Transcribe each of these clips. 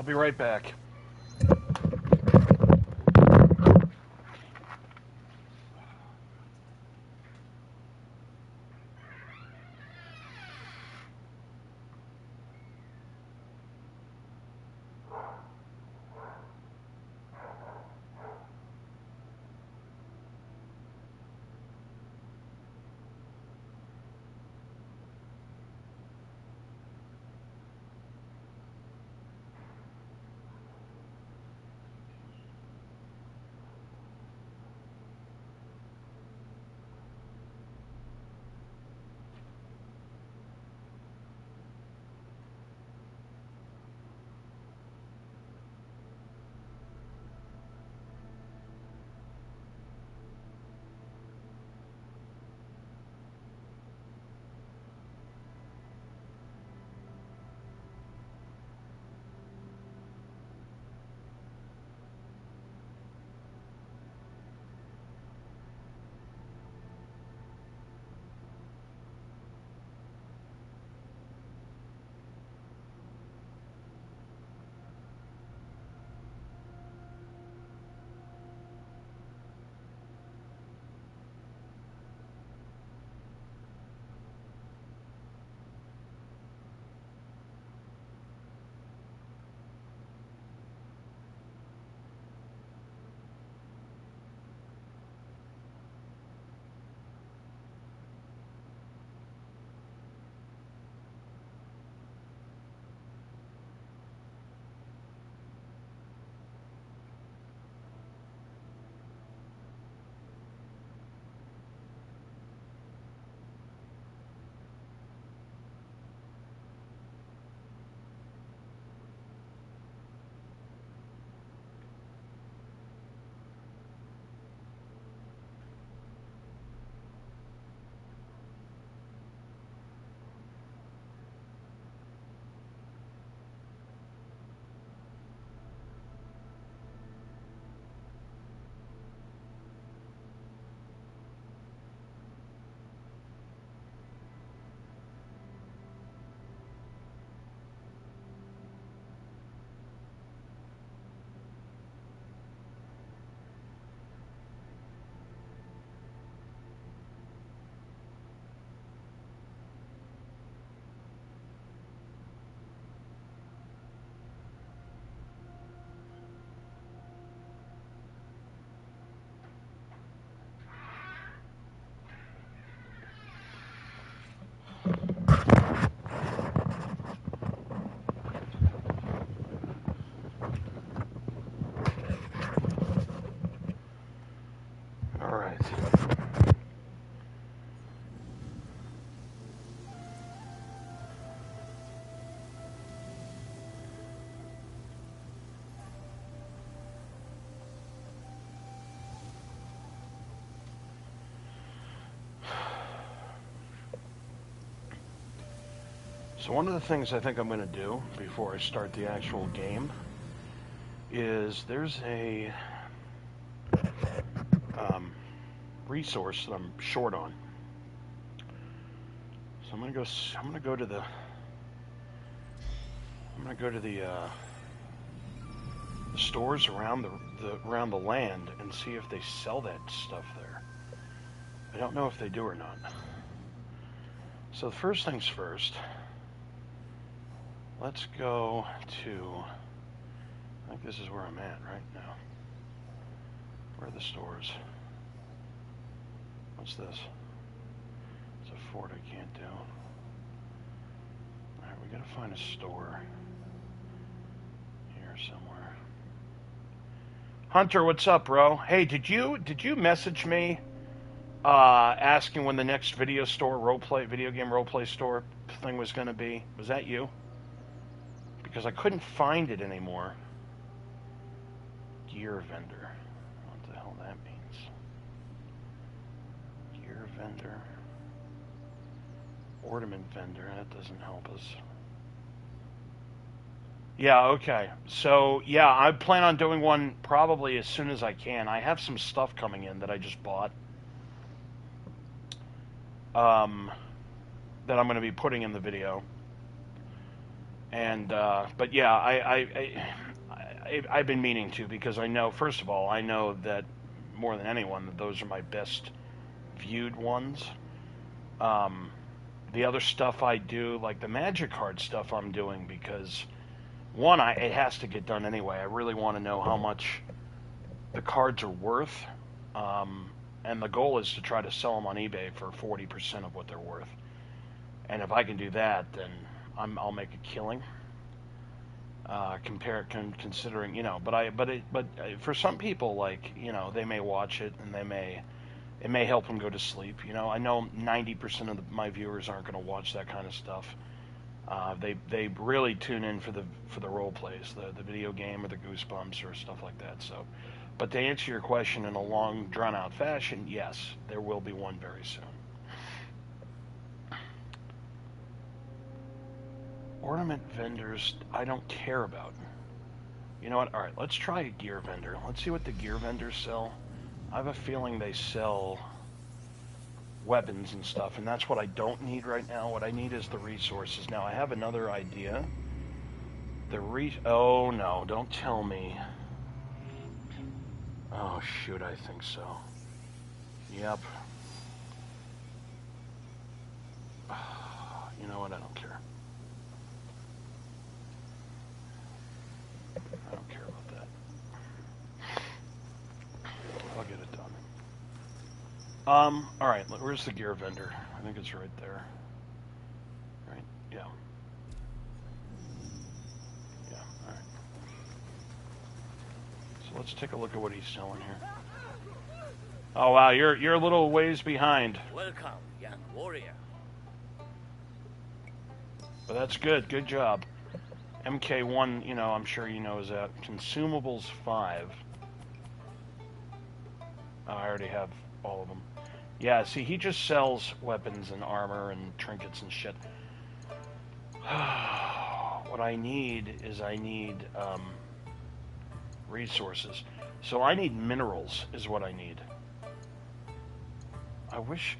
I'll be right back. All right. So one of the things I think I'm going to do before I start the actual game is there's a resource that I'm short on. So I'm going to go. I'm going to go to the. I'm going to go to the stores around the land and see if they sell that stuff there. I don't know if they do or not. So the first things first. Let's go to. I think this is where I'm at right now. Where are the stores? What's this? It's a fort I can't do. Alright, we gotta find a store here somewhere. Hunter, what's up, bro? Hey, did you message me asking when the next video game roleplay store thing was gonna be? Was that you? Because I couldn't find it anymore. Gear vendor. What the hell that means? Gear vendor. Ornament vendor. That doesn't help us. Yeah, okay. So, yeah, I plan on doing one probably as soon as I can. I have some stuff coming in that I just bought. That I'm going to be putting in the video. And but yeah, I've been meaning to, because I know, first of all, I know that more than anyone that those are my best viewed ones. Um, the other stuff I do, like the Magic card stuff, I'm doing because one, it has to get done anyway. I really want to know how much the cards are worth, um, and the goal is to try to sell them on eBay for 40% of what they're worth. And if I can do that, then I'll make a killing. Considering, but for some people, like, they may watch it and it may help them go to sleep. I know 90% of my viewers aren't going to watch that kind of stuff. They really tune in for the role plays, the video game or the Goosebumps or stuff like that. So, but to answer your question in a long, drawn out fashion, yes, there will be one very soon. Ornament vendors, I don't care about. You know what? All right, let's try a gear vendor. Let's see what the gear vendors sell. I have a feeling they sell weapons and stuff, and that's what I don't need right now. What I need is the resources. Now, I have another idea. Oh, no, don't tell me. Oh, shoot, I think so. Yep. You know what? I don't care. I don't care about that. I'll get it done. Alright, where's the gear vendor? I think it's right there. Right? Yeah. Yeah, alright. So let's take a look at what he's selling here. Oh wow, you're a little ways behind. Welcome, young warrior. But that's good. Good job. MK1, I'm sure you know, is that. Consumables 5. Oh, I already have all of them. Yeah, see, he just sells weapons and armor and trinkets and shit. What I need is resources. So I need minerals is what I need. I wish...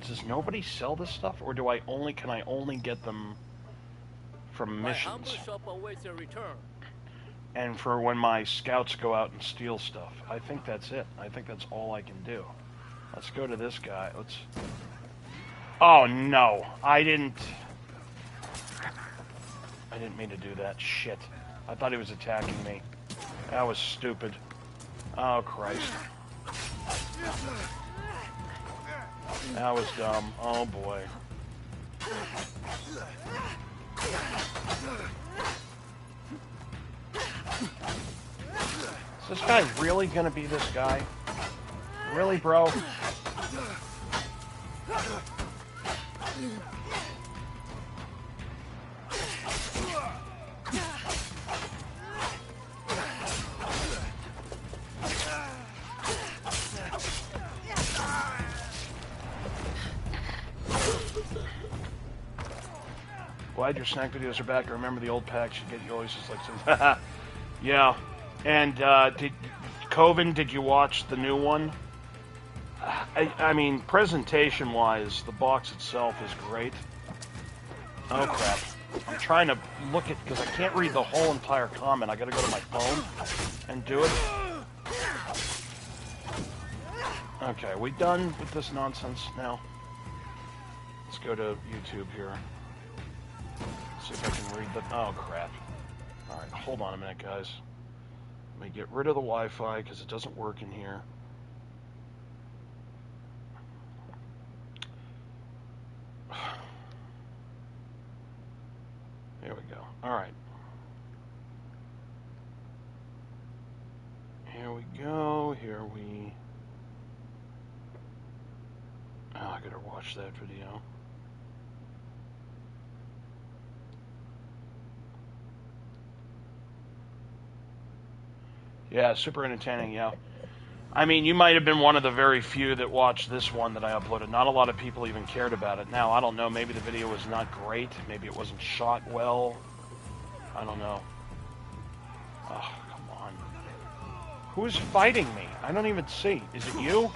Does nobody sell this stuff? Or can I only get them from missions? Shop awaits your return. And for when my scouts go out and steal stuff. I think that's it. I think that's all I can do. Let's go to this guy. Oh no, I didn't mean to do that. Shit. I thought he was attacking me. That was stupid. Oh Christ. That was dumb. Oh boy. Is this guy really gonna be this guy? Really, bro? Glad your snack videos are back. I remember the old packs. You always just like some. Yeah. And Coven, did you watch the new one? I mean, presentation-wise, the box itself is great. Oh crap! I'm trying to look at, because I can't read the whole entire comment. I got to go to my phone and do it. Okay, are we done with this nonsense now? Let's go to YouTube here. See if I can read the... Oh, crap. Alright, hold on a minute, guys. Let me get rid of the Wi-Fi, because it doesn't work in here. Here we go. Alright. Here we go. Here we... Oh, I gotta watch that video. Yeah, super entertaining, yeah. I mean, you might have been one of the very few that watched this one that I uploaded. Not a lot of people even cared about it. Now, I don't know, maybe the video was not great. Maybe it wasn't shot well. I don't know. Oh, come on. Who's fighting me? I don't even see. Is it you?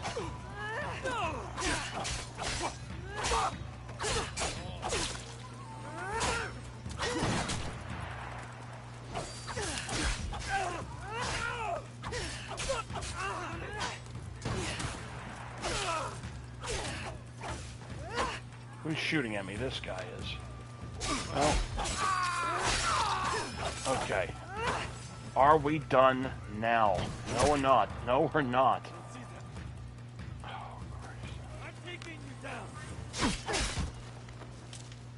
Who's shooting at me? This guy is. Oh. Okay. Are we done now? No, we're not. No, we're not.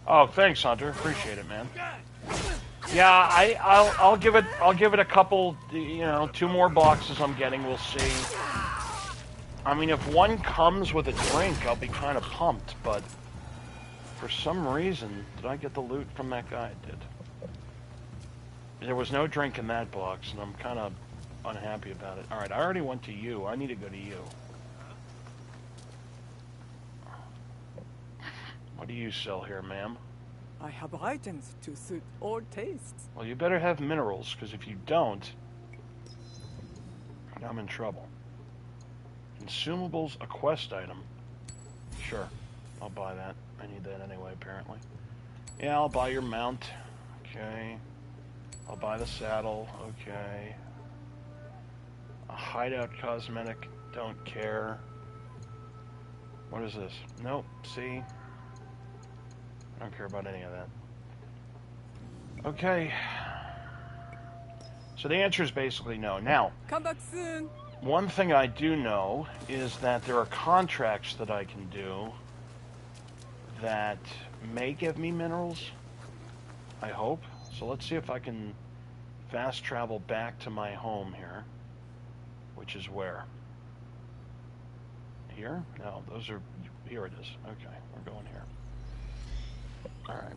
Oh, thanks, Hunter. Appreciate it, man. Yeah, I'll give it a couple, you know, 2 more boxes I'm getting, we'll see. I mean, if one comes with a drink, I'll be kind of pumped, but for some reason, did I get the loot from that guy? I did. There was no drink in that box, and I'm kind of unhappy about it. Alright, I already went to you. I need to go to you. What do you sell here, ma'am? I have items to suit all tastes. Well, you better have minerals, because if you don't, I'm in trouble. Consumables, a quest item. Sure, I'll buy that. I need that anyway, apparently. Yeah, I'll buy your mount. Okay. I'll buy the saddle. Okay. A hideout cosmetic. Don't care. What is this? Nope. See? I don't care about any of that. Okay. So the answer is basically no. Now, Come back soon. one thing I do know is that there are contracts that I can do that may give me minerals. I hope. So let's see if I can fast travel back to my home here. Which is where? Here? No, those are... Here it is. Okay, we're going here. Alright.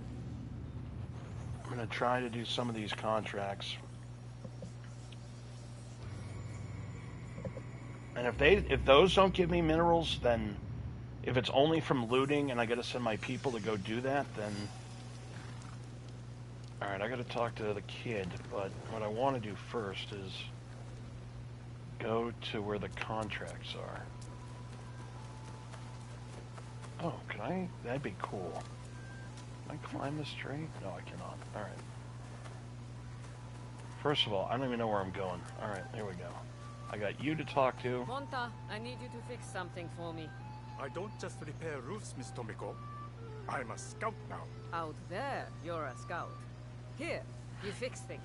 I'm going to try to do some of these contracts. And if those don't give me minerals, then if it's only from looting and I got to send my people to go do that, then... Alright, I got to talk to the kid, but what I want to do first is go to where the contracts are. Oh, can I? That'd be cool. Can I climb this tree? No, I cannot. Alright. First of all, I don't even know where I'm going. Alright, here we go. I got you to talk to. Monta, I need you to fix something for me. I don't just repair roofs, Miss Tomiko. I'm a scout now. Out there, you're a scout. Here, you fix things.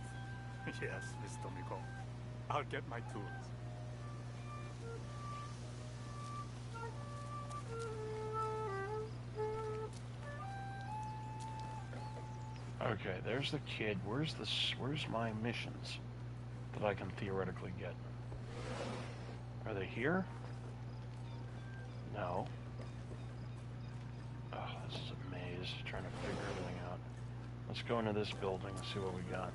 Yes, Miss Tomiko. I'll get my tools. Okay, there's the kid. Where's my missions that I can theoretically get? Are they here? No. Oh, this is a maze. Trying to figure everything out. Let's go into this building and see what we got.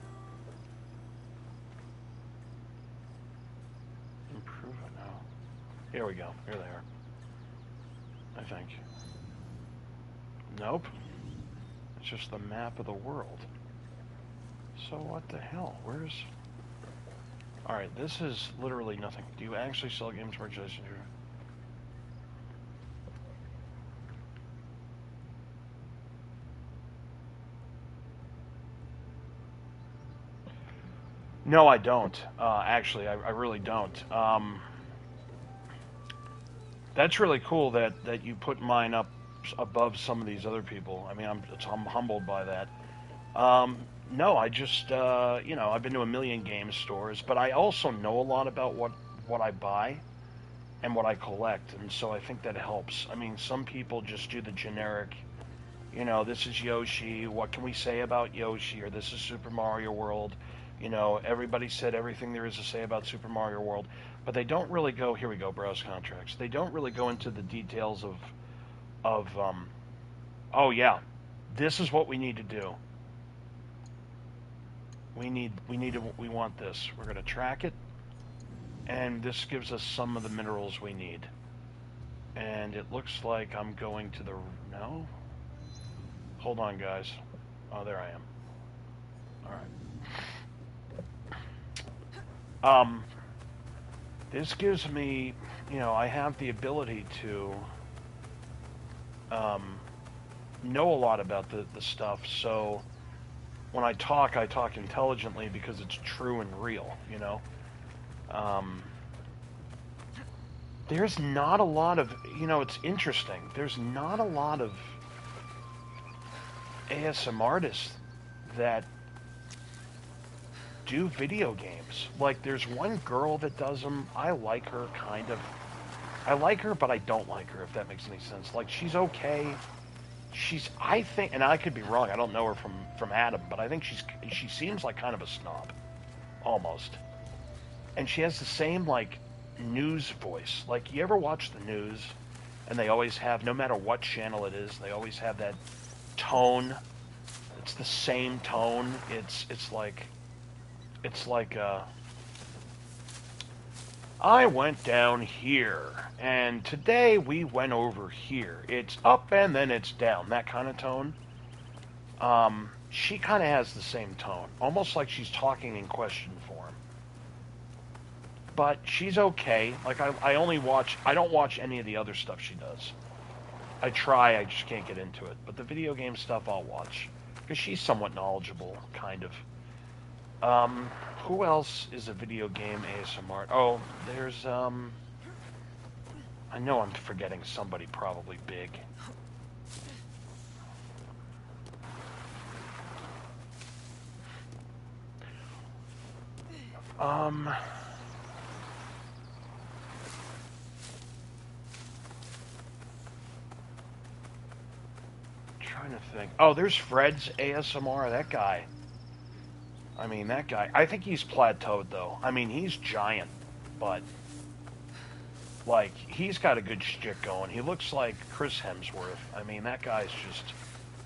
Improve it now. Here we go. Here they are. I think. Nope. It's just the map of the world. So what the hell? Where's... Alright, this is literally nothing. Do you actually sell games merchandise? No, I don't. Actually, I really don't. That's really cool that you put mine up above some of these other people. I mean, I'm humbled by that. No, I just, you know, I've been to a million game stores, but I also know a lot about what I buy and what I collect, and so I think that helps. I mean, some people just do the generic, you know, this is Yoshi, what can we say about Yoshi, or this is Super Mario World. You know, everybody said everything there is to say about Super Mario World, but they don't really go, here we go, browse contracts. They don't really go into the details of oh yeah, this is what we need to do. We want this. We're going to track it, and this gives us some of the minerals we need. And it looks like I'm going to the... No? Hold on, guys. Oh, there I am. Alright. This gives me... You know, I have the ability to... know a lot about the stuff, so... When I talk intelligently because it's true and real, you know? There's not a lot of... You know, it's interesting. There's not a lot of ASM artists that do video games. Like, there's one girl that does them. I like her, kind of. I like her, but I don't like her, if that makes any sense. Like, she's okay. I think, and I could be wrong, I don't know her from Adam, but I think she seems like kind of a snob. Almost. And she has the same, like, news voice. Like, you ever watch the news, and they always have, no matter what channel it is, they always have that tone. It's the same tone. It's like, I went down here, and today we went over here. It's up and then it's down, that kind of tone. She kind of has the same tone, almost like she's talking in question form. But she's okay. Like, I don't watch any of the other stuff she does. I try, I just can't get into it. But the video game stuff I'll watch, because she's somewhat knowledgeable, kind of. Who else is a video game ASMR? Oh, there's, I know I'm forgetting somebody probably big. Trying to think. Oh, there's Fred's ASMR, that guy. I mean, that guy, I think he's plateaued, though. I mean, he's giant, but, like, he's got a good shtick going. He looks like Chris Hemsworth. I mean, that guy's just,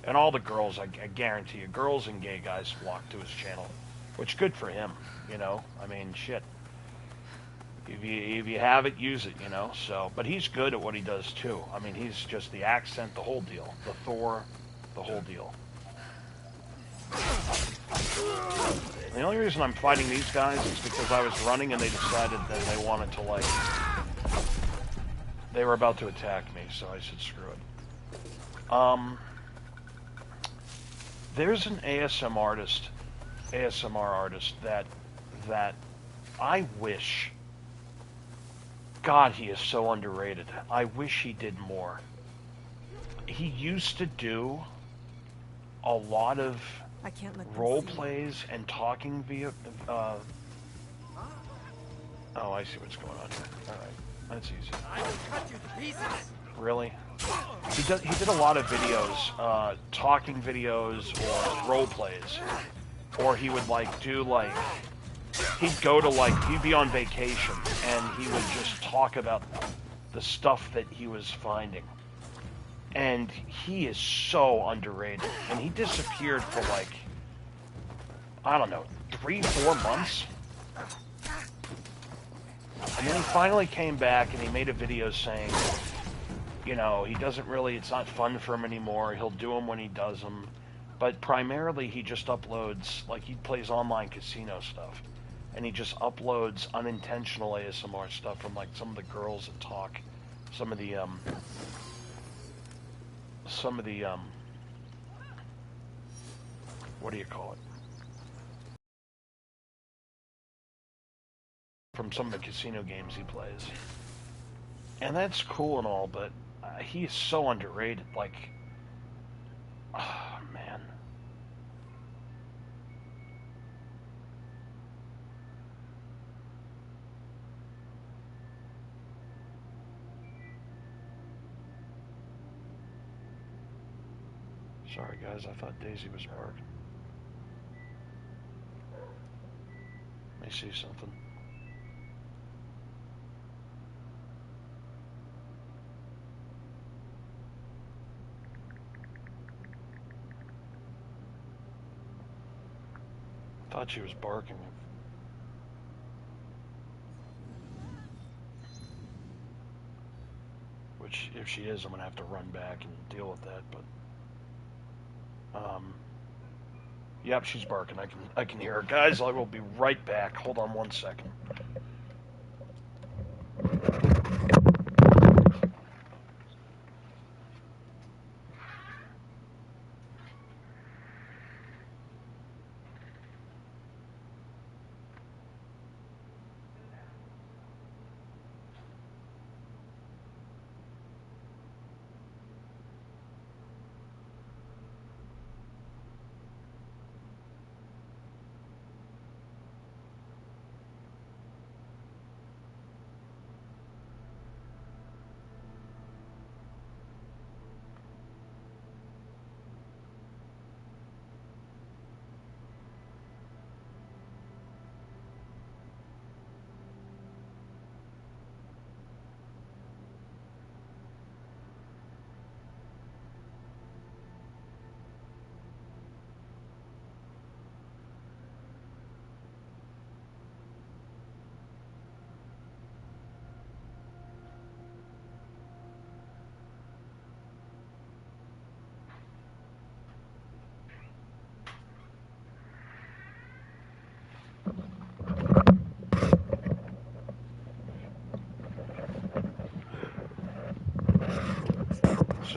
and all the girls, I guarantee you, girls and gay guys flock to his channel, which good for him, you know? I mean, shit. If you have it, use it, you know? So, but he's good at what he does, too. I mean, he's just the accent, the whole deal. The Thor, the whole deal. The only reason I'm fighting these guys is because I was running and they decided that they wanted to, like, they were about to attack me, so I said screw it. There's an ASMR artist that I wish, God, he is so underrated. I wish he did more. He used to do a lot of I can't let them role see. plays and talking via. Oh, I see what's going on here. All right, that's easy. I will cut you to pieces. Really? He did a lot of videos, talking videos or role plays, or he would like do like he'd go to like he'd be on vacation and he would just talk about the stuff that he was finding. And he is so underrated. And he disappeared for like, I don't know, 3-4 months. And then he finally came back and he made a video saying, you know, he doesn't really, it's not fun for him anymore. He'll do them when he does them. But primarily he just uploads, like he plays online casino stuff. And he just uploads unintentional ASMR stuff from like some of the girls that talk. Some of the what do you call it? From some of the casino games he plays. And that's cool and all, but he is so underrated. Like, oh, man. Sorry, guys, I thought Daisy was barking. Let me see something. I thought she was barking. Which, if she is, I'm going to have to run back and deal with that, but... Yep, she's barking. I can hear her. Guys, I will be right back. Hold on 1 second.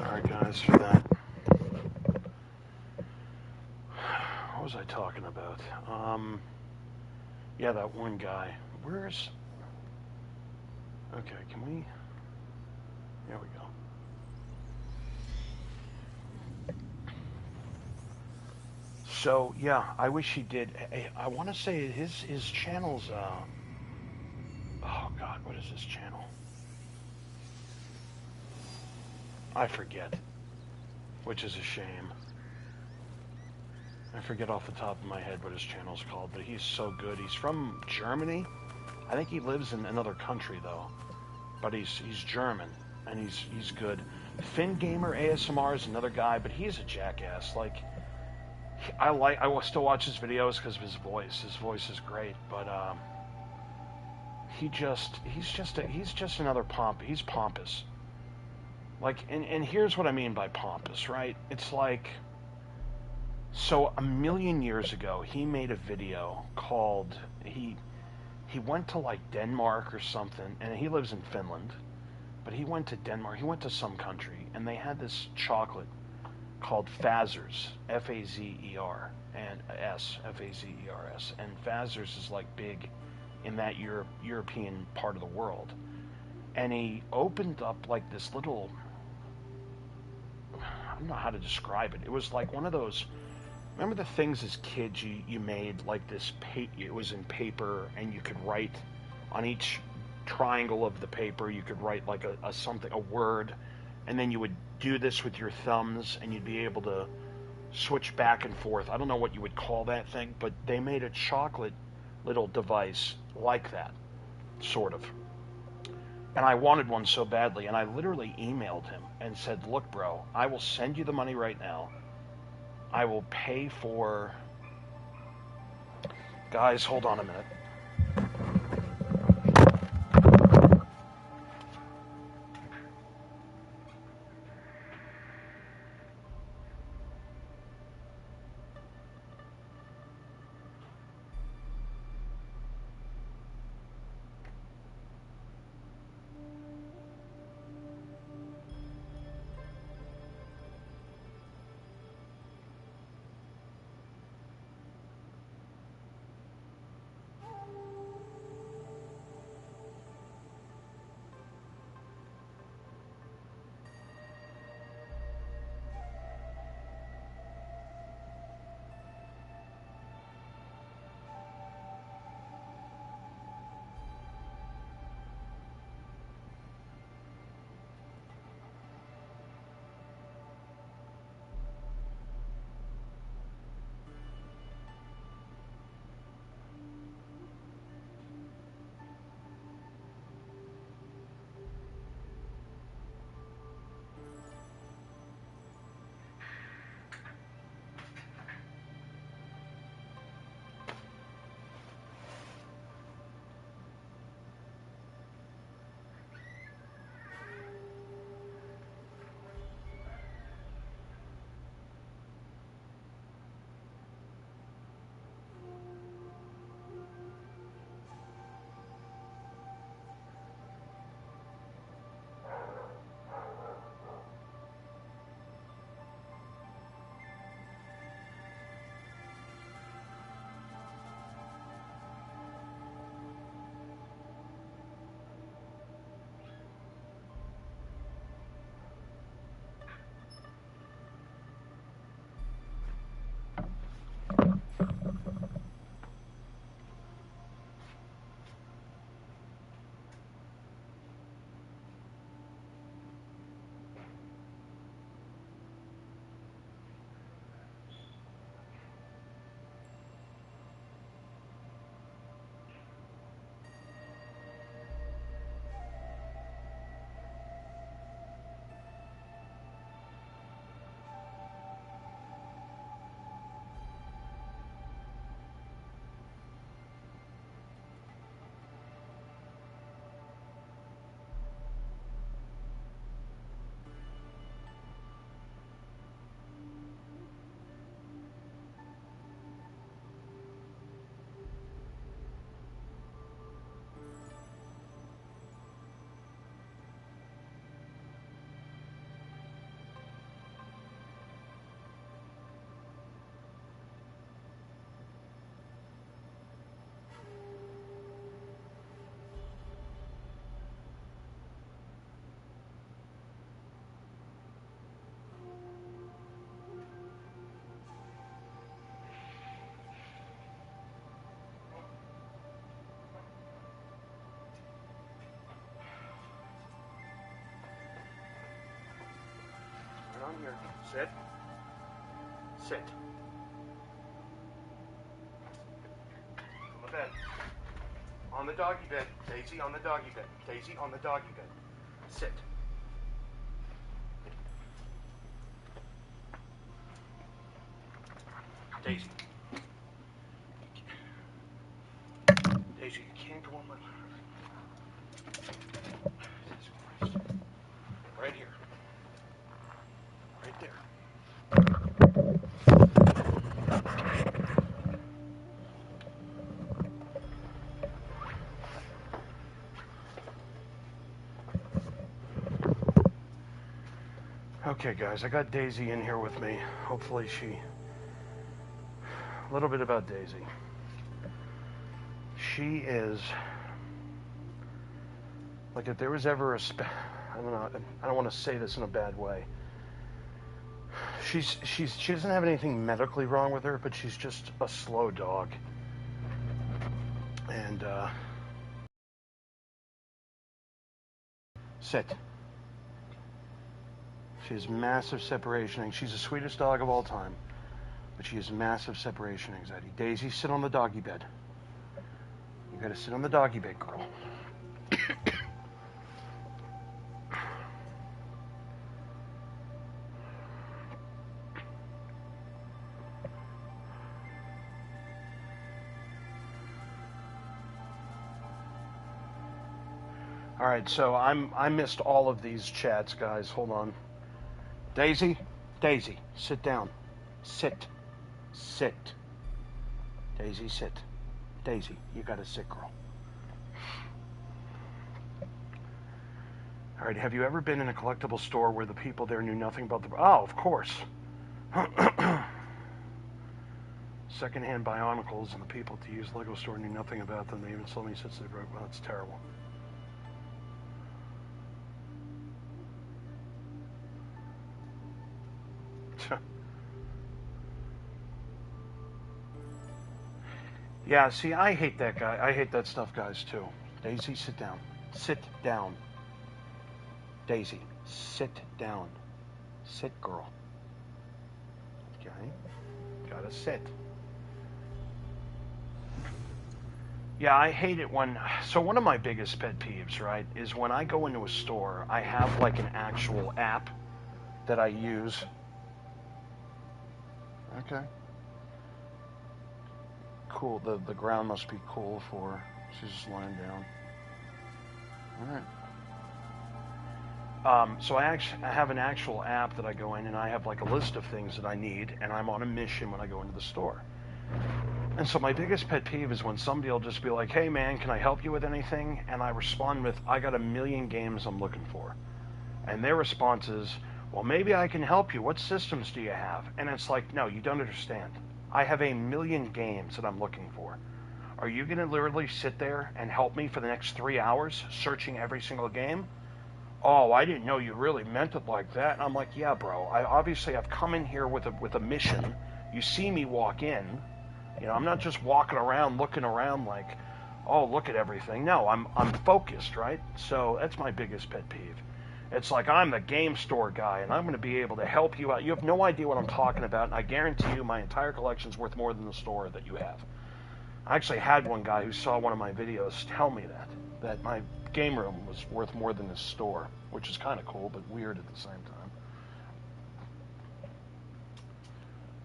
Sorry, guys, for that. What was I talking about? Yeah, that one guy. Where's... Okay, can we... There we go. So, yeah, I wish he did. I want to say his channel's... Oh, God, what is his channel? I forget. Which is a shame. I forget off the top of my head what his channel's called, but he's so good. He's from Germany. I think he lives in another country, though. But he's German, and he's good. Finn Gamer ASMR is another guy, but he's a jackass. Like, I will still watch his videos because of his voice. His voice is great, but he's just another pomp. He's pompous. Like, and here's what I mean by pompous, right? It's like, so a million years ago, he made a video called, he went to like Denmark or something, and he lives in Finland, but he went to Denmark, he went to some country, and they had this chocolate called Fazers, F-A-Z-E-R, and S, F-A-Z-E-R-S, and Fazers is like big in that European part of the world. And he opened up like this little, I don't know how to describe it. It was like one of those, remember the things as kids you made like this, it was in paper, and you could write on each triangle of the paper, you could write like a word, and then you would do this with your thumbs, and you'd be able to switch back and forth. I don't know what you would call that thing, but they made a chocolate little device like that, sort of. And I wanted one so badly, and I literally emailed him and said, look, bro, I will send you the money right now. I will pay for... Guys, hold on a minute. down here. Sit. Sit. On the bed. On the doggy bed. Daisy on the doggy bed. Daisy on the doggy bed. Sit. Daisy. Daisy, you can't go on my... Jesus Christ. Right here. Right there. Okay, guys, I got Daisy in here with me. Hopefully she... A little bit about Daisy. She is... Like, if there was ever a... I don't know, I don't want to say this in a bad way. She doesn't have anything medically wrong with her, but she's just a slow dog. And, sit. She has massive separation. She's the sweetest dog of all time, but she has massive separation anxiety. Daisy, sit on the doggy bed. You gotta sit on the doggy bed, girl. All right, so I missed all of these chats, guys. Hold on. Daisy, Daisy, sit down. Sit. Sit. Daisy, sit. Daisy, you gotta sit, girl. All right, have you ever been in a collectible store where the people there knew nothing about the... Oh, of course. Secondhand Bionicles, and the people at the used Lego store knew nothing about them. They even sold me since they broke. Well, that's terrible. Yeah, see, I hate that guy. I hate that stuff, guys, too. Daisy, sit down. Sit down. Daisy, sit down. Sit, girl. Okay? Gotta sit. Yeah, I hate it when... So one of my biggest pet peeves, right, is when I go into a store, I have, like, an actual app that I use. Okay. Cool. The ground must be cool for her. She's just lying down. All right. So I have an actual app that I go in, and I have like a list of things that I need, and I'm on a mission when I go into the store. And so my biggest pet peeve is when somebody will just be like, "Hey man, can I help you with anything?" And I respond with, "I got 1,000,000 games I'm looking for." And their response is, "Well, maybe I can help you. What systems do you have?" And it's like, no, you don't understand. I have 1,000,000 games that I'm looking for. Are you going to literally sit there and help me for the next 3 hours searching every single game? Oh, I didn't know you really meant it like that. And I'm like, yeah, bro. I've come in here with a mission. You see me walk in. You know, I'm not just walking around looking around like, oh, look at everything. No, I'm focused, right? So that's my biggest pet peeve. It's like I'm the game store guy, and I'm going to be able to help you out. You have no idea what I'm talking about, and I guarantee you my entire collection's worth more than the store that you have. I actually had one guy who saw one of my videos tell me that my game room was worth more than his store, which is kind of cool, but weird at the same time.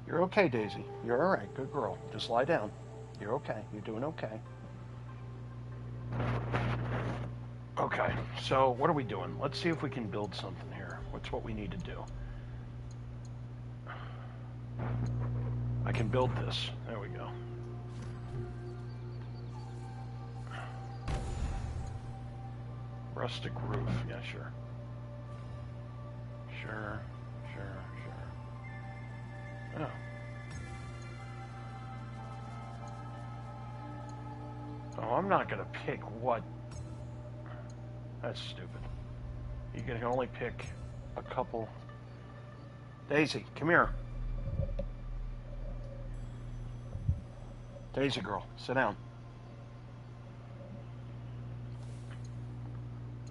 You're okay, Daisy. You're all right. Good girl. Just lie down. You're okay. You're doing okay. Okay, so what are we doing? Let's see if we can build something here. What's what we need to do? I can build this. There we go. Rustic roof. Yeah, sure. Sure. Oh. Oh, I'm not going to pick what... That's stupid. You can only pick a couple. Daisy, come here. Daisy girl, sit down.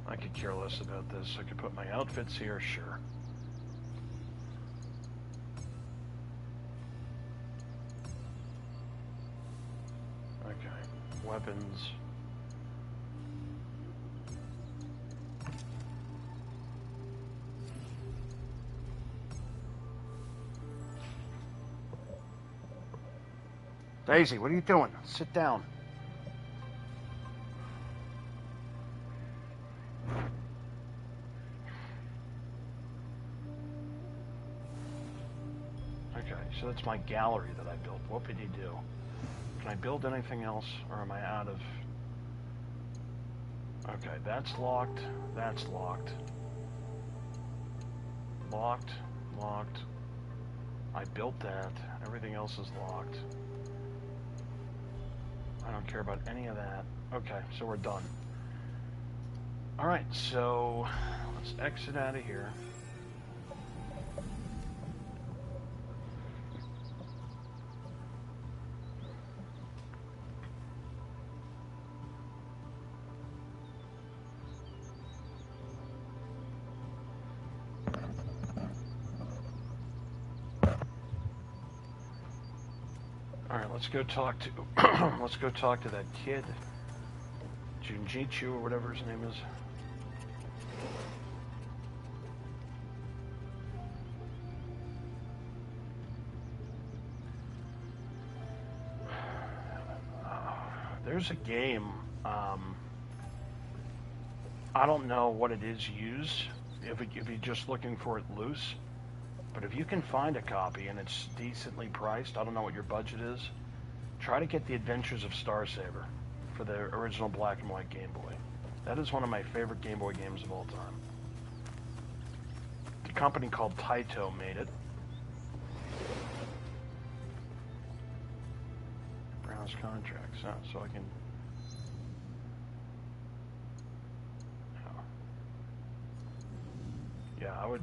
I could care less about this. I could put my outfits here, sure. weapons. Daisy, what are you doing? Sit down. Okay, so that's my gallery that I built. What did he do? Can I build anything else, or am I out of... Okay, that's locked. That's locked. Locked. Locked. I built that. Everything else is locked. I don't care about any of that. Okay, so we're done. Alright, so let's exit out of here. Alright, let's go talk to let's go talk to that kid. Junjitsu or whatever his name is. There's a game, I don't know what it is used, if you're just looking for it loose, but if you can find a copy and it's decently priced, I don't know what your budget is, try to get The Adventures of Star Saber for the original black and white Game Boy. That is one of my favorite Game Boy games of all time. The company called Taito made it. Browse contracts, so I can... Yeah, I would...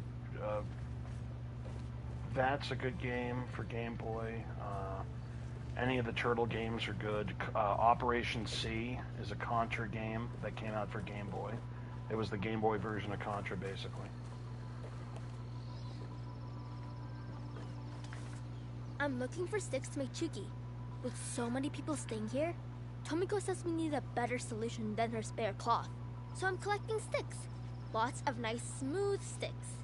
that's a good game for Game Boy. Any of the Turtle games are good. Operation C is a Contra game that came out for Game Boy. It was the Game Boy version of Contra, basically. I'm looking for sticks to make Chuki. With so many people staying here, Tomiko says we need a better solution than her spare cloth. So I'm collecting sticks. Lots of nice, smooth sticks.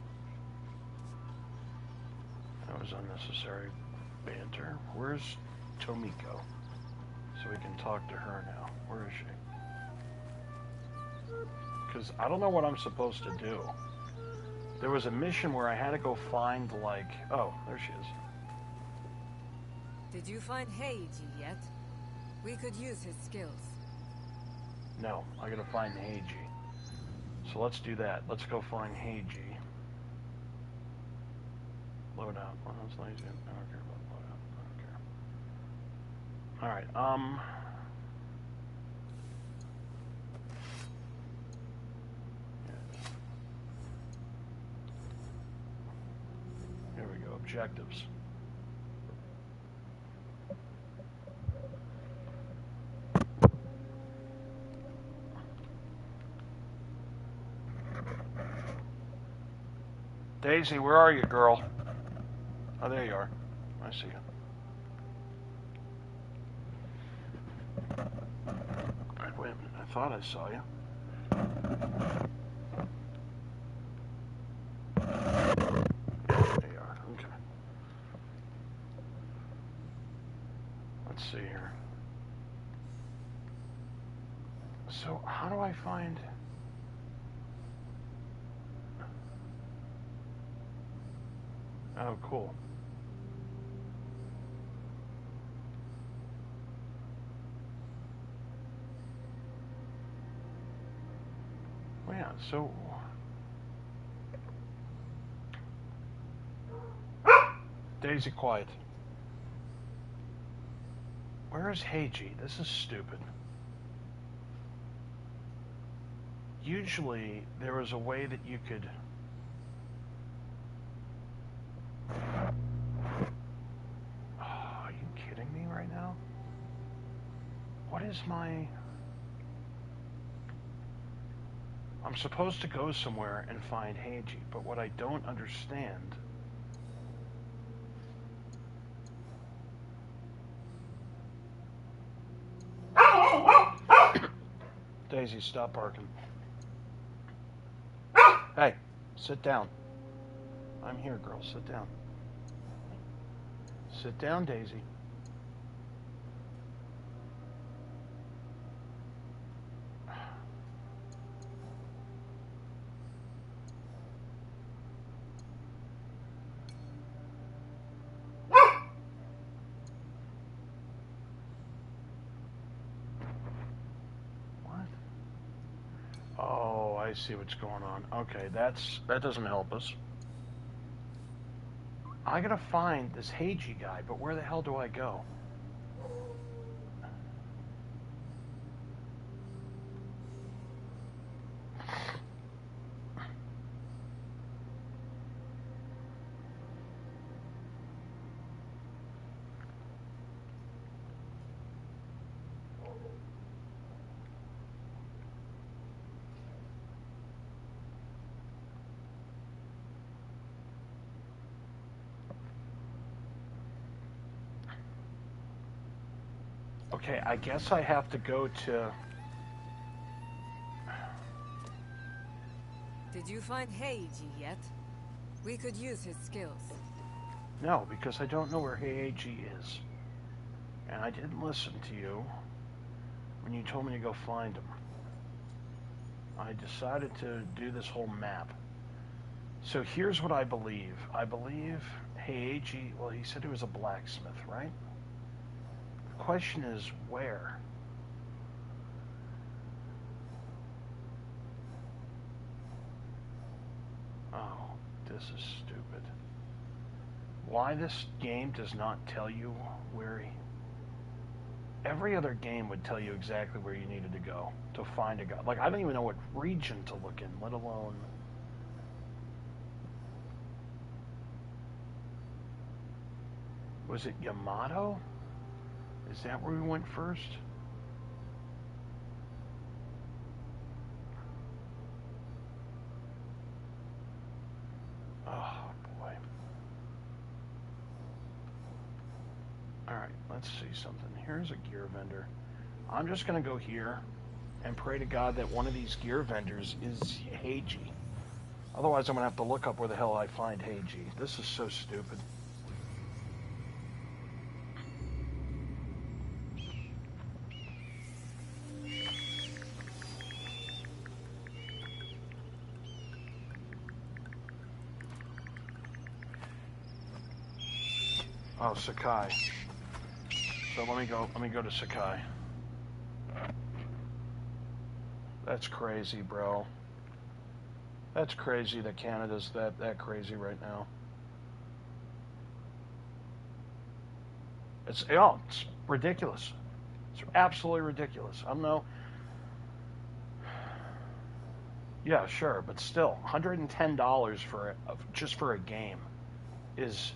That was unnecessary banter. Where's Tomiko? So we can talk to her now. Where is she? Because I don't know what I'm supposed to do. There was a mission where I had to go find, like... Oh, there she is. Did you find Heiji yet? We could use his skills. No, I gotta find Heiji. So let's do that. Let's go find Heiji. Load out. Well, that's lazy. I don't care about load out. I don't care. Alright, Here we go. Objectives. Daisy, where are you, girl? Oh, there you are. I see you. Alright, wait a minute. I thought I saw you. There you are. Okay. Let's see here. So, how do I find... Oh, cool. Well, yeah, so... Daisy, quiet. Where is Heiji? This is stupid. Usually, there was a way that you could... Are you kidding me right now? What is my... I'm supposed to go somewhere and find Heiji, but what I don't understand... Daisy, stop barking. Hey, sit down. I'm here, girl. Sit down. Sit down, Daisy. Oh, I see what's going on. Okay, that doesn't help us. I gotta find this Heiji guy, but where the hell do I go? Okay, I guess I have to go to... Did you find Heiji yet? We could use his skills. No, because I don't know where Heiji is. And I didn't listen to you when you told me to go find him. I decided to do this whole map. So here's what I believe. I believe Heiji, well, he said he was a blacksmith, right? The question is where? Oh, this is stupid. Why this game does not tell you where he... Every other game would tell you exactly where you needed to go to find a guy. Like, I don't even know what region to look in, let alone... Was it Yamato? Is that where we went first? Oh, boy. Alright, let's see something. Here's a gear vendor. I'm just going to go here and pray to God that one of these gear vendors is Heiji. Otherwise, I'm going to have to look up where the hell I find Heiji. This is so stupid. Oh, Sakai. So let me go to Sakai. That's crazy, bro. That's crazy that Canada's that crazy right now. It's ridiculous. It's absolutely ridiculous. I'm no... Yeah, sure, but still, $110 just for a game is...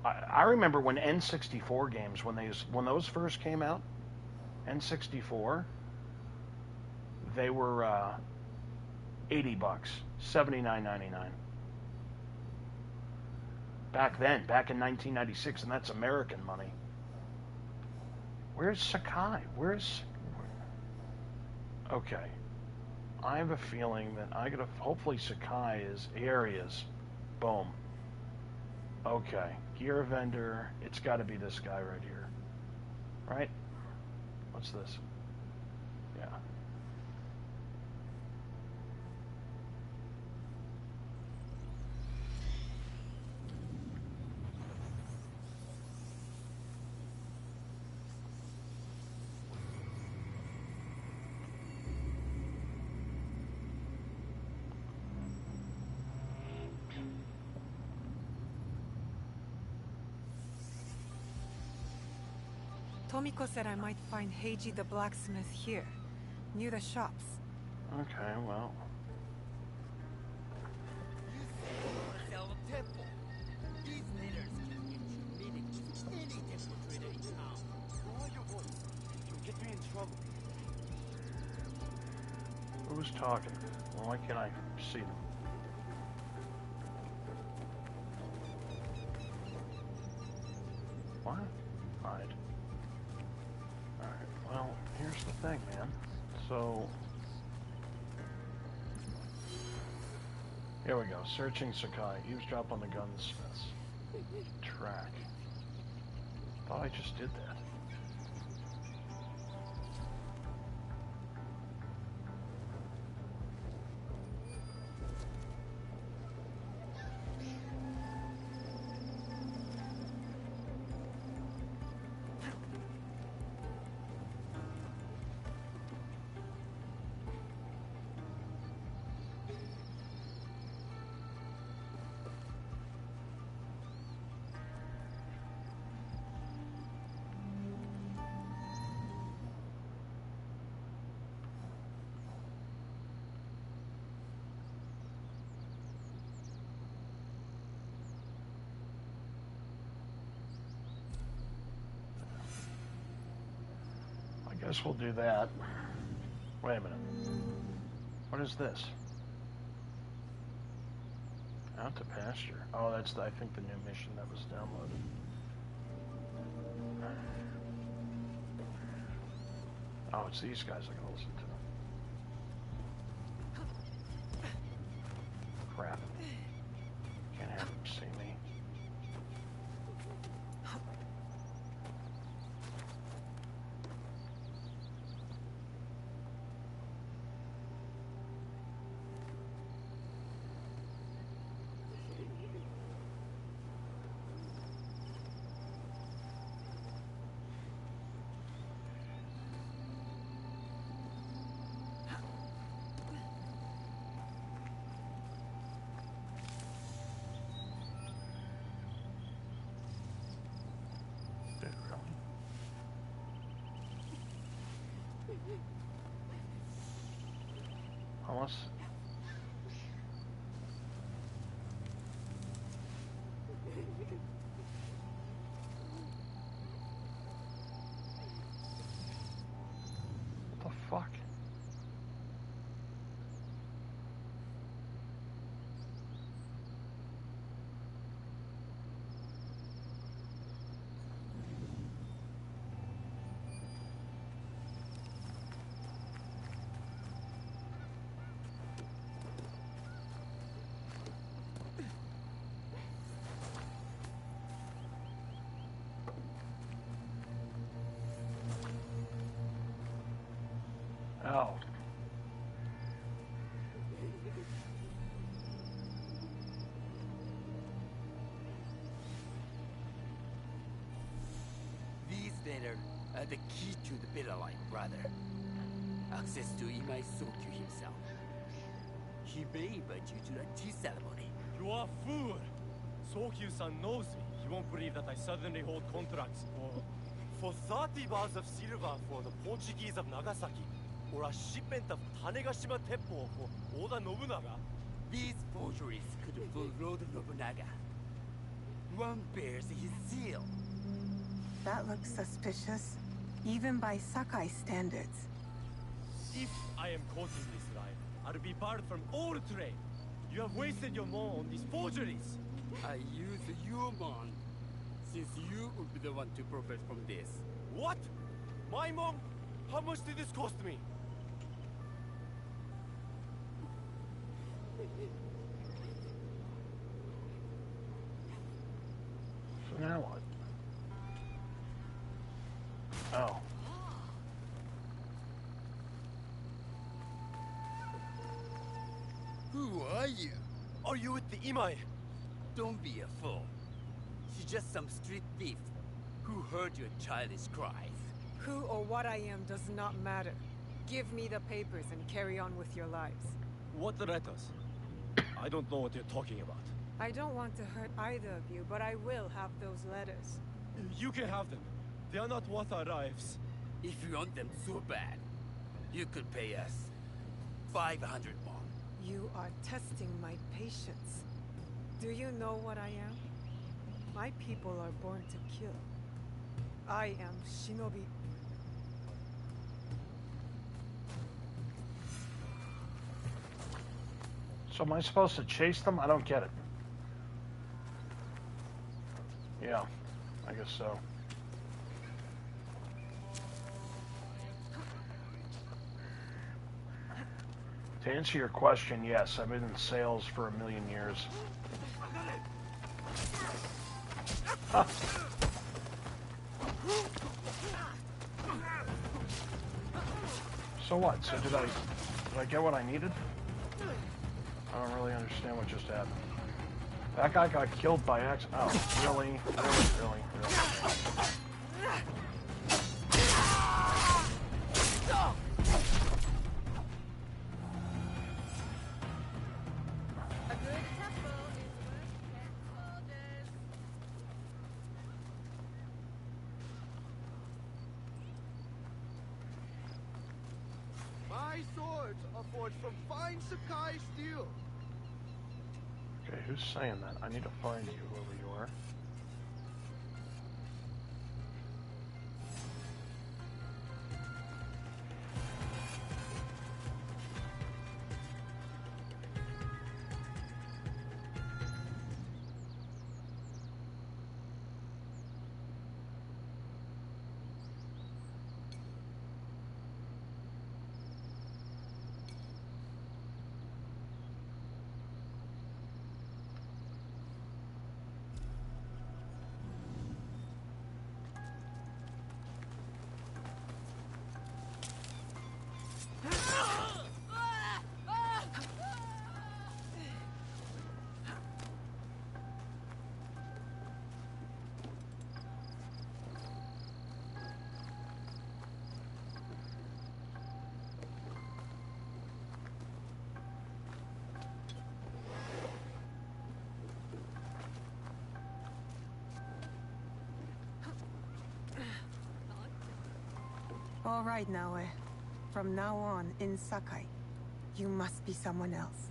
I remember when N64 games, when those first came out, N64, they were $80, $79.99. Back then, back in 1996, and that's American money. Where's Sakai? Okay. I have a feeling that hopefully Sakai is areas. Boom. Okay. Gear vendor. It's got to be this guy right here. Right? What's this? Yeah. Tomiko said I might find Heiji the blacksmith here, near the shops. Okay, well. Who's talking? Well, why can't I see them? What? Hide. Alright, well, here's the thing, man. So here we go. Searching Sakai. Eavesdrop on the gunsmiths. Track. Thought I just did that. I guess we'll do that. Wait a minute. What is this? Out to pasture. Oh, that's, I think, the new mission that was downloaded. Oh, it's these guys I can listen to. Crap. Can't have them see me. Unless... What the fuck? Oh. These letters are the key to the Bitter Light, brother. Access to Imai Sokyu himself. He may invite you to the tea ceremony. You are a fool! Sokyu-san knows me. He won't believe that I suddenly hold contracts for 30 bars of silver for the Portuguese of Nagasaki, or a shipment of Tanegashima Teppo for Oda Nobunaga. These forgeries could fool Lord Nobunaga. One bears his seal. That looks suspicious, even by Sakai standards. If I am caught in this lie, I'll be barred from all trade. You have wasted your mon on these forgeries. I use your mon, since you will be the one to profit from this. What? My mon? How much did this cost me? So now what? Oh. Who are you? Are you with the Imai? Don't be a fool. She's just some street thief who heard your childish cries. Who or what I am does not matter. Give me the papers and carry on with your lives. What letters? I don't know what you're talking about. I don't want to hurt either of you, but I will have those letters. You can have them. They are not worth our lives. If you want them so bad, you could pay us 500 won. You are testing my patience. Do you know what I am? My people are born to kill. I am Shinobi. So am I supposed to chase them? I don't get it. Yeah, I guess so. To answer your question, yes, I've been in sales for 1,000,000 years. Huh. So what? So did I get what I needed? I don't really understand what just happened. That guy got killed by accident. Oh, really? Really? My swords are forged from fine Sakai steel. Okay, who's saying that? I need to find you, whoever you are. All right, Naoe. From now on, in Sakai, you must be someone else.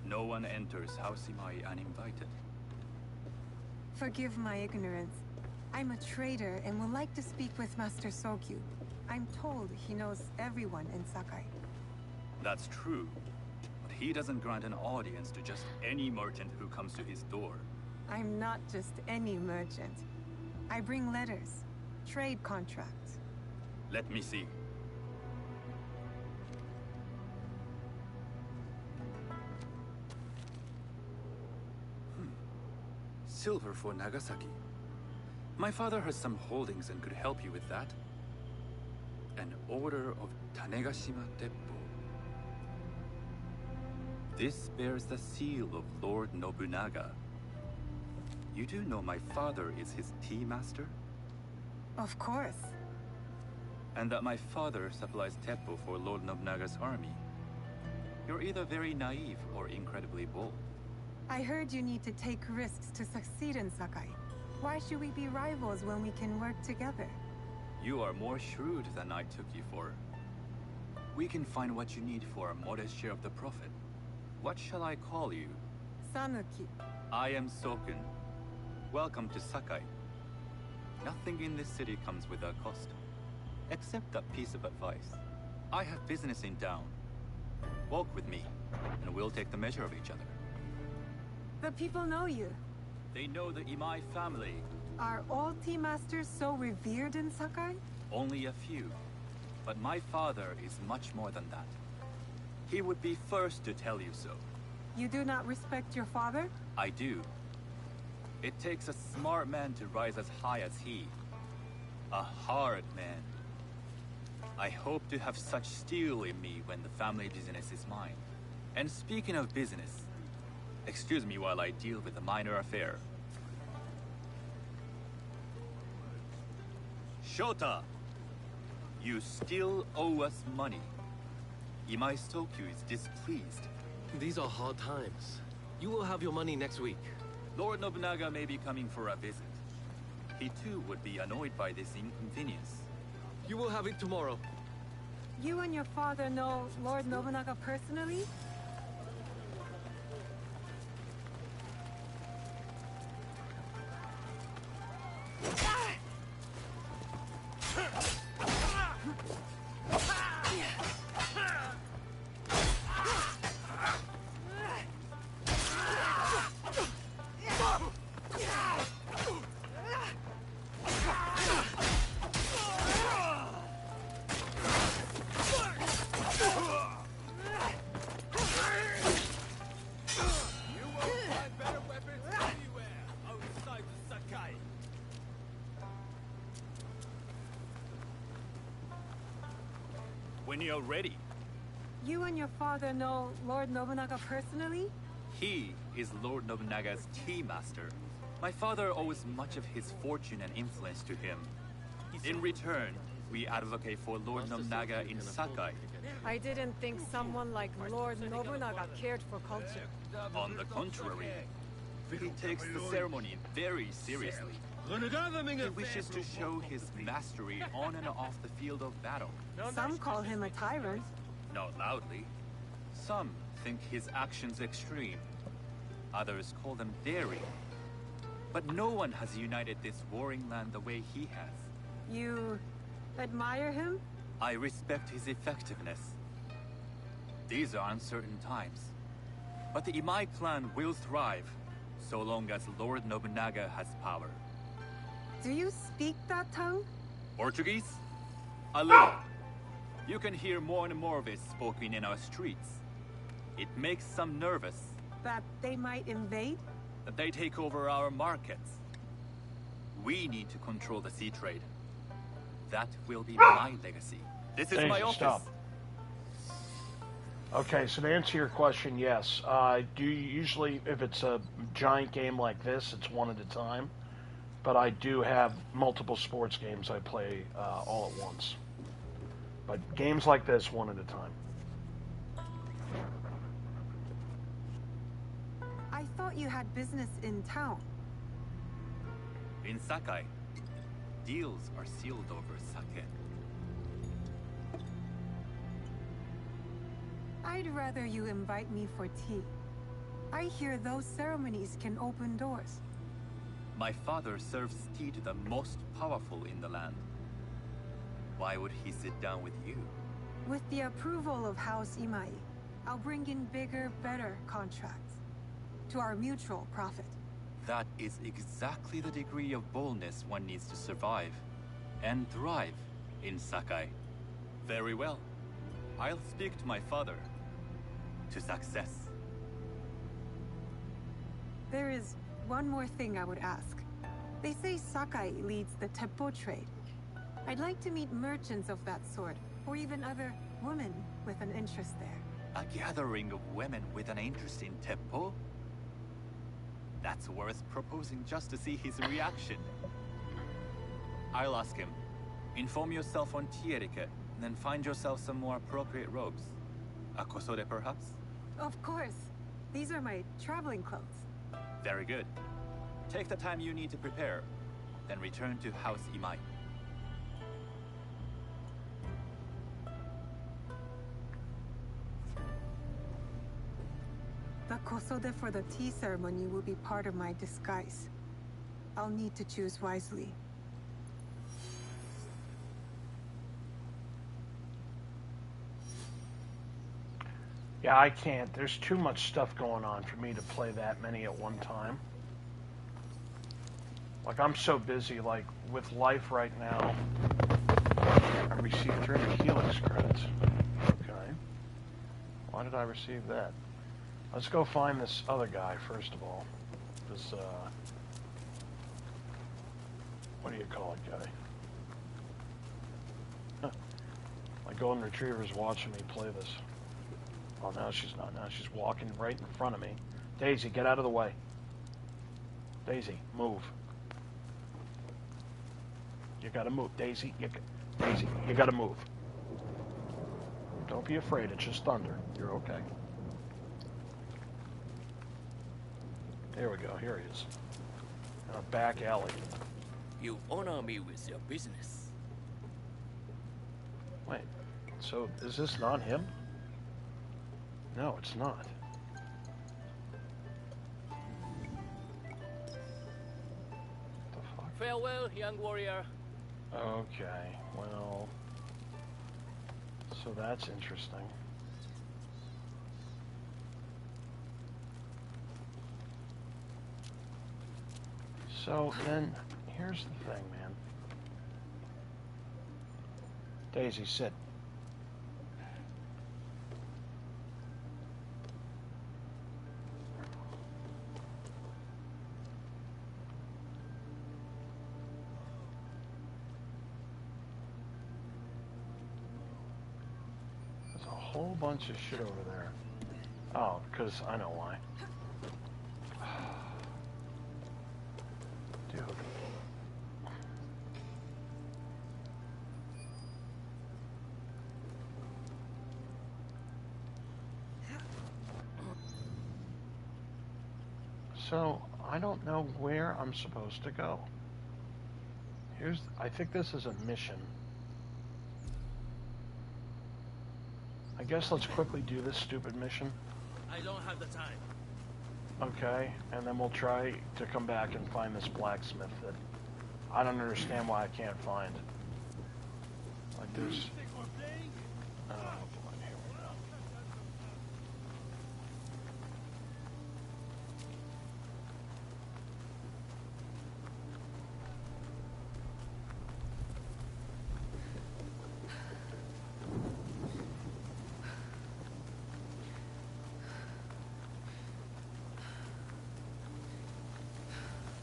No one enters House Imai uninvited. Forgive my ignorance. I'm a trader and would like to speak with Master Sokyu. I'm told he knows everyone in Sakai. That's true, but he doesn't grant an audience to just any merchant who comes to his door. I'm not just any merchant. I bring letters, trade contracts. Let me see. Silver for Nagasaki. My father has some holdings and could help you with that. An order of Tanegashima Teppo. This bears the seal of Lord Nobunaga. You do know my father is his tea master? Of course. And that my father supplies Teppo for Lord Nobunaga's army. You're either very naive or incredibly bold. I heard you need to take risks to succeed in Sakai. Why should we be rivals when we can work together? You are more shrewd than I took you for. We can find what you need for a modest share of the profit. What shall I call you? Sanuki. I am Sokun. Welcome to Sakai. Nothing in this city comes without cost. Except that piece of advice. I have business in town. Walk with me, and we'll take the measure of each other. The people know you. They know the Imai family. Are all tea masters so revered in Sakai? Only a few. But my father is much more than that. He would be first to tell you so. You do not respect your father? I do. It takes a smart man to rise as high as he. A hard man. I hope to have such steel in me when the family business is mine. And speaking of business, excuse me while I deal with a minor affair. Shota! You still owe us money. Imai Sokyu is displeased. These are hard times. You will have your money next week. Lord Nobunaga may be coming for a visit. He too would be annoyed by this inconvenience. You will have it tomorrow. You and your father know Lord Nobunaga personally? when you're ready. You and your father know Lord Nobunaga personally? He is Lord Nobunaga's tea master. My father owes much of his fortune and influence to him. In return, we advocate for Lord Nobunaga in Sakai. I didn't think someone like Lord Nobunaga cared for culture. On the contrary, he takes the ceremony very seriously. He wishes to show his mastery on and off the field of battle. Some call him a tyrant. Not loudly. Some think his actions extreme. Others call them daring. But no one has united this warring land the way he has. You admire him? I respect his effectiveness. These are uncertain times. But the Imai clan will thrive, so long as Lord Nobunaga has power. Do you speak that tongue? Portuguese? A little. You can hear more and more of it spoken in our streets. It makes some nervous. That they might invade? That they take over our markets. We need to control the sea trade. That will be my legacy. This is my office. Stop. Okay, so to answer your question, yes. Do you usually, if it's a giant game like this, it's one at a time. But I do have multiple sports games I play all at once. But games like this, one at a time. I thought you had business in town. In Sakai, deals are sealed over sake. I'd rather you invite me for tea. I hear those ceremonies can open doors. My father serves tea to the most powerful in the land. Why would he sit down with you? With the approval of House Imai, I'll bring in bigger, better contracts. To our mutual profit. That is exactly the degree of boldness one needs to survive and thrive in Sakai. Very well. I'll speak to my father. To success. There is one more thing I would ask. They say Sakai leads the Teppo trade. I'd like to meet merchants of that sort, or even other women with an interest there. A gathering of women with an interest in Teppo? That's worth proposing just to see his reaction. I'll ask him. Inform yourself on tea etiquette, and then find yourself some more appropriate robes. A kosode, perhaps? Of course. These are my traveling clothes. Very good. Take the time you need to prepare, then return to House Imai. The kosode for the tea ceremony will be part of my disguise. I'll need to choose wisely. Yeah, I can't. There's too much stuff going on for me to play that many at one time. Like, I'm so busy, like, with life right now. I received 300 Helix credits. Okay. Why did I receive that? Let's go find this other guy, first of all. This, what do you call it, guy? Huh. My golden retriever's watching me play this. Oh, now she's not. Now she's walking right in front of me. Daisy, get out of the way. Daisy, move. You gotta move. Daisy, Daisy, you gotta move. Don't be afraid. It's just thunder. You're okay. There we go. Here he is. In a back alley. You honor me with your business. Wait. So, is this not him? No, it's not. The fuck? Farewell, young warrior. Okay, well... So that's interesting. So then, here's the thing, man. Daisy, sit. There's a whole bunch of shit over there. Oh, because I know why. Dude. So, I don't know where I'm supposed to go. I think this is a mission. I guess let's quickly do this stupid mission. I don't have the time. Okay, and then we'll try to come back and find this blacksmith that I don't understand why I can't find. Like this. Oh boy, here we go.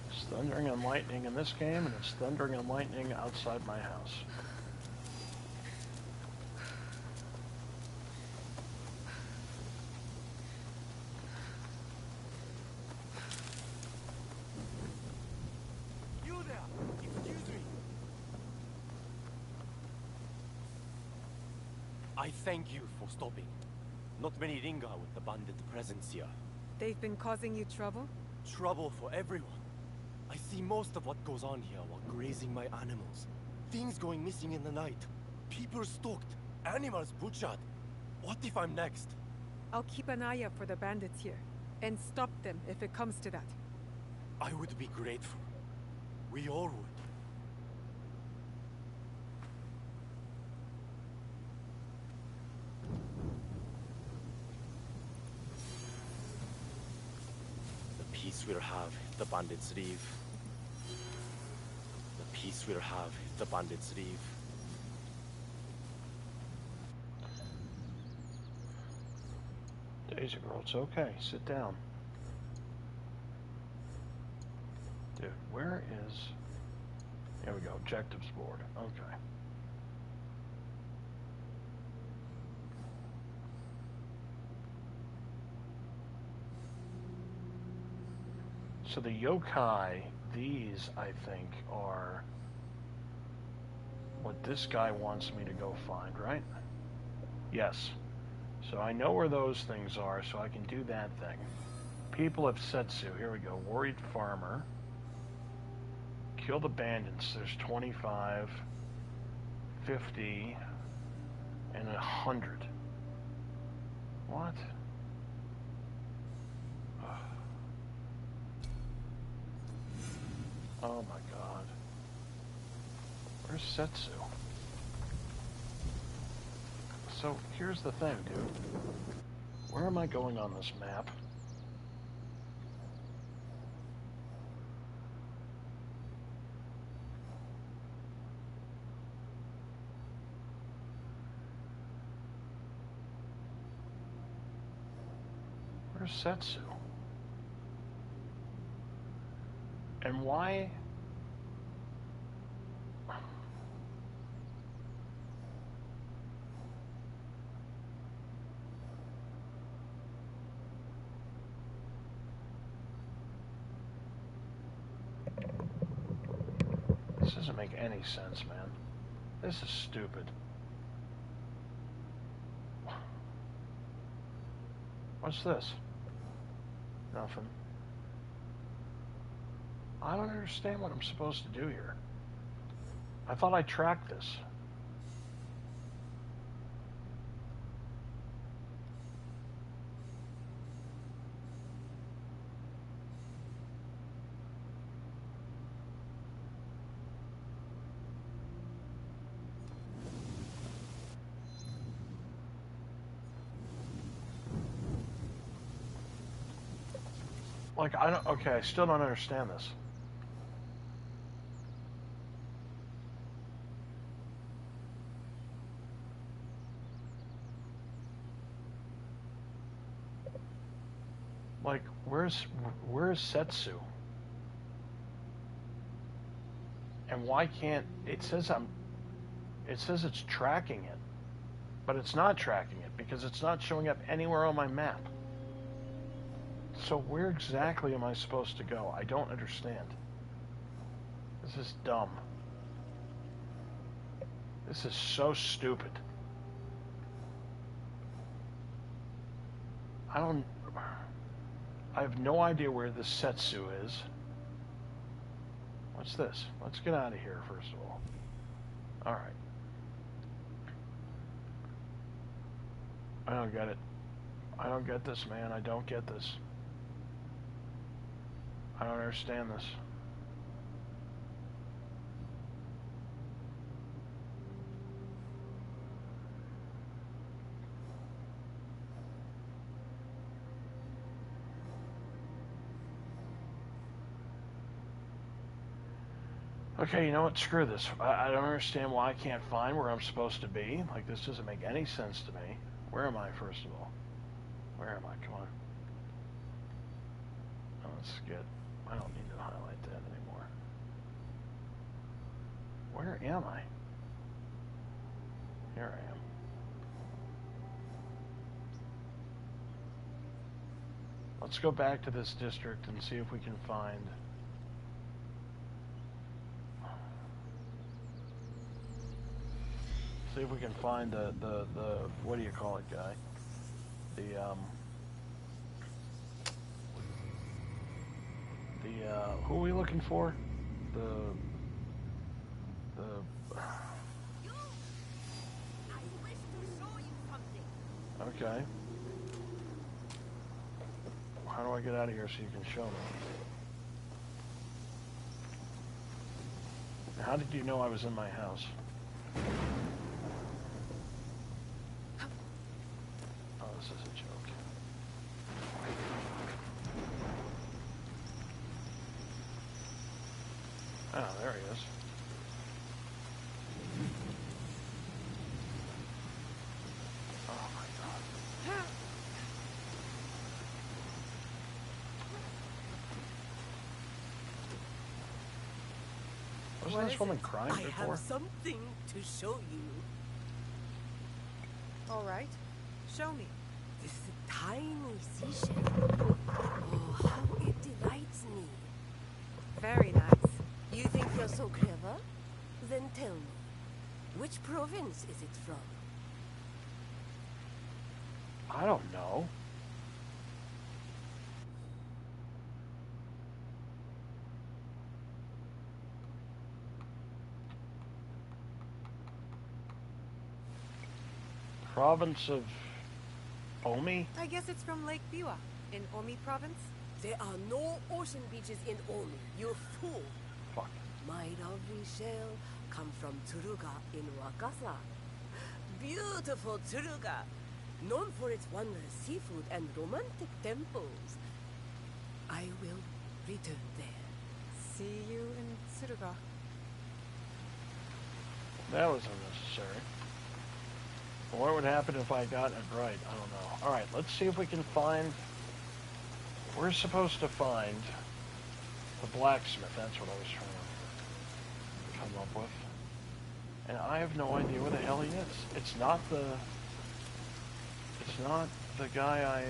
It's thundering and lightning in this game, and it's thundering and lightning outside my house. You there! Excuse me! I thank you for stopping. Not many linger with the bandit presence here. They've been causing you trouble? Trouble for everyone. I see most of what goes on here while grazing my animals. Things going missing in the night. People stalked. Animals butchered. What if I'm next? I'll keep an eye out for the bandits here, and stop them if it comes to that. I would be grateful. We all would. The peace we'll have if the bandits leave. The peace we'll have if the bandits leave. Daisy girl, it's okay. Sit down. Dude, where is... Here we go, objectives board. Okay. So the yokai, these, I think, are what this guy wants me to go find, right? Yes. So I know where those things are, so I can do that thing. People of Setsu, here we go. Worried farmer. Kill the bandits. There's 25, 50, and 100. What? Oh my god. Where's Setsu? So here's the thing, dude. Where am I going on this map? Where's Setsu? And why? This doesn't make any sense, man. This is stupid. What's this? Nothing. I don't understand what I'm supposed to do here. I thought I tracked this. Like, I don't, okay, I still don't understand this. Like, where's Setsu? And why can't, it says it's tracking it, but it's not tracking it because it's not showing up anywhere on my map. So where exactly am I supposed to go? I don't understand. This is dumb. This is so stupid. I have no idea where this Setsu is. What's this? Let's get out of here, first of all. Alright. I don't get it. I don't get this, man. I don't get this. I don't understand this. Okay, you know what? Screw this. I don't understand why I can't find where I'm supposed to be. Like, this doesn't make any sense to me. Where am I, first of all? Where am I? Come on. Oh, let's get... I don't need to highlight that anymore. Where am I? Here I am. Let's go back to this district and see if we can find... See if we can find the what do you call it, guy? Who are we looking for? Okay. How do I get out of here so you can show me? How did you know I was in my house? Oh, this is a joke. Oh, there he is. Oh my god. Wasn't this woman crying before? I have something to show you. All right. Show me. This tiny seashell. Oh, how it delights me. Very nice. You think you're so clever? Then tell me, which province is it from? I don't know. Province of Omi? I guess it's from Lake Biwa, in Omi province. There are no ocean beaches in Omi, you fool. Fuck. My lovely shell come from Tsuruga in Wakasa. Beautiful Tsuruga, known for its wondrous seafood and romantic temples. I will return there. See you in Tsuruga. That was unnecessary. What would happen if I got it right? I don't know. Alright, let's see if we can find... We're supposed to find the blacksmith. That's what I was trying to come up with. And I have no idea where the hell he is. It's not the guy I,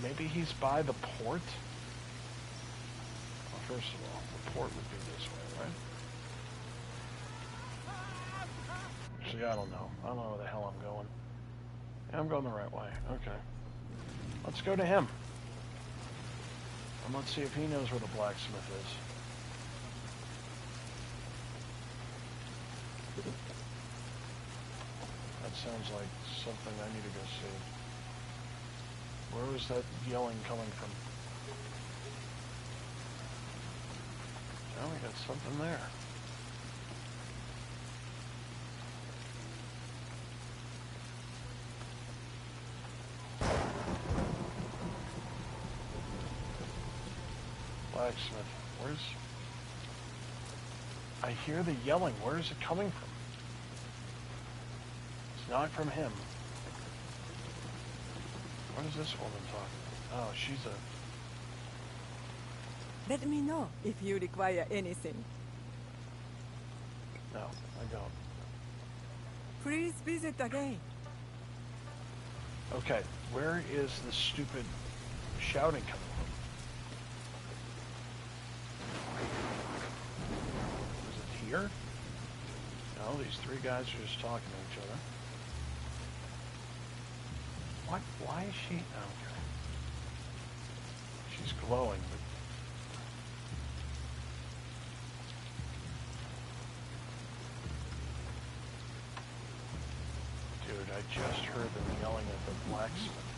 Maybe he's by the port? Well, first of all, the port would be this way, right? See, I don't know. I don't know where the hell I'm going. Yeah, I'm going the right way. Okay. Let's go to him. And let's see if he knows where the blacksmith is. That sounds like something I need to go see. Where was that yelling coming from? Oh, we got something there. Blacksmith. Where's... I hear the yelling. Where is it coming from? It's not from him. What is this woman talking about? Oh, she's a... Let me know if you require anything. No, I don't. Please visit again. Okay, where is this stupid shouting coming from? Is it here? No, these three guys are just talking to each other. What? Why is she? Oh, okay. She's glowing, but... Dude, I just heard them yelling at the blacksmith.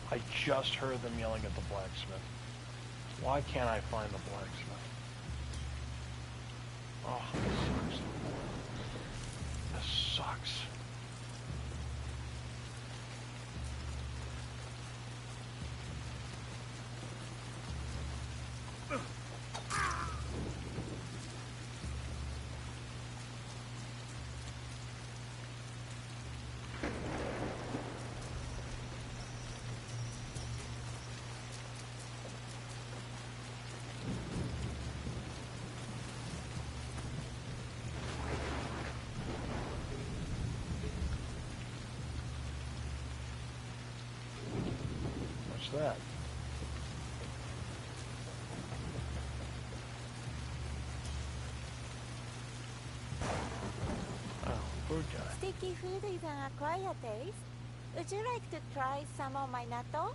I just heard them yelling at the blacksmith. Why can't I find the blacksmith? Oh, this sucks. This sucks. That? Oh, food guy. Sticky food is an acquired taste. Would you like to try some of my natto?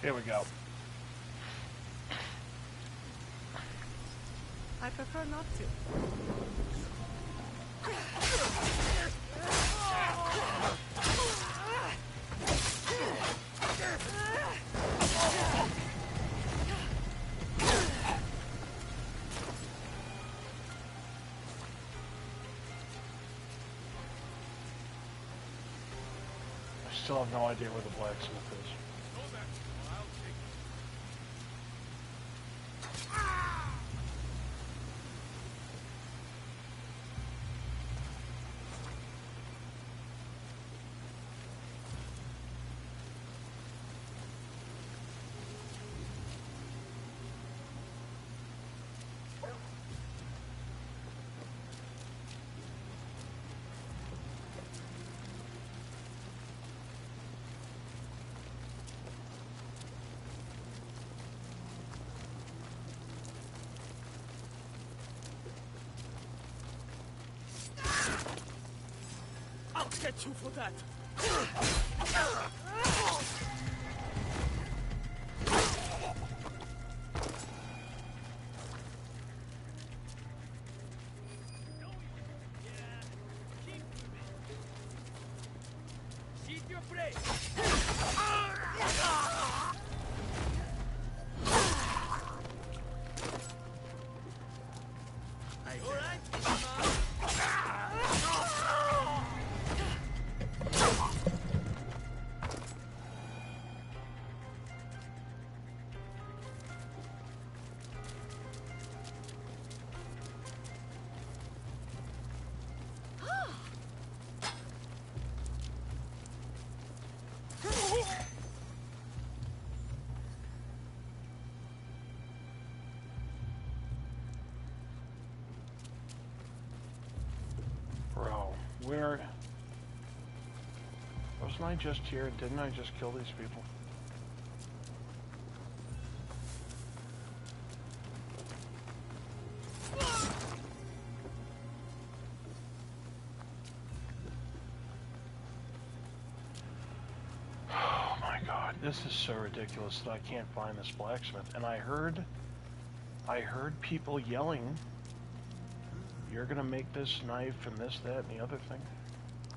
Here we go. I prefer not to. I still have no idea where the blacksmith is. I'll get you for that. Keep your place. All right. Bro, where... Wasn't I just here? Didn't I just kill these people? Oh my god, this is so ridiculous that I can't find this blacksmith. And I heard people yelling, "You're gonna make this knife and this, that, and the other thing."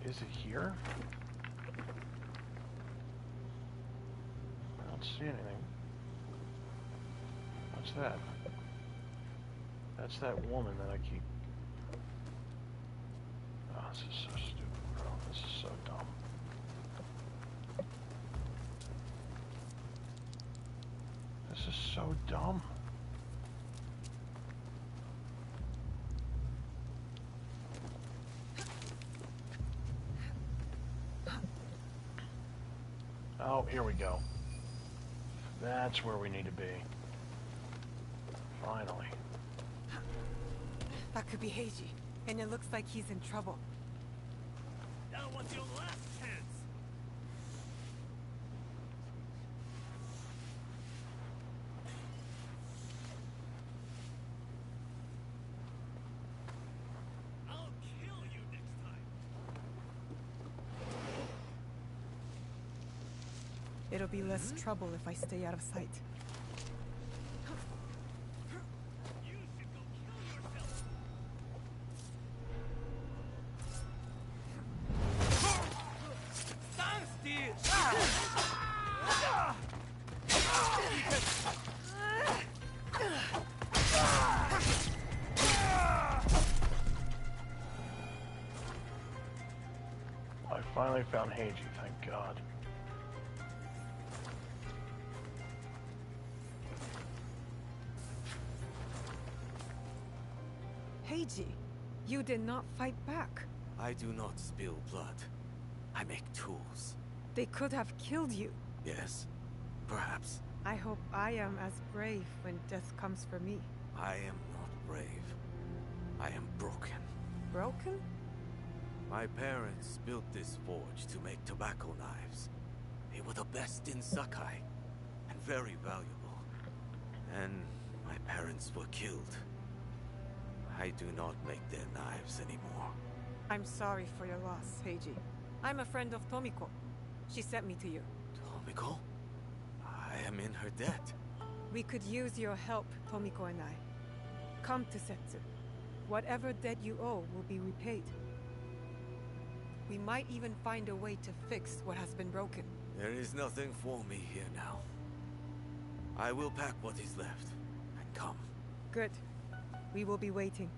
Is it here? I don't see anything. What's that? That's that woman that I keep... Oh, this is so stupid, bro. This is so dumb. This is so dumb. Oh, here we go. That's where we need to be. Finally. That could be Heiji, and it looks like he's in trouble. That was your last chance. I'll kill you next time. It'll be less trouble if I stay out of sight. You should go kill yourself. Stand still. I finally found Heiji, thank God. Heiji, you did not fight back. I do not spill blood. I make tools. They could have killed you. Yes, perhaps. I hope I am as brave when death comes for me. I am not brave. I am broken. Broken? My parents built this forge to make tobacco knives. They were the best in Sakai, and very valuable. And my parents were killed. I do not make their knives anymore. I'm sorry for your loss, Heiji. I'm a friend of Tomiko. She sent me to you. Tomiko? I am in her debt. We could use your help, Tomiko and I. Come to Setsu. Whatever debt you owe will be repaid. We might even find a way to fix what has been broken. There is nothing for me here now. I will pack what is left and come. Good. We will be waiting.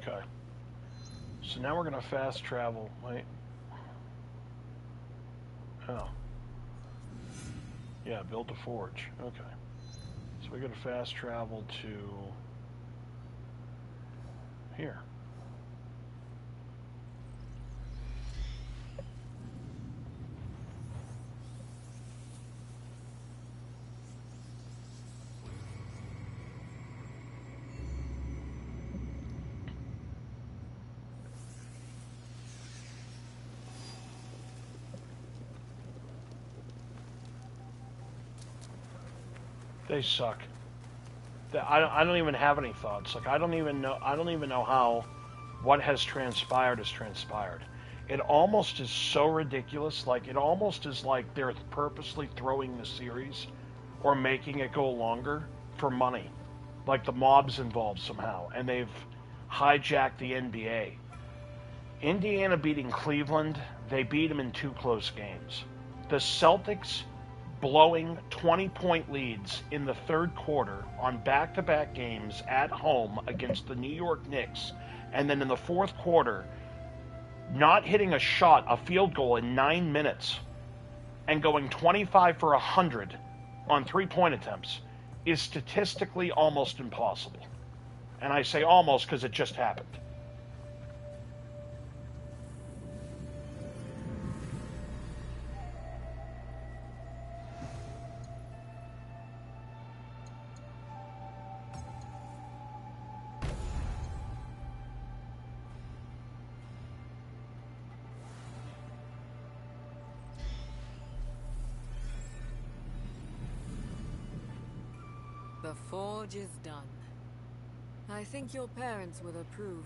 Okay. So now we're going to fast travel. Wait. Oh. Yeah, build a forge. Okay. So we're going to fast travel to here. They suck. I don't even have any thoughts. Like I don't even know how what has transpired has transpired. It almost is so ridiculous. Like it almost is like they're purposely throwing the series or making it go longer for money. Like the mob's involved somehow, and they've hijacked the NBA. Indiana beating Cleveland, they beat them in 2 close games. The Celtics blowing 20-point leads in the third quarter on back-to-back games at home against the New York Knicks, and then in the fourth quarter not hitting a field goal in 9 minutes and going 25 for 100 on 3-point attempts is statistically almost impossible. And I say almost because it just happened. The forge is done. I think your parents will approve.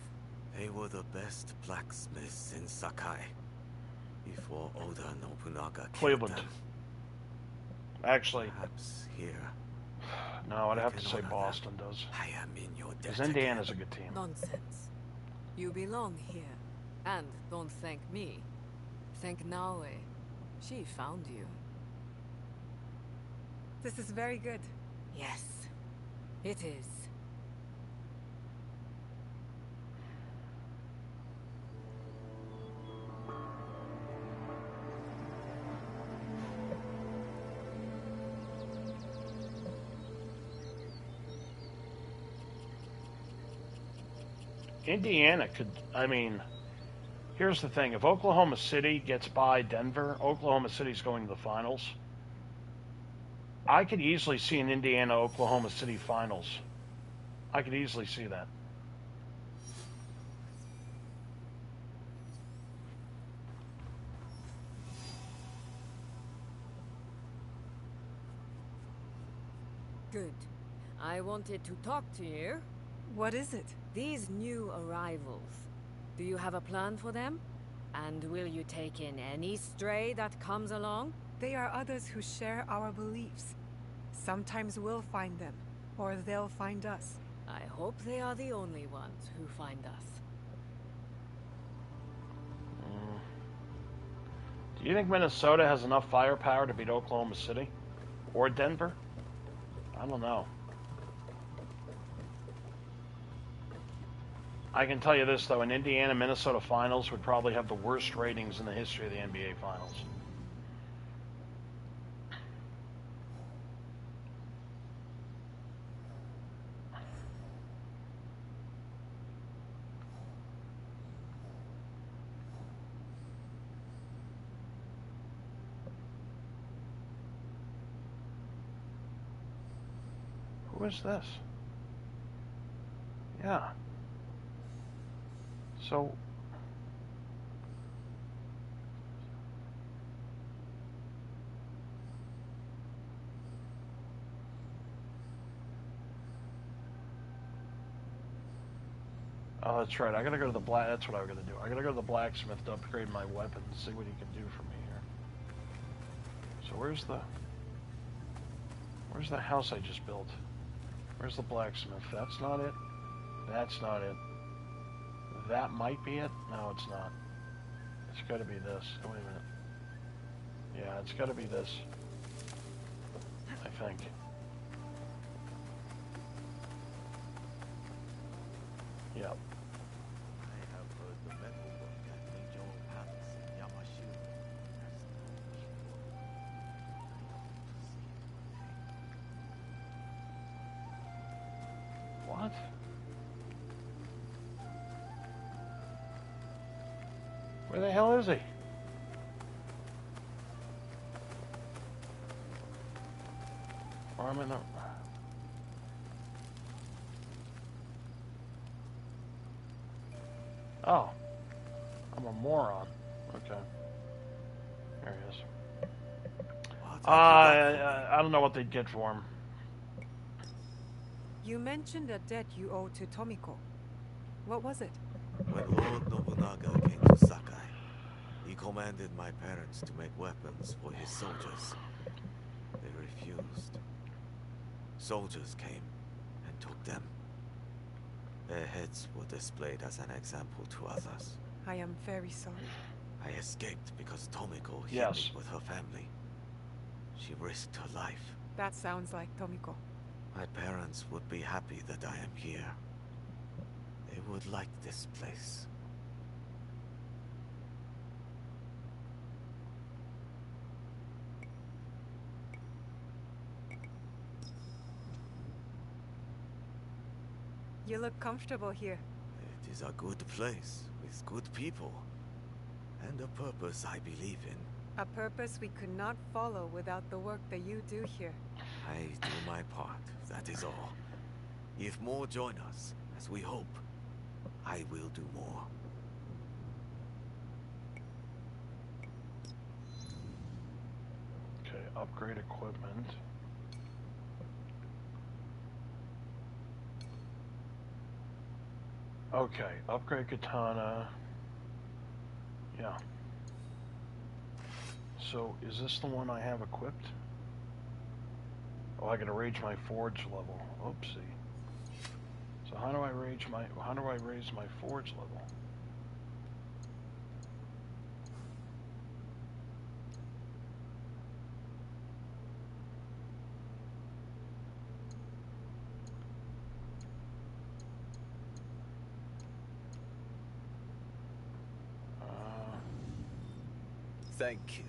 They were the best blacksmiths in Sakai before Oda Nobunaga killed Cleveland. them. Actually, Perhaps here. no, I'd I have to can say honor Boston does. I am in your debt. Because Indiana's a good team. Nonsense. You belong here. And don't thank me. Thank Naue. She found you. This is very good. Yes, it is. Indiana could, I mean, here's the thing. If Oklahoma City gets by Denver, Oklahoma City's going to the finals. I could easily see an Indiana-Oklahoma City finals. I could easily see that. Good. I wanted to talk to you. What is it? These new arrivals. Do you have a plan for them? And will you take in any stray that comes along? They are others who share our beliefs. Sometimes we'll find them, or they'll find us. I hope they are the only ones who find us. Do you think Minnesota has enough firepower to beat Oklahoma City? Or Denver? I don't know. I can tell you this, though. An Indiana-Minnesota finals would probably have the worst ratings in the history of the NBA finals. Who is this? Yeah. So... Oh, that's right. I gotta go to the black. That's what I gotta do. I gotta go to the blacksmith to upgrade my weapon and see what he can do for me here. So where's the house I just built? Where's the blacksmith? That's not it. That's not it. That might be it. No, it's not. It's got to be this. Oh, wait a minute. Yeah, it's got to be this. I think. Yep. I have heard the metalwork at Nijo Palace in Yamashiro. What? Where the hell is he? Arm in the... Oh. I'm a moron. Okay. There he is. I don't know what they'd get for him. You mentioned a debt you owe to Tomiko. What was it? When Lord Nobunaga came to Sakai, he commanded my parents to make weapons for his soldiers. They refused. Soldiers came and took them. Their heads were displayed as an example to others. I am very sorry. I escaped because Tomiko hid Yes. me with her family. She risked her life. That sounds like Tomiko. My parents would be happy that I am here. They would like this place. You look comfortable here. It is a good place with good people. And a purpose I believe in. A purpose we could not follow without the work that you do here. I do my part, that is all. If more join us, as we hope, I will do more. Okay, upgrade equipment. Okay, upgrade katana. Yeah. So, is this the one I have equipped? Oh, I gotta raise my forge level. Oopsie. So how do I raise my forge level? Thank you.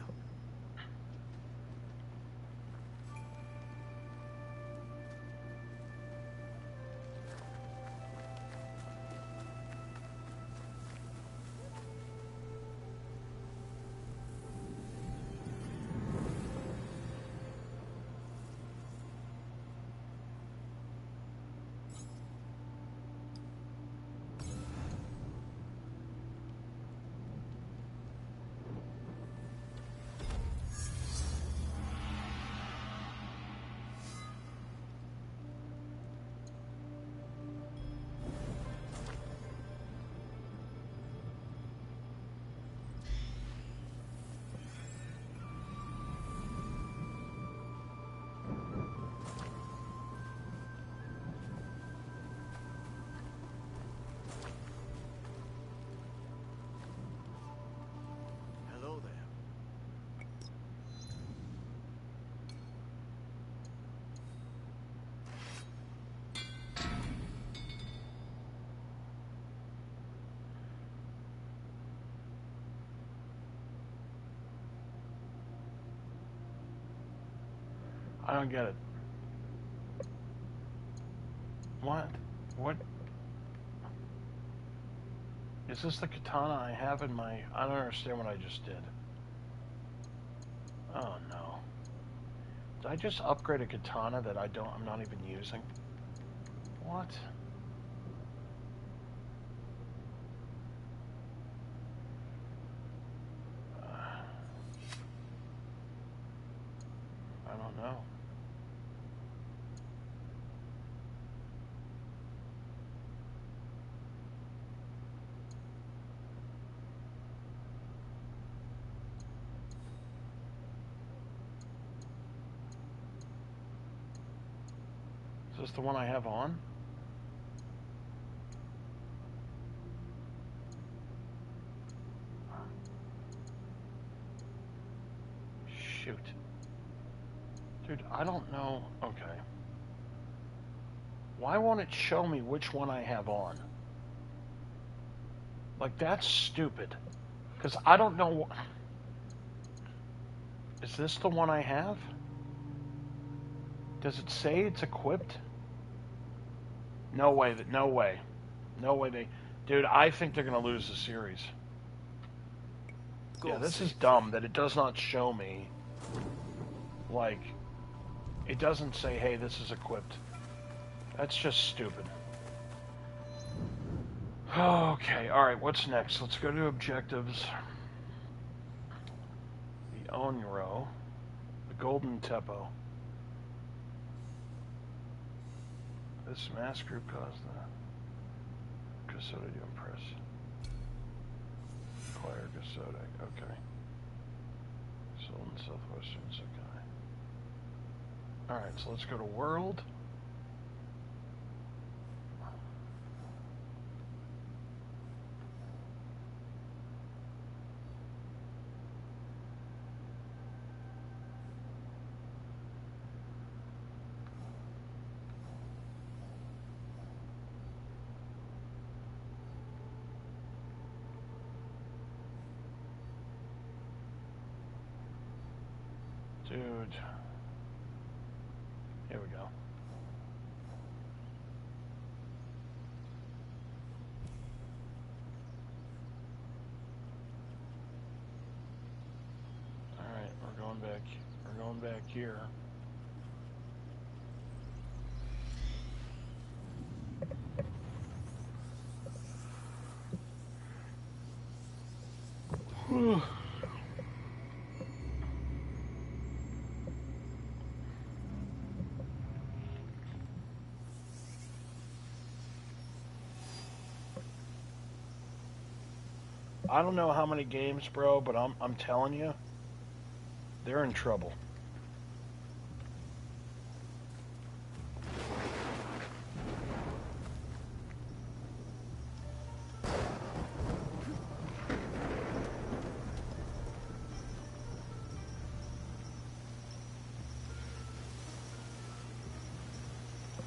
Hello there. I don't get it. What? What? Is this the katana I have in my... I don't understand what I just did. Oh no. Did I just upgrade a katana that I'm not even using? What? I don't know. Is this the one I have on? Shoot. Dude, I don't know. Okay. Why won't it show me which one I have on? Like, that's stupid. Because I don't know... Is this the one I have? Does it say it's equipped? No way. No way. No way they... Dude, I think they're going to lose the series. Yeah, this is dumb that it does not show me... Like... It doesn't say, hey, this is equipped. That's just stupid. Okay, alright, what's next? Let's go to objectives. The Onro. The Golden Teppo. This mass group caused the Kasode to impress. Acquire Kasode, okay. Sold in southwestern Sakai. Alright, so let's go to World. Dude. Here we go. Alright, we're going back. We're going back here. Whew. I don't know how many games, bro, but I'm telling you, they're in trouble.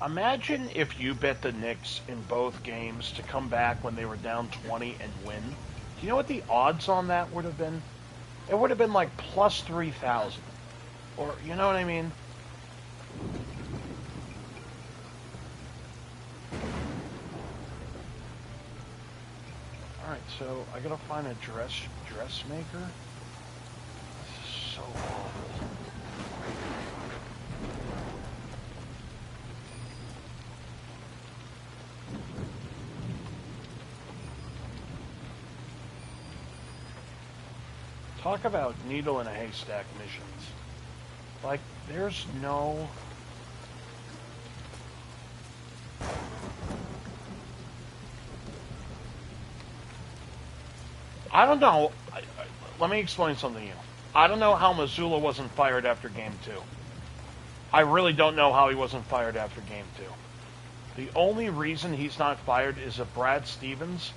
Imagine if you bet the Knicks in both games to come back when they were down 20 and win. Do you know what the odds on that would have been? It would have been like plus 3,000. Or, you know what I mean? Alright, so I gotta find a dressmaker. This is so awful. Talk about needle in a haystack missions. Like, there's no... I don't know. Let me explain something to you. I don't know how Missoula wasn't fired after Game 2. I really don't know how he wasn't fired after Game 2. The only reason he's not fired is if Brad Stevens...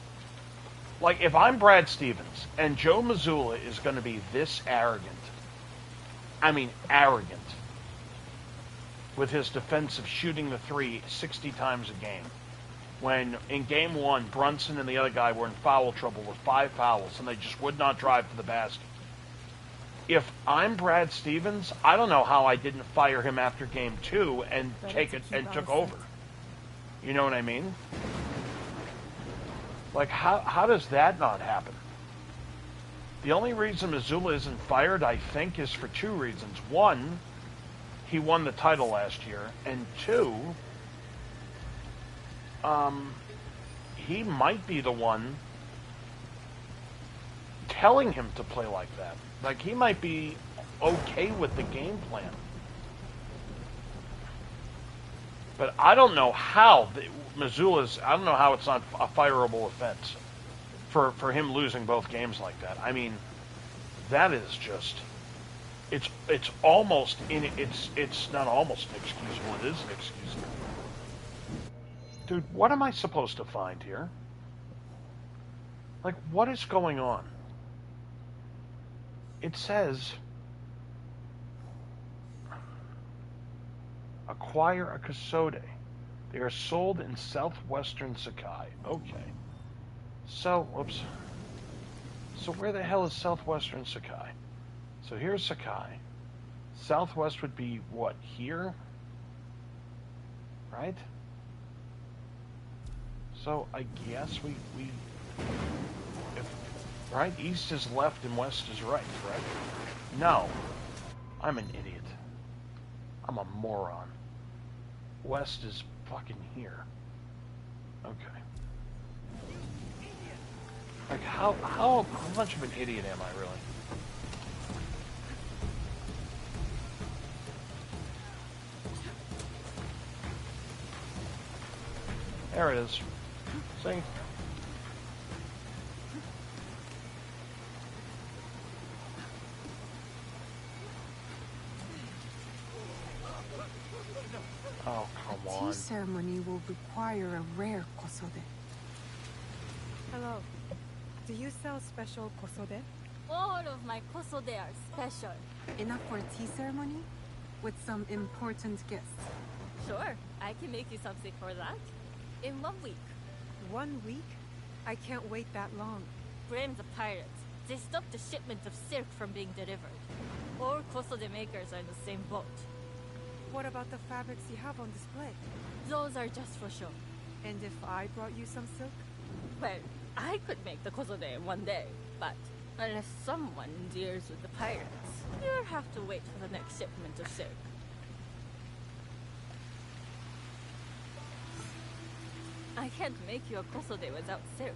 Like, if I'm Brad Stevens, and Joe Missoula is going to be this arrogant, I mean arrogant, with his defensive shooting the three 60 times a game, when in Game 1, Brunson and the other guy were in foul trouble with 5 fouls, and they just would not drive to the basket. If I'm Brad Stevens, I don't know how I didn't fire him after Game 2 and took over. You know what I mean? Like, how does that not happen? The only reason Missoula isn't fired, I think, is for 2 reasons. 1, he won the title last year. And 2, he might be the one telling him to play like that. Like, he might be okay with the game plan. But I don't know how Missoula's... I don't know how it's not a fireable offense for him losing both games like that. I mean, that is just... It's almost... It's not almost inexcusable. It is inexcusable. Dude, what am I supposed to find here? Like, what is going on? It says... Acquire a Kasode. They are sold in southwestern Sakai. Okay. So, whoops. So where the hell is southwestern Sakai? So here's Sakai. Southwest would be, what, here? Right? So I guess we right? East is left and west is right, right? No. I'm an idiot. I'm a moron. West is fucking here. Okay. Like, how much of an idiot am I, really? There it is. See? Oh, come on. The tea ceremony will require a rare kosode. Hello. Do you sell special kosode? All of my kosode are special. Enough for a tea ceremony? With some important guests. Sure, I can make you something for that. In 1 week. 1 week? I can't wait that long. Blame the pirates. They stopped the shipment of silk from being delivered. All kosode makers are in the same boat. What about the fabrics you have on display? Those are just for show. And if I brought you some silk? Well, I could make the kosode in 1 day, but unless someone deals with the pirates, you'll have to wait for the next shipment of silk. I can't make you a kosode without silk.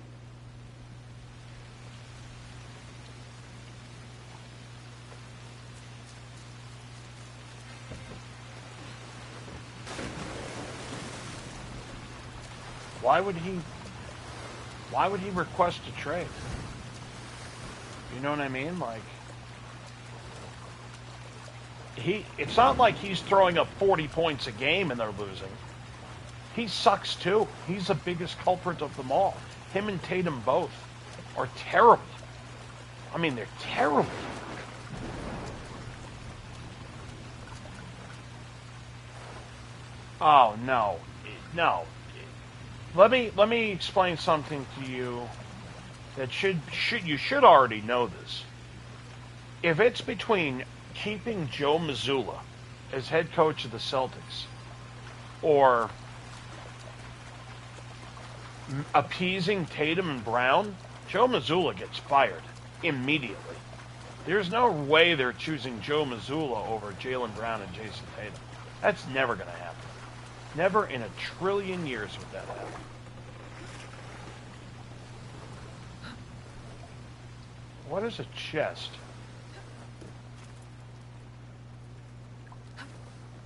Why would he request a trade? You know what I mean? Like, it's not like he's throwing up 40 points a game and they're losing. He sucks too. He's the biggest culprit of them all. Him and Tatum both are terrible. I mean, they're terrible. Oh, no. No. Let me explain something to you that you should already know this. If it's between keeping Joe Mazzulla as head coach of the Celtics or appeasing Tatum and Brown, Joe Mazzulla gets fired immediately. There's no way they're choosing Joe Mazzulla over Jaylen Brown and Jason Tatum. That's never going to happen. Never in a trillion years would that happen. What is a chest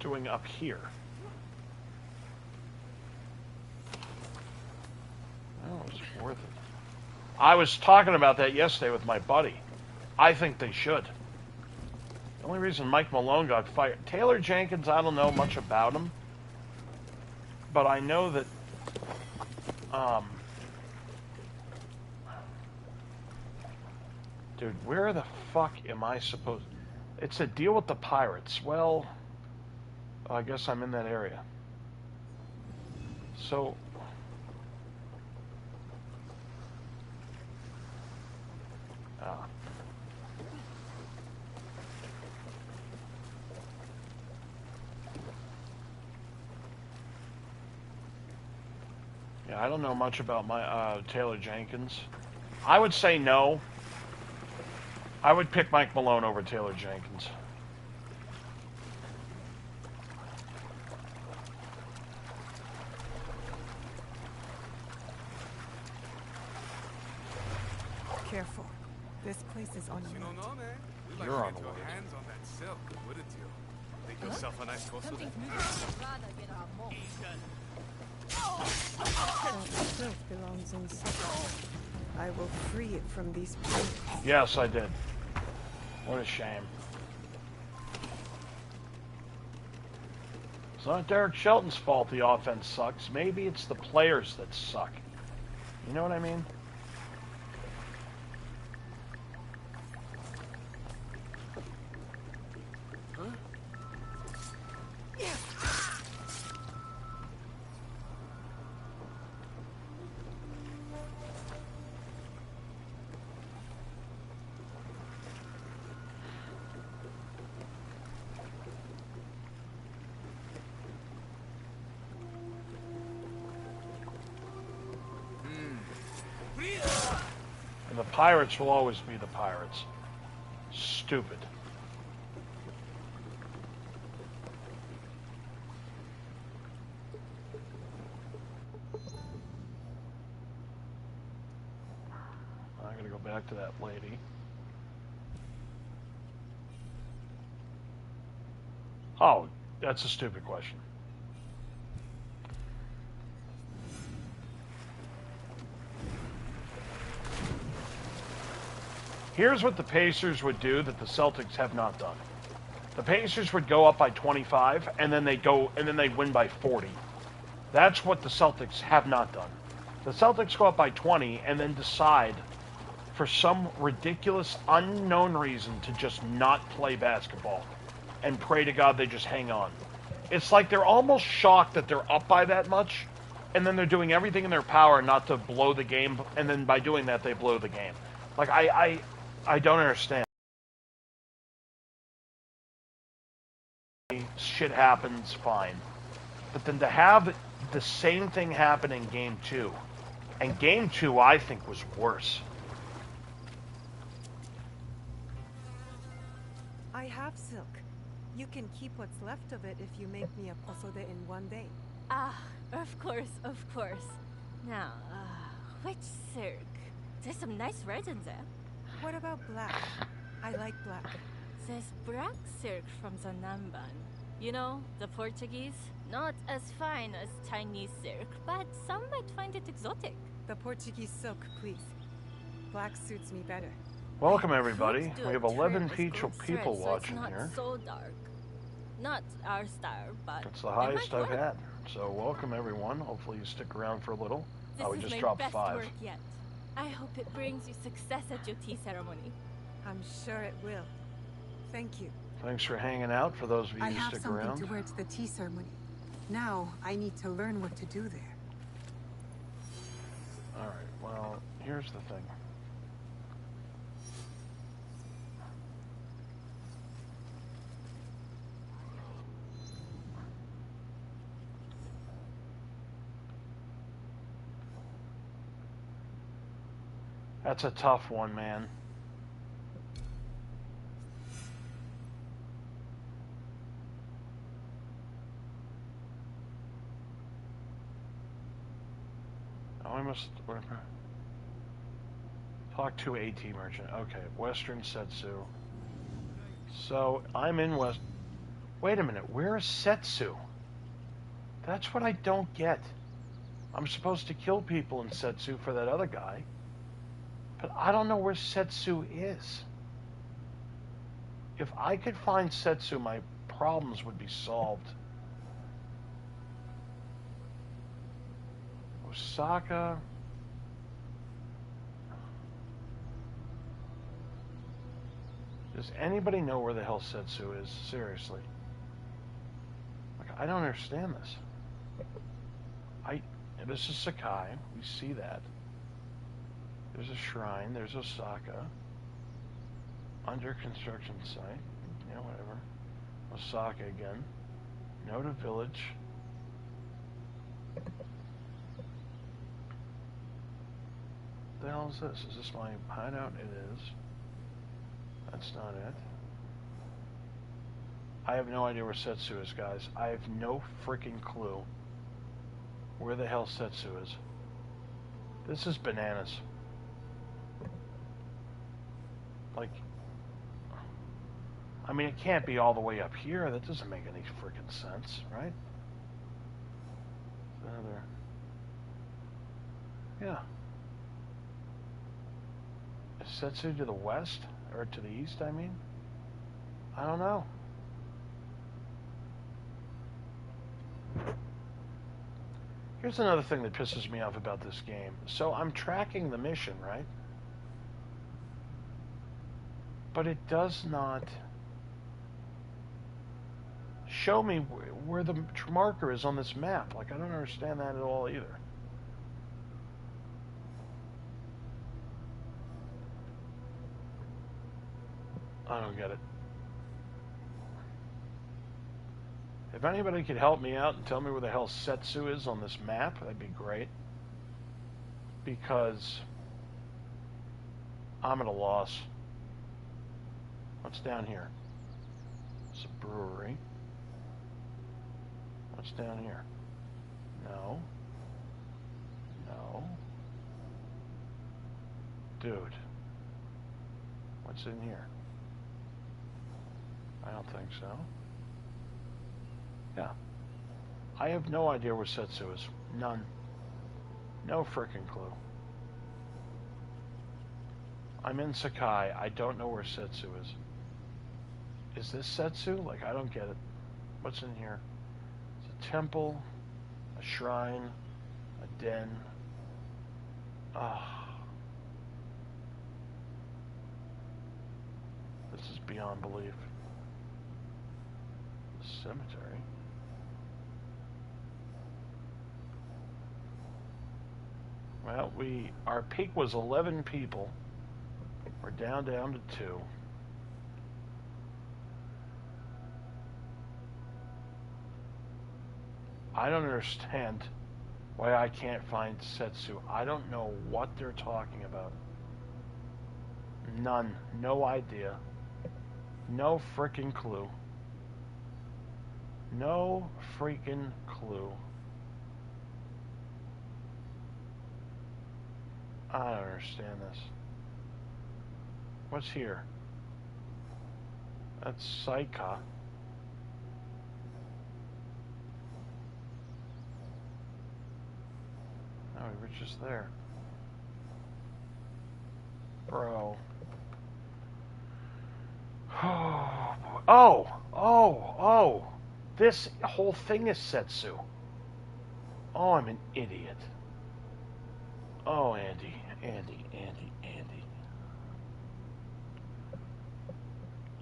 doing up here? Oh, it's worth it. I was talking about that yesterday with my buddy. I think they should. The only reason Mike Malone got fired... Taylor Jenkins, I don't know much about him. But I know that... Dude, where the fuck am I supposed... It's a deal with the Pirates. Well, I guess I'm in that area. So... Yeah, I don't know much about my Taylor Jenkins. I would say no. I would pick Mike Malone over Taylor Jenkins. Careful. This place is on you. You don't know, man. We'd like You're to on get the your way. hands on that silk. Wouldn't you? Make yourself a nice coastal day. That silk belongs in Sakai. I will free it from these people. Yes, I did. What a shame. It's not Derek Shelton's fault the offense sucks. Maybe it's the players that suck. You know what I mean? And the Pirates will always be the Pirates. Stupid. I'm going to go back to that lady. Oh, that's a stupid question. Here's what the Pacers would do that the Celtics have not done. The Pacers would go up by 25, and then they'd win by 40. That's what the Celtics have not done. The Celtics go up by 20 and then decide, for some ridiculous, unknown reason, to just not play basketball and pray to God they just hang on. It's like they're almost shocked that they're up by that much, and then they're doing everything in their power not to blow the game, and then by doing that they blow the game. Like, I don't understand. Shit happens, fine. But then to have the same thing happen in Game 2, and Game 2 I think was worse. I have silk. You can keep what's left of it if you make me a posode in one day. Ah, of course, of course. Now, which silk? There's some nice reds in there. What about black? I like black. There's black silk from the Namban. You know, the Portuguese? Not as fine as Chinese silk, but some might find it exotic. The Portuguese silk, please. Black suits me better. Welcome everybody. Could do We have a 11 turn people with gold thread, so watching it's not here. so dark. Not our style, but It's the it highest might I've work. had. So welcome everyone. Hopefully you stick around for a little. This We is just my dropped best 5. work yet. I hope it brings you success at your tea ceremony. I'm sure it will. Thank you. Thanks for hanging out. For those of you I who have stick something around. to wear to the tea ceremony. Now, I need to learn what to do there. Alright, well, here's the thing. That's a tough one, man. Oh, I must talk to AT merchant. Okay, Western Setsu. So I'm in West. Wait a minute, where is Setsu? That's what I don't get. I'm supposed to kill people in Setsu for that other guy, but I don't know where Setsu is. If I could find Setsu, my problems would be solved. Osaka. Does anybody know where the hell Setsu is? Seriously. Like, I don't understand this. This is Sakai. We see that. There's a shrine. There's Osaka. Under construction site. Yeah, whatever. Osaka again. Noda village. What the hell is this? Is this my hideout? It is. That's not it. I have no idea where Setsu is, guys. I have no freaking clue where the hell Setsu is. This is bananas. Like, I mean, it can't be all the way up here. That doesn't make any freaking sense, right? Another. Yeah. Is Setsu to the west? Or to the east, I mean? I don't know. Here's another thing that pisses me off about this game. So I'm tracking the mission, right? But it does not show me where the marker is on this map. Like, I don't understand that at all either. I don't get it. If anybody could help me out and tell me where the hell Setsu is on this map, that'd be great. Because I'm at a loss. What's down here? It's a brewery. What's down here? No. No. Dude. What's in here? I don't think so. Yeah. I have no idea where Setsu is. None. No frickin' clue. I'm in Sakai. I don't know where Setsu is. Is this Setsu? Like, I don't get it. What's in here? It's a temple, a shrine, a den. Ah. This is beyond belief. The cemetery. Well, our peak was 11 people. We're down to 2. I don't understand why I can't find Setsu. I don't know what they're talking about. None. No idea. No freaking clue. No freaking clue. I don't understand this. What's here? That's Saika. Oh, we were just there. Bro. Oh. This whole thing is Setsu. Oh, I'm an idiot. Oh, Andy.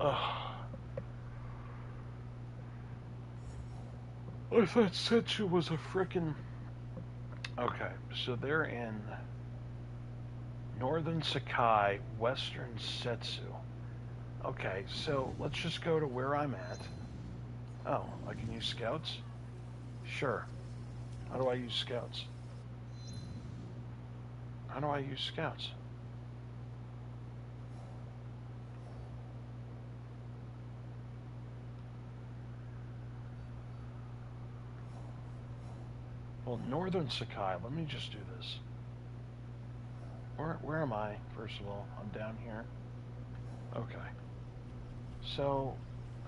Ugh. I thought Setsu was a frickin'... Okay, so they're in Northern Sakai, Western Setsu. Okay, so let's just go to where I'm at. Oh, I can use scouts? Sure. How do I use scouts? How do I use scouts? Well, Northern Sakai, let me just do this. Where am I, first of all? I'm down here. Okay. So,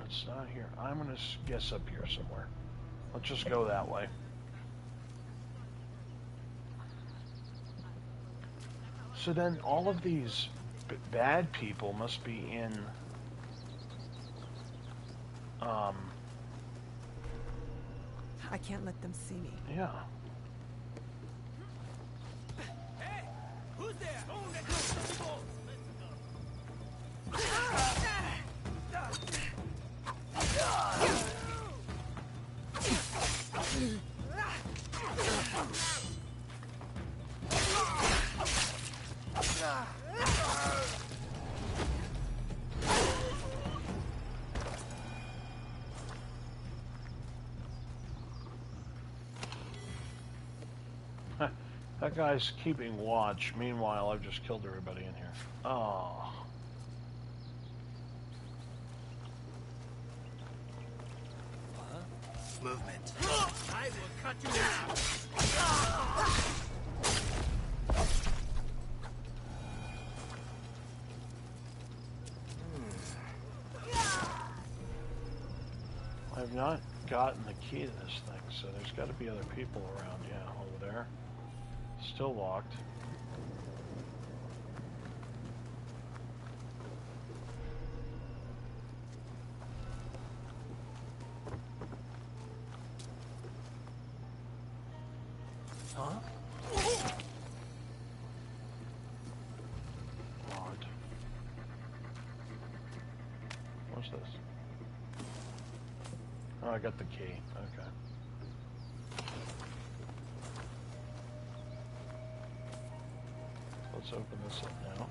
it's not here. I'm going to guess up here somewhere. Let's just go that way. So then all of these bad people must be in... I can't let them see me. Yeah. Hey! Who's there? That guy's keeping watch. Meanwhile, I've just killed everybody in here. Oh. Movement. I will cut you down. I've not gotten the key to this thing, so there's got to be other people around. Yeah, over there. Still locked. Huh? Locked. What's this? Oh, I got the key. Okay. Let's open this up now.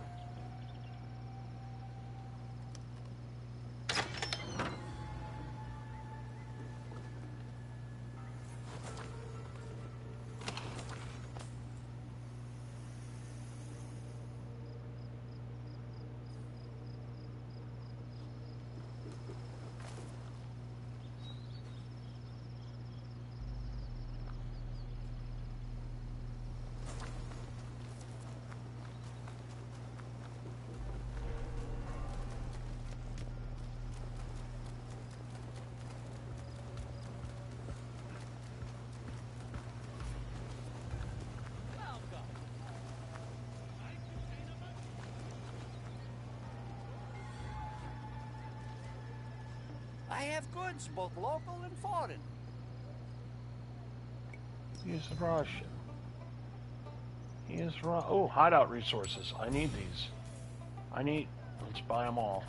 I have goods, both local and foreign. He's Russian. He is oh, hideout resources. I need these. Let's buy them all.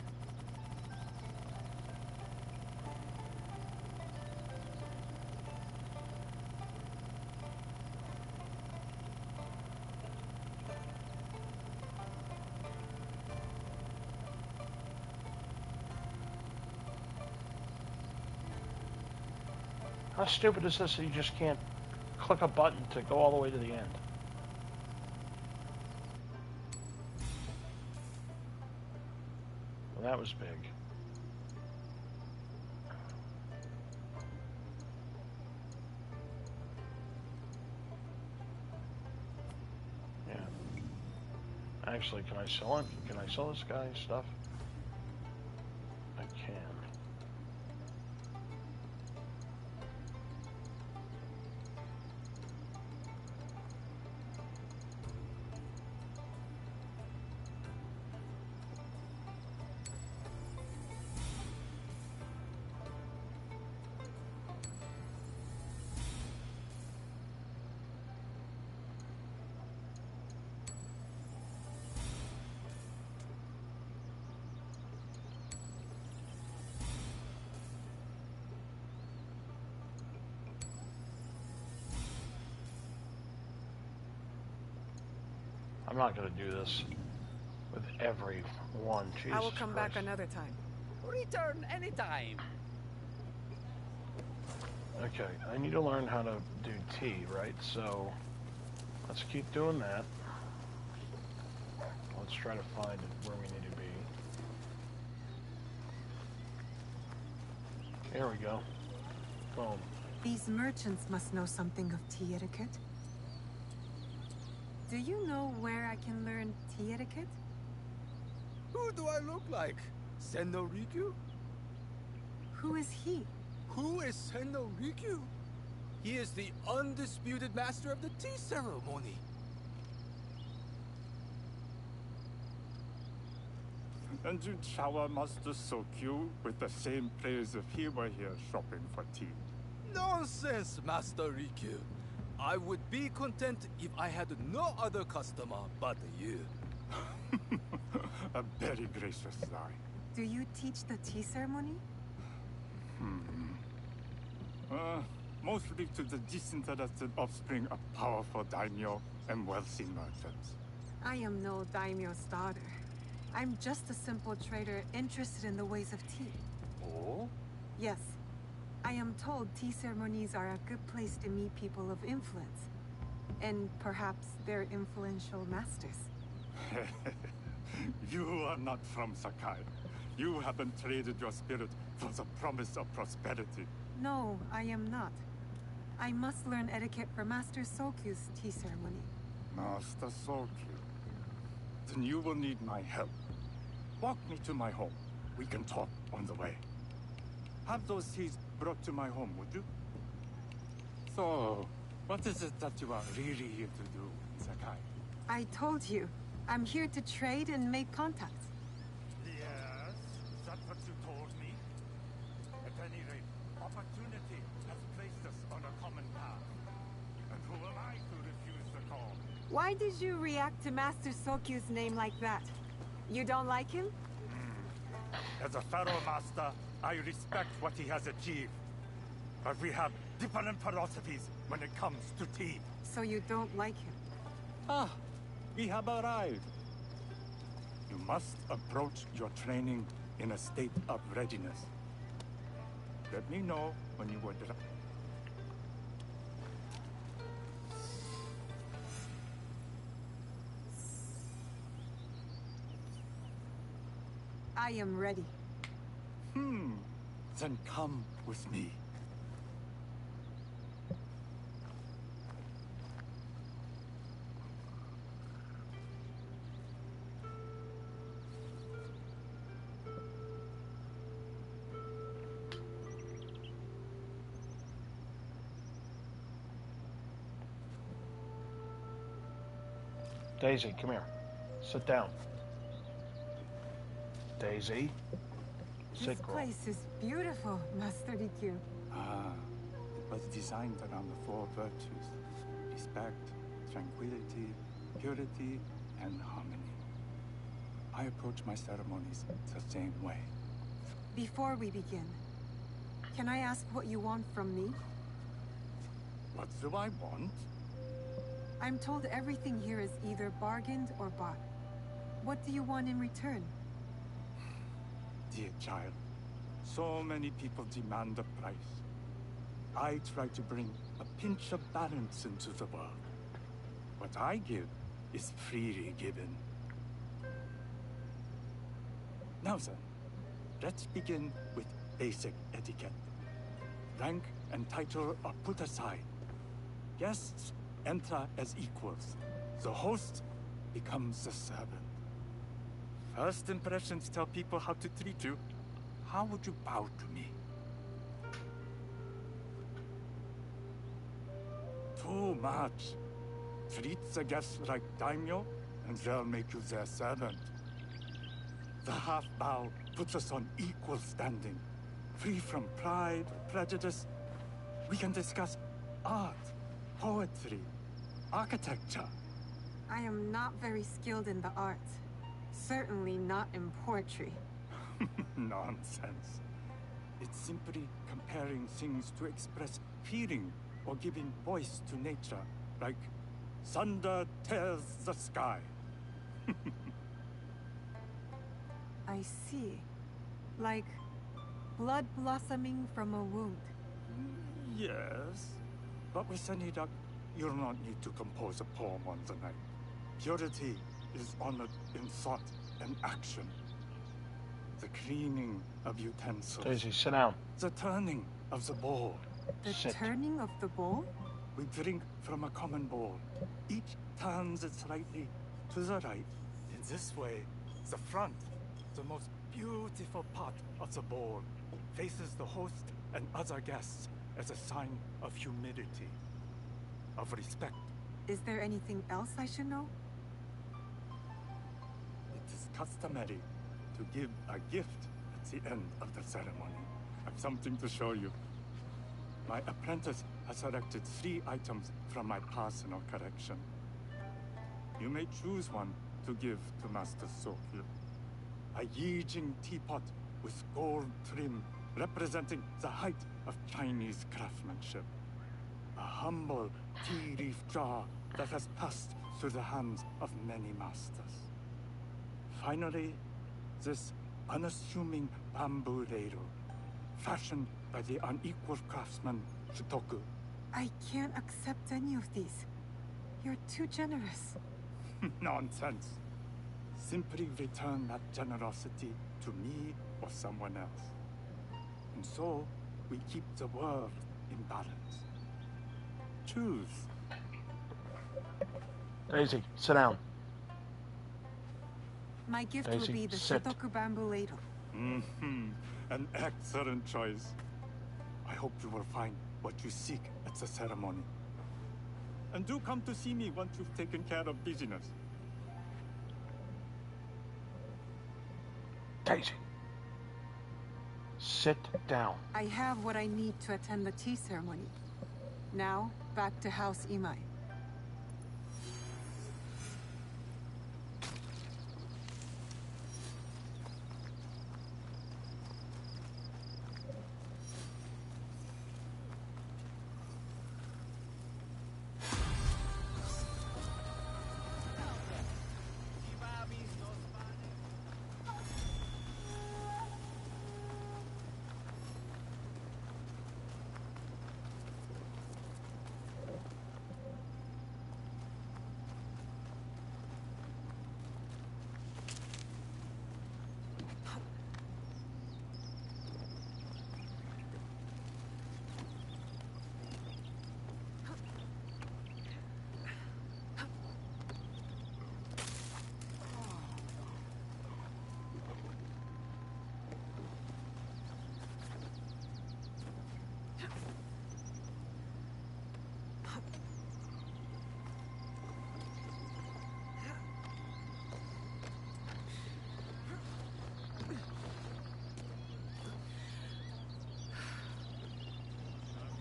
How stupid is this that you just can't click a button to go all the way to the end? Well, that was big. Yeah. Actually, can I sell it? Can I sell this guy stuff? I can. I'm not going to do this with every one. Jesus I will come Christ. back another time. Return anytime. Okay, I need to learn how to do tea, right? So let's keep doing that. Let's try to find where we need to be. There we go. Boom. These merchants must know something of tea etiquette. Do you know where I can learn tea etiquette? Who do I look like? Sendo Rikyu? Who is he? Who is Sendo Rikyu? He is the undisputed master of the tea ceremony. And you shower Master Sokyu with the same praise if he were here shopping for tea. Nonsense, Master Rikyu. I would be content if I had no other customer but you. A very gracious lie. Do you teach the tea ceremony? Mostly to the disinterested offspring of powerful daimyo and wealthy merchants. I am no daimyo's daughter. I'm just a simple trader interested in the ways of tea. Oh? Yes. I am told tea ceremonies are a good place to meet people of influence. And perhaps their influential masters. You are not from Sakai. You haven't traded your spirit for the promise of prosperity. No, I am not. I must learn etiquette for Master Sokyu's tea ceremony. Master Sokyu. Then you will need my help. Walk me to my home. We can talk on the way. Have those teas brought to my home, would you? So, what is it that you are really here to do in Sakai? I told you. I'm here to trade and make contacts. Yes, is that what you told me? At any rate, opportunity has placed us on a common path. And who am I to refuse the call? Why did you react to Master Sokyu's name like that? You don't like him? As a Pharaoh Master, I respect what he has achieved. But we have different philosophies when it comes to tea. So you don't like him? Ah, we have arrived. You must approach your training in a state of readiness. Let me know when you are ready. I am ready. Then come with me. Daisy, come here. Sit down. Daisy. This place is beautiful, Master Rikyu. It was designed around the four virtues. Respect, tranquility, purity, and harmony. I approach my ceremonies the same way. Before we begin, can I ask what you want from me? What do I want? I'm told everything here is either bargained or bought. What do you want in return? Dear child, so many people demand a price. I try to bring a pinch of balance into the world. What I give is freely given. Now then, let's begin with basic etiquette. Rank and title are put aside. Guests enter as equals. The host becomes the servant. First impressions tell people how to treat you. How would you bow to me? Too much. Treat the guests like daimyo, and they'll make you their servant. The half bow puts us on equal standing, free from pride or prejudice. We can discuss art, poetry, architecture. I am not very skilled in the arts. Certainly not in poetry. Nonsense. It's simply comparing things to express feeling or giving voice to nature, like thunder tears the sky. I see. Like blood blossoming from a wound. Yes. But with Senidak, you'll not need to compose a poem on the night. Purity is honored in thought and action. The cleaning of utensils. Daisy, sit down. The turning of the bowl. The turning of the bowl? We drink from a common bowl. Each turns it slightly to the right. In this way, the front, the most beautiful part of the bowl, faces the host and other guests as a sign of humility, of respect. Is there anything else I should know? It is customary to give a gift at the end of the ceremony. I've something to show you. My apprentice has selected 3 items from my personal collection. You may choose one to give to Master Sokyu. A Yijing teapot with gold trim representing the height of Chinese craftsmanship. A humble tea leaf jar that has passed through the hands of many masters. Finally, this unassuming bamboo ladle, fashioned by the unequal craftsman Shutoku. I can't accept any of these. You're too generous. Nonsense. Simply return that generosity to me or someone else. And so, we keep the world in balance. Choose. Daisy, sit down. My gift Daisy, will be the sit. Shutoku bamboo ladle. An excellent choice. I hope you will find what you seek at the ceremony. And do come to see me once you've taken care of business. Daisy. Sit down. I have what I need to attend the tea ceremony. Now, back to House Imai.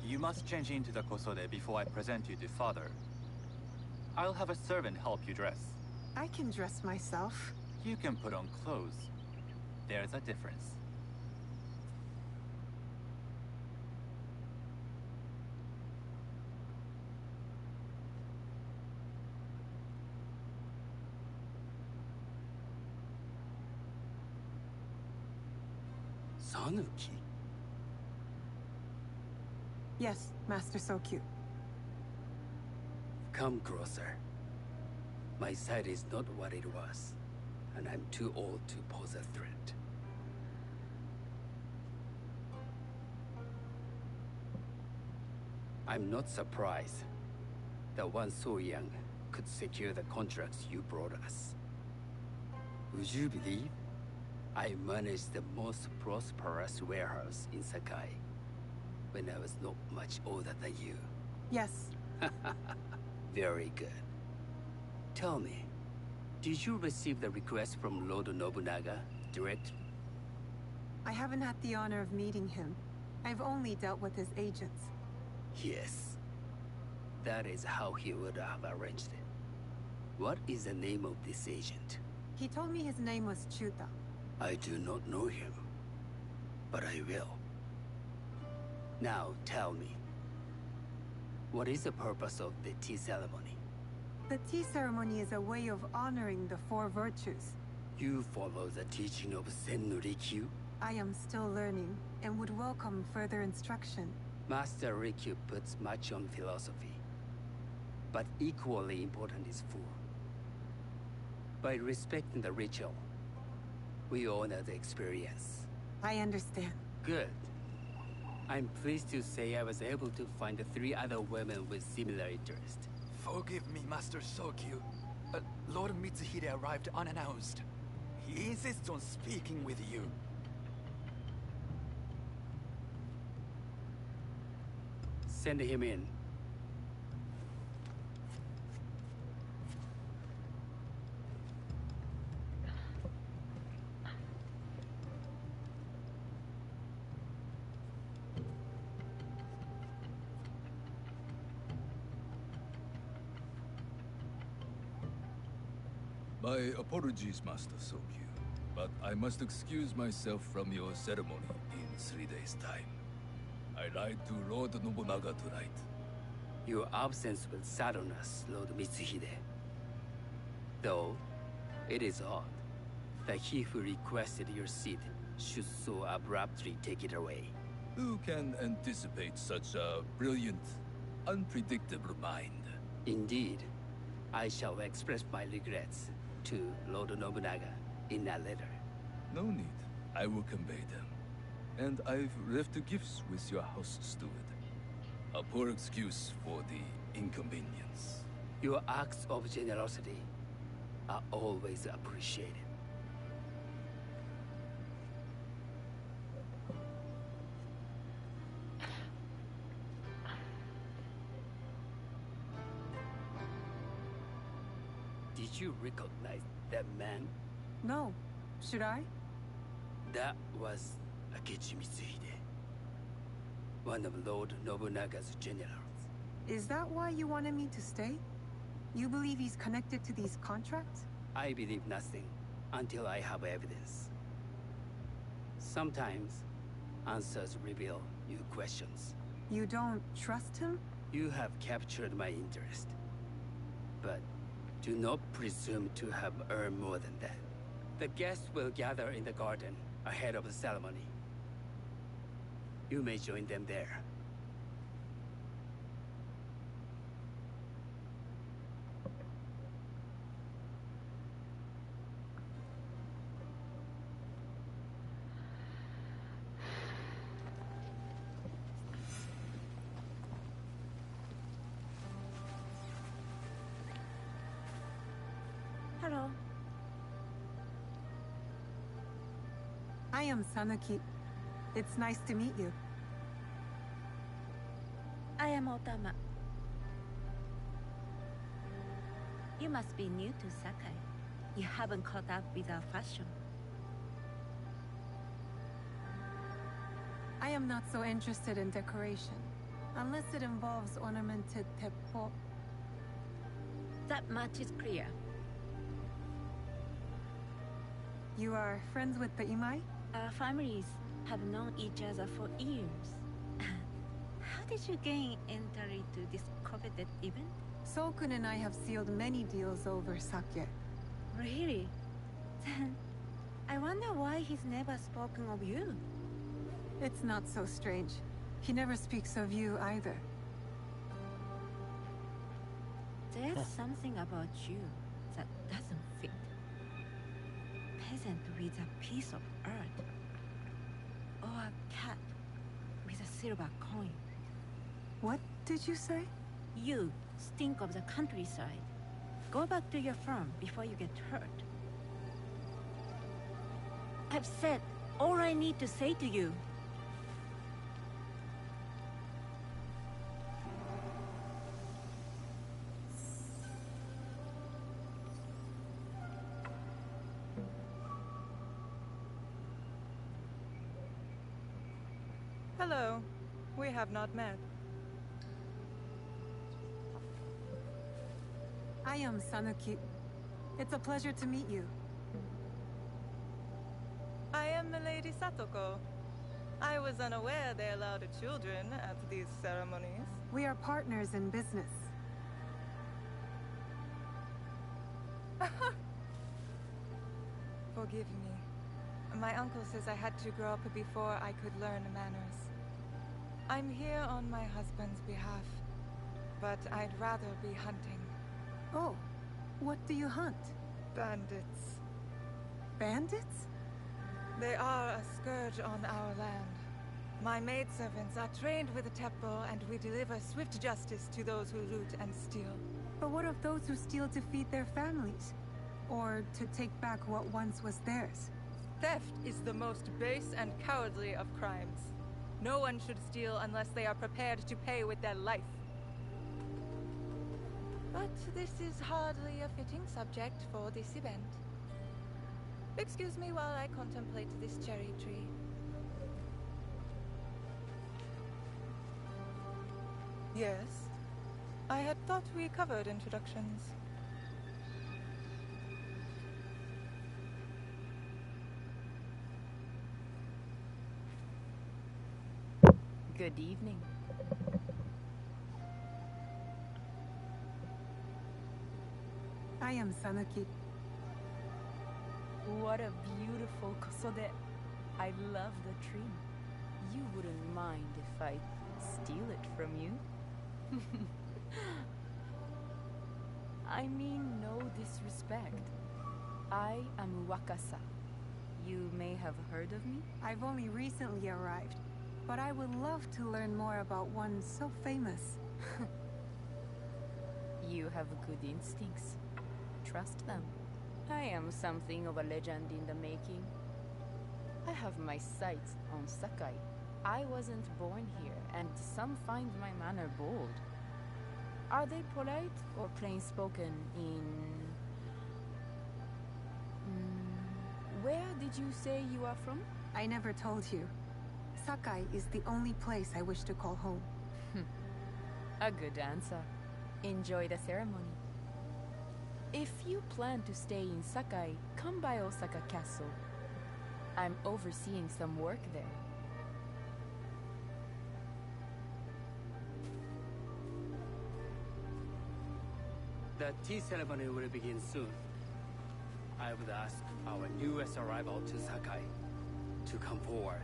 You must change into the kosode before I present you to father. I'll have a servant help you dress. I can dress myself. You can put on clothes. There's a difference. Sanuki? Yes, Master Sokyu. Come closer. My sight is not what it was, and I'm too old to pose a threat. I'm not surprised that one so young could secure the contracts you brought us. Would you believe I managed the most prosperous warehouse in Sakai when I was not much older than you? Yes. Very good. Tell me, did you receive the request from Lord Nobunaga direct? I haven't had the honor of meeting him. I've only dealt with his agents. Yes. That is how he would have arranged it. What is the name of this agent? He told me his name was Chuta. I do not know him, but I will. Now tell me, what is the purpose of the tea ceremony? The tea ceremony is a way of honoring the four virtues. You follow the teaching of Sennu Rikyu? I am still learning, and would welcome further instruction. Master Rikyu puts much on philosophy. But equally important is food. By respecting the ritual, we honor the experience. I understand. Good. I'm pleased to say I was able to find the 3 other women with similar interest. Forgive me, Master Sokyu. Lord Mitsuhide arrived unannounced. He insists on speaking with you. Send him in. My apologies, Master Sokyu, but I must excuse myself from your ceremony in 3 days' time. I lied to Lord Nobunaga tonight. Your absence will sadden us, Lord Mitsuhide. Though, it is odd that he who requested your seat should so abruptly take it away. Who can anticipate such a brilliant, unpredictable mind? Indeed, I shall express my regrets to Lord Nobunaga in a letter. No need. I will convey them. And I've left the gifts with your house steward. A poor excuse for the inconvenience. Your acts of generosity are always appreciated. Did you recognize that man? No. Should I? That was Akechi Mitsuhide, one of Lord Nobunaga's generals. Is that why you wanted me to stay? You believe he's connected to these contracts? I believe nothing until I have evidence. Sometimes, answers reveal new questions. You don't trust him? You have captured my interest. But do not presume to have earned more than that. The guests will gather in the garden ahead of the ceremony. You may join them there. Hello. I am Sanuki. It's nice to meet you. I am Otama. You must be new to Sakai. You haven't caught up with our fashion. I am not so interested in decoration, unless it involves ornamented teppo. That much is clear. You are friends with the Imai? Our families have known each other for years. How did you gain entry to this coveted event? Solkun and I have sealed many deals over sake. Really? Then I wonder why he's never spoken of you. It's not so strange. He never speaks of you either. There's something about you that doesn't fit. Peasant with a piece of earth. Or a cat with a silver coin. What did you say? You stink of the countryside. Go back to your farm before you get hurt. I've said all I need to say to you. Hello. We have not met. I am Sanuki. It's a pleasure to meet you. I am Milady Satoko. I was unaware they allowed children at these ceremonies. We are partners in business. Forgive me. My uncle says I had to grow up before I could learn manners. I'm here on my husband's behalf, but I'd rather be hunting. Oh, what do you hunt? Bandits. Bandits? They are a scourge on our land. My maidservants are trained with the Teppo, and we deliver swift justice to those who loot and steal. But what of those who steal to feed their families? Or to take back what once was theirs? Theft is the most base and cowardly of crimes. No one should steal unless they are prepared to pay with their life. But this is hardly a fitting subject for this event. Excuse me while I contemplate this cherry tree. Yes, I had thought we covered introductions. Good evening. I am Sanuki. What a beautiful kosode. I love the tree. You wouldn't mind if I steal it from you? I mean no disrespect. I am Wakasa. You may have heard of me? I've only recently arrived, but I would love to learn more about one so famous. You have good instincts. Trust them. I am something of a legend in the making. I have my sights on Sakai. I wasn't born here, and some find my manner bold. Are they polite or plain-spoken in... Where did you say you are from? I never told you. Sakai is the only place I wish to call home. A good answer. Enjoy the ceremony. If you plan to stay in Sakai, come by Osaka Castle. I'm overseeing some work there. The tea ceremony will begin soon. I would ask our newest arrival to Sakai to come forward.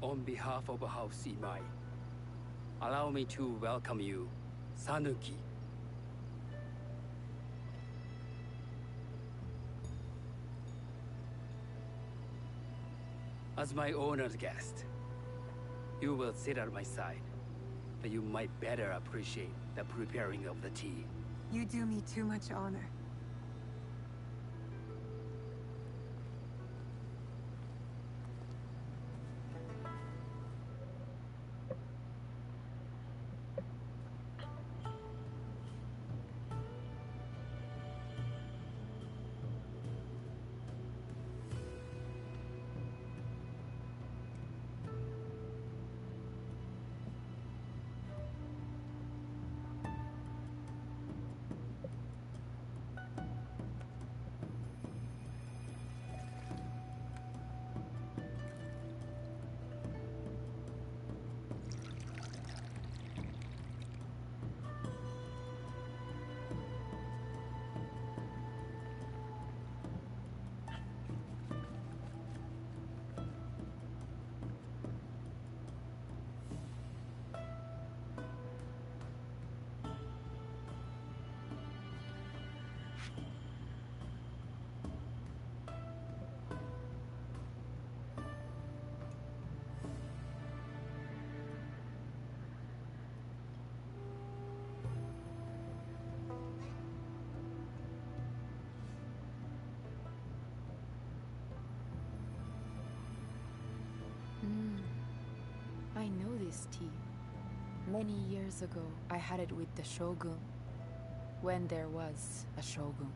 On behalf of House Imai, allow me to welcome you, Sanuki. As my honored guest, you will sit at my side, but you might better appreciate the preparing of the tea. You do me too much honor. I know this tea. Many years ago, I had it with the Shogun. When there was a Shogun.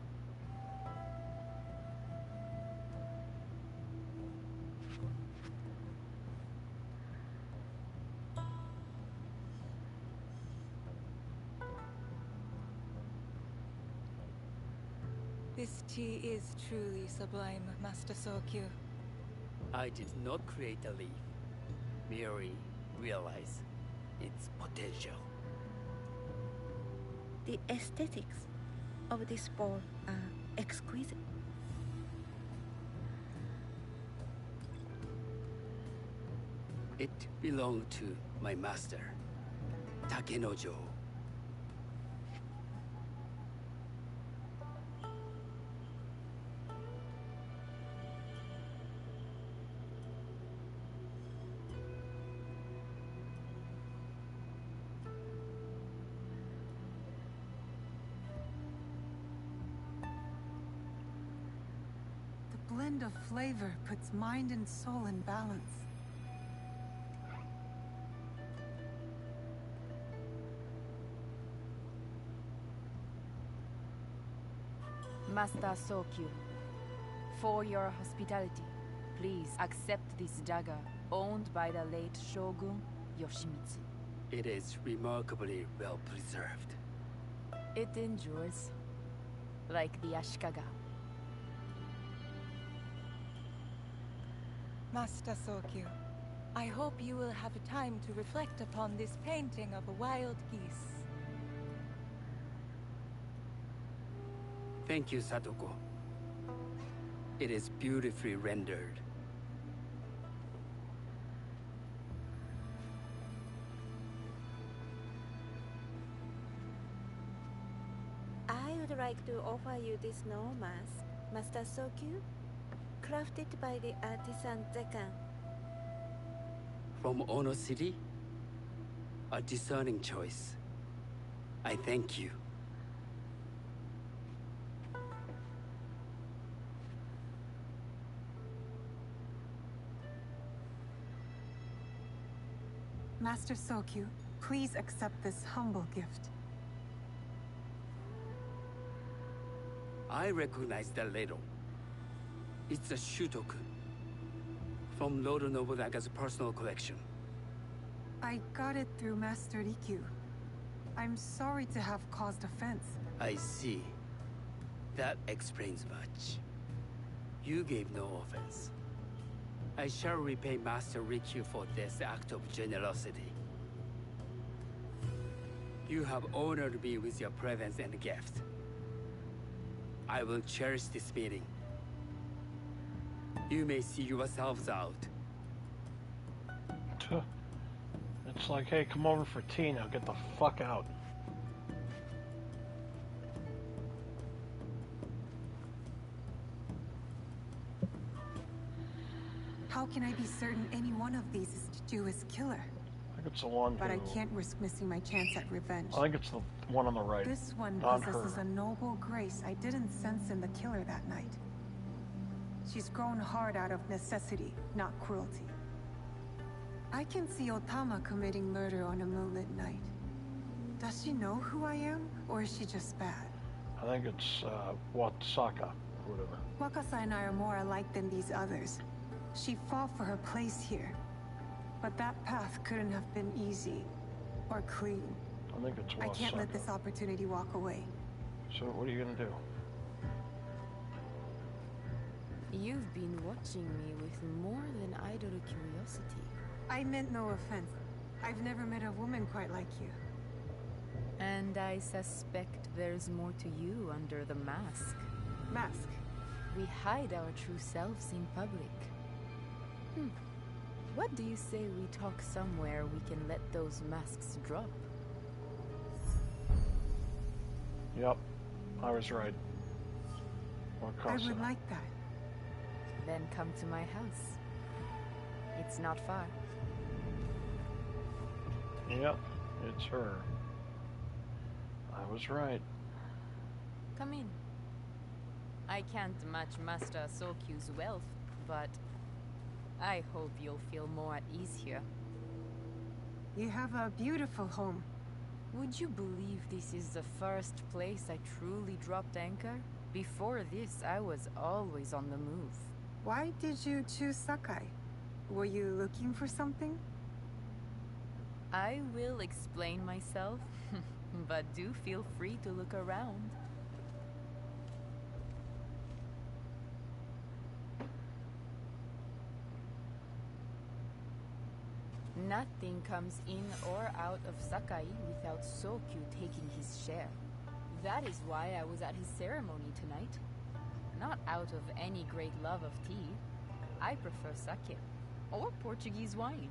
This tea is truly sublime, Master Sokyu. I did not create a leaf, merely realize its potential. The aesthetics of this ball are exquisite. It belonged to my master, Takenojo. The blend of flavor puts mind and soul in balance. Master Sokyu, for your hospitality, please accept this dagger owned by the late Shogun Yoshimitsu. It is remarkably well preserved. It endures, like the Ashikaga. Master Sokyu, I hope you will have time to reflect upon this painting of a wild geese. Thank you, Satoko. It is beautifully rendered. I would like to offer you this snow mask, Master Sokyu, crafted by the artisan Zekan. From Ono City? A discerning choice. I thank you. Master Sokyu, please accept this humble gift. I recognize the ladle. It's a shutoku from Lord Nobunaga's personal collection. I got it through Master Rikyu. I'm sorry to have caused offense. I see. That explains much. You gave no offense. I shall repay Master Rikyu for this act of generosity. You have honored me with your presence and gift. I will cherish this meeting. You may see yourselves out. It's like, hey, come over for tea now. Get the fuck out. How can I be certain any one of these is Jewish killer? I think it's the one But who... I can't risk missing my chance at revenge. I think it's the one on the right. This one Not possesses her. a noble grace I didn't sense in the killer that night. She's grown hard out of necessity, not cruelty. I can see Otama committing murder on a moonlit night. Does she know who I am, or is she just bad? I think it's Watsaka, or whatever. Wakasa and I are more alike than these others. She fought for her place here. But that path couldn't have been easy, or clean. I think it's Watsaka. I can't let this opportunity walk away. So what are you gonna do? You've been watching me with more than idle curiosity. I meant no offense. I've never met a woman quite like you. And I suspect there's more to you under the mask. Mask? We hide our true selves in public. What do you say we talk somewhere we can let those masks drop? Yep, I was right. I would like that. Then come to my house. It's not far. Yep, it's her. I was right. Come in. I can't match Master Sokyu's wealth, but I hope you'll feel more at ease here. You have a beautiful home. Would you believe this is the first place I truly dropped anchor? Before this, I was always on the move. Why did you choose Sakai? Were you looking for something? I will explain myself, but do feel free to look around. Nothing comes in or out of Sakai without Sokyu taking his share. That is why I was at his ceremony tonight. Not out of any great love of tea. I prefer sake, or Portuguese wine.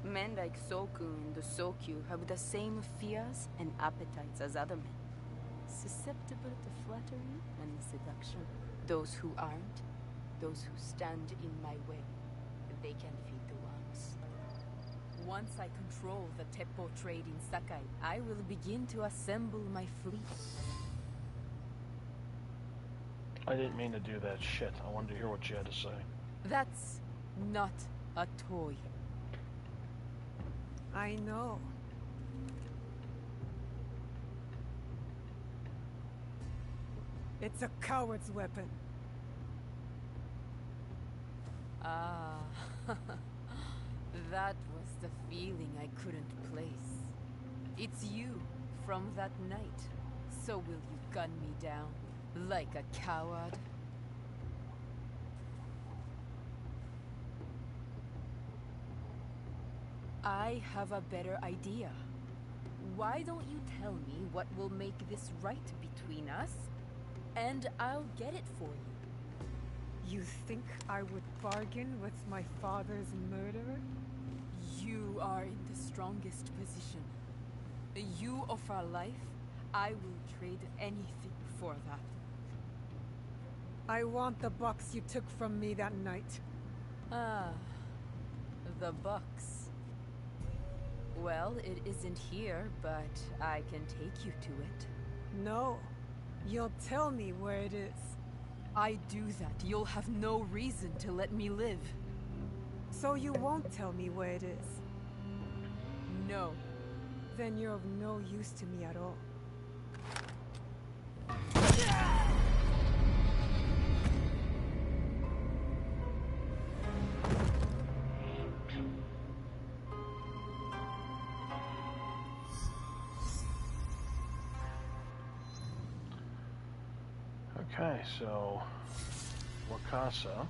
Men like Soku and the Sokyu have the same fears and appetites as other men. Susceptible to flattery and seduction. Those who aren't, those who stand in my way, they can feed the worms. Once I control the Teppo trade in Sakai, I will begin to assemble my fleet. I didn't mean to do that shit. I wanted to hear what you had to say. That's not a toy. I know. It's a coward's weapon. Ah, that was the feeling I couldn't place. It's you from that night. So will you gun me down like a coward? I have a better idea. Why don't you tell me what will make this right between us, and I'll get it for you. You think I would bargain with my father's murderer? You are in the strongest position. You offer life, I will trade anything for that. I want the box you took from me that night. Ah, the box. Well, it isn't here, but I can take you to it. No. You'll tell me where it is. I do that, you'll have no reason to let me live. So you won't tell me where it is? No. Then you're of no use to me at all. Okay, so Wakasa.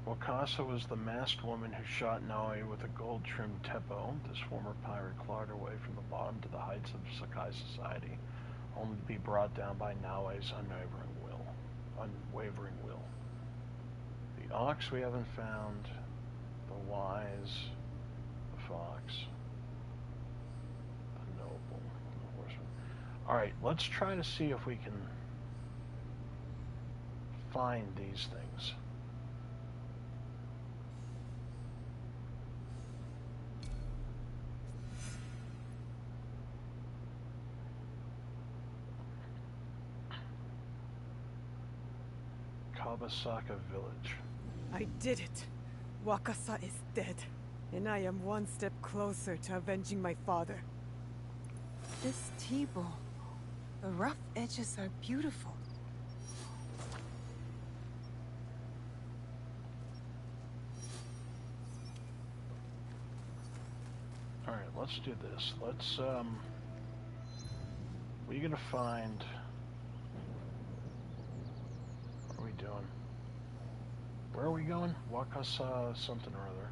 Wakasa was the masked woman who shot Naoi with a gold-trimmed teppo. This former pirate clawed her way from the bottom to the heights of Sakai society, only to be brought down by Naoi's unwavering will. The ox we haven't found, the wise, the fox, the noble, the horseman. Alright, let's try to see if we can find these things. Kabasaka Village. I did it. Wakasa is dead, and I am one step closer to avenging my father. This tea bowl, the rough edges are beautiful. Alright, let's do this. Let's, we're gonna find... What are we doing? Where are we going? Wakasa something or other.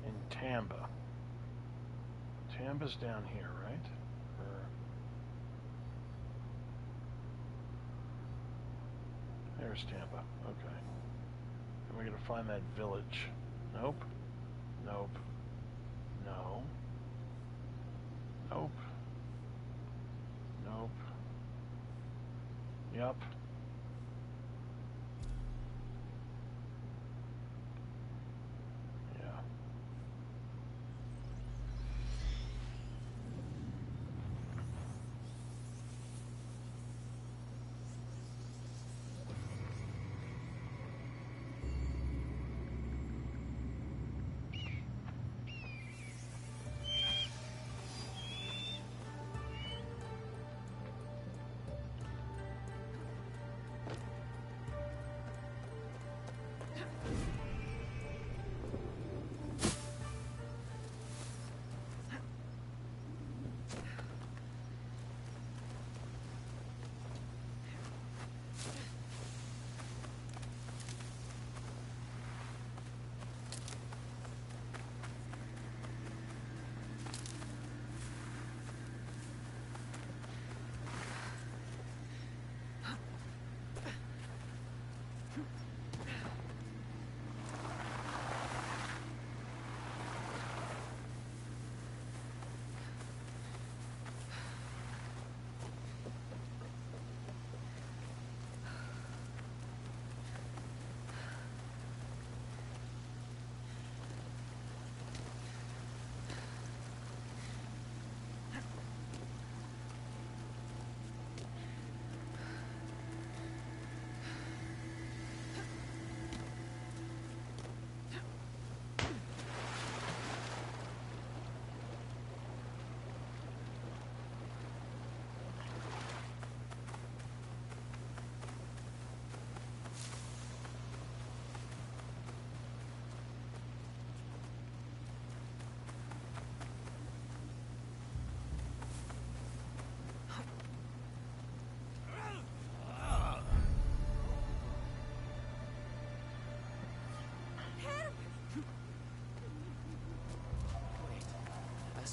In Tamba. Tamba's down here, right? There's Tamba. Okay. And we're gonna find that village. Nope. Nope. No. Nope. Nope. Yep. Yeah.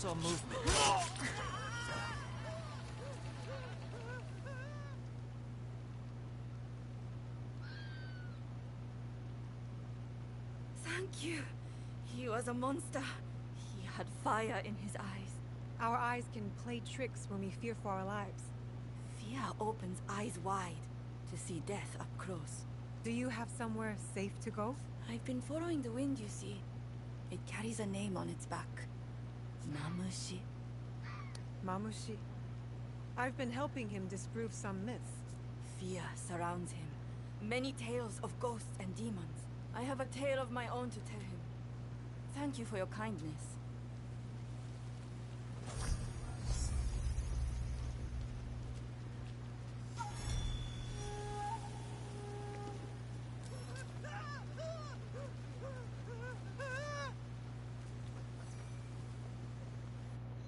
saw movement. Thank you. He was a monster. He had fire in his eyes. Our eyes can play tricks when we fear for our lives. Fear opens eyes wide to see death up close. Do you have somewhere safe to go? I've been following the wind, you see. It carries a name on its back. Mamushi. Mamushi. I've been helping him disprove some myths. Fear surrounds him. Many tales of ghosts and demons. I have a tale of my own to tell him. Thank you for your kindness.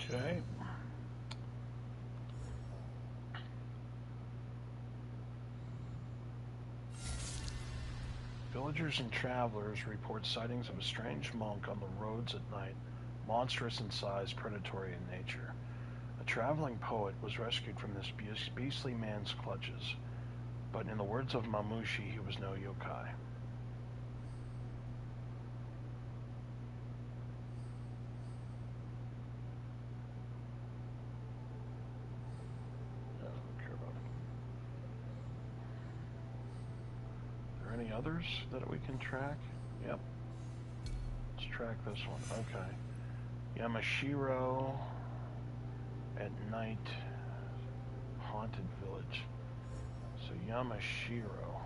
Okay. Villagers and travelers report sightings of a strange monk on the roads at night, monstrous in size, predatory in nature. A traveling poet was rescued from this beastly man's clutches, but in the words of Mamushi, he was no yokai. Any others that we can track? Yep. Let's track this one. Okay. Yamashiro at night. Haunted village. So Yamashiro.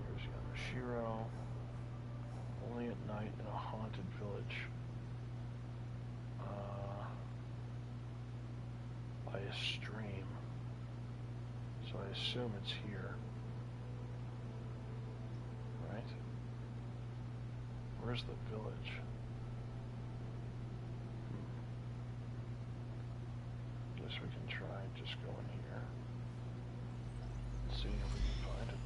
Here's Yamashiro. Only at night in a haunted village. By a stream. So I assume it's here. Where's the village? Guess we can try just going here. See if we can find it.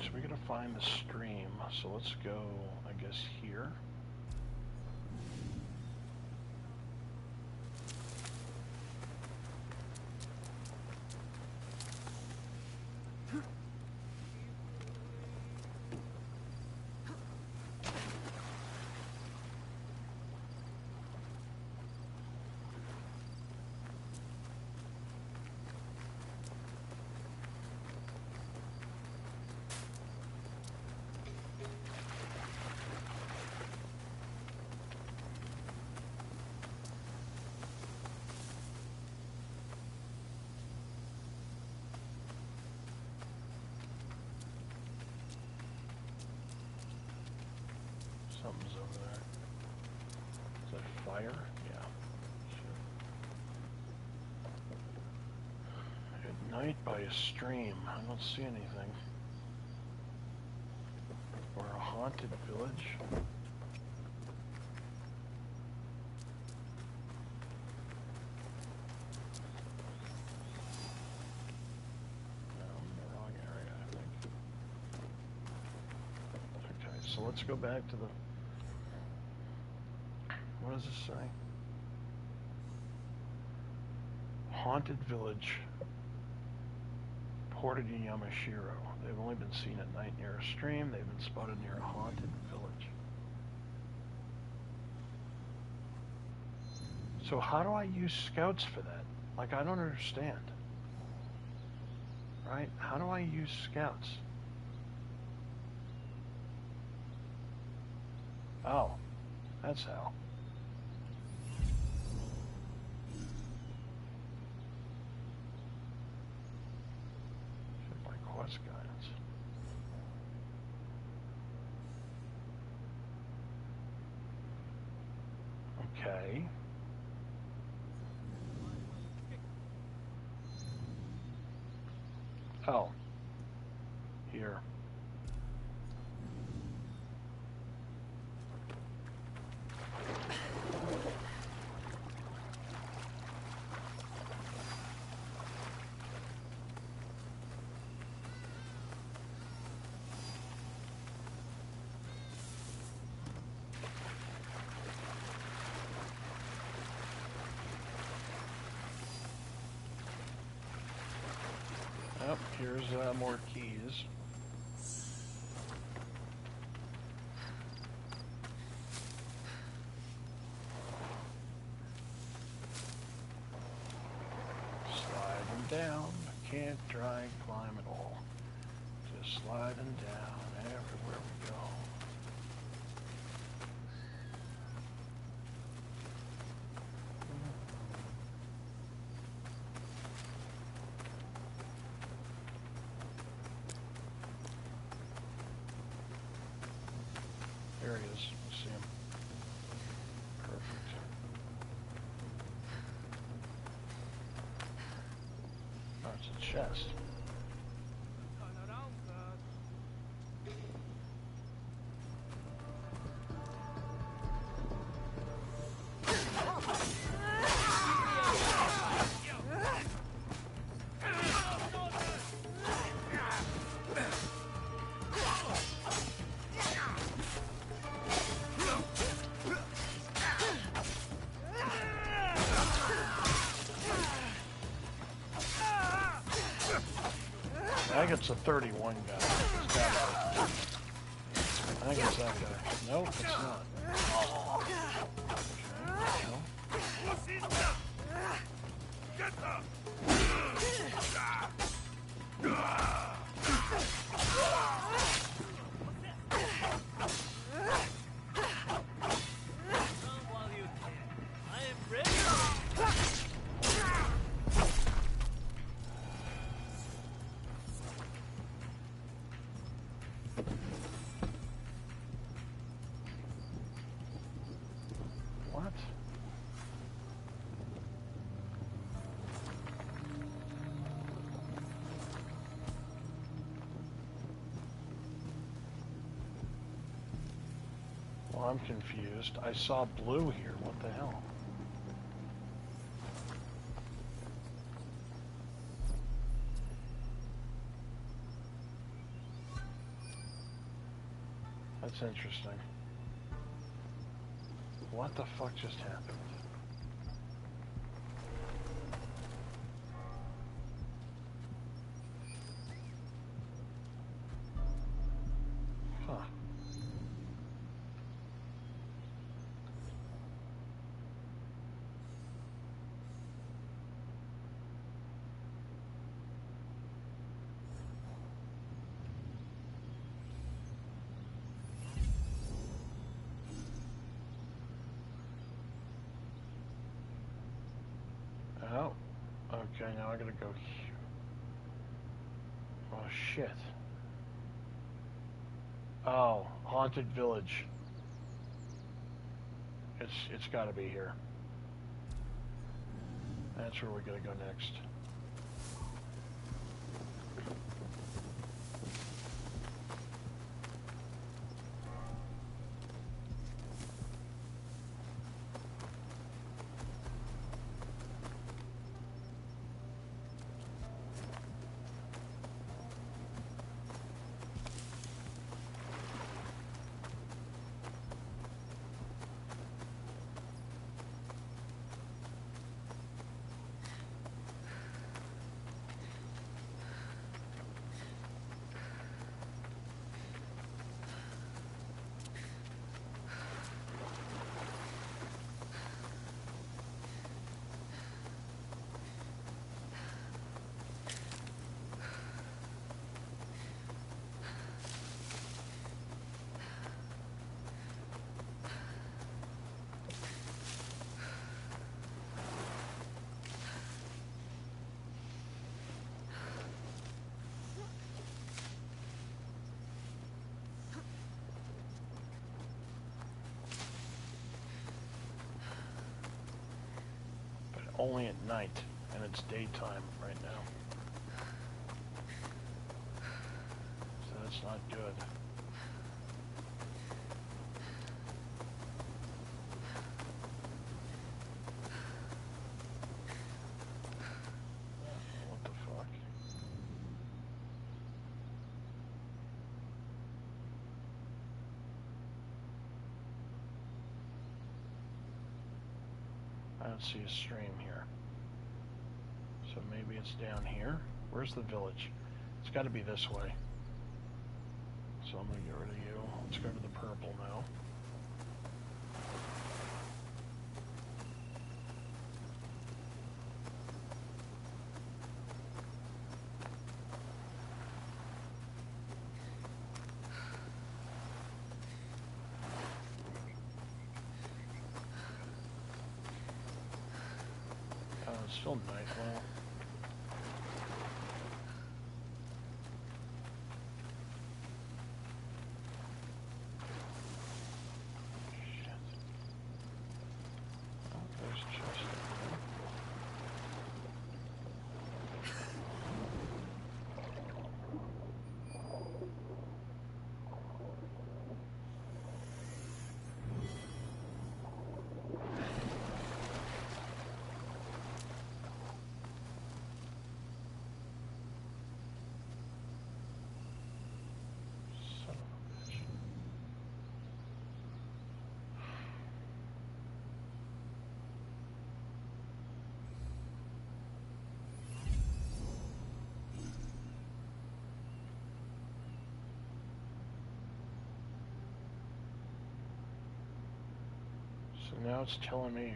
So we gotta find the stream, so let's go, I guess, here. Something's over there. Is that fire? Yeah. Sure. At night by a stream. I don't see anything. Or a haunted village. So let's go back to the... What does this say? Haunted village. Ported in Yamashiro. They've only been seen at night near a stream. They've been spotted near a haunted village. So how do I use scouts for that? Like, I don't understand. Right? How do I use scouts? Oh, that's how. quest guidance. Okay. Oh. Here. Yep, here's more keys. Sliding down, can't try and climb at all. Just sliding down everywhere we go. There he is. Let's see him. Perfect. Oh, it's a chest. I think it's a 31 guy. It's gotta be. I think it's that guy. Nope, it's not. What? Well, I'm confused. I saw blue here. What the hell? That's interesting. What the fuck just happened? Huh. Oh, okay, now I gotta go here. Oh, shit. Oh, Haunted Village. It's gotta be here. That's where we're gonna go next. only at night, and it's daytime right now. So that's not good. What the fuck? I don't see a stream here. So maybe it's down here. Where's the village? It's got to be this way. So I'm going to get rid of you. Let's go to the purple now. It's still night well. Shit. Oh, there's a chest up there. Son of a bitch. So now it's telling me.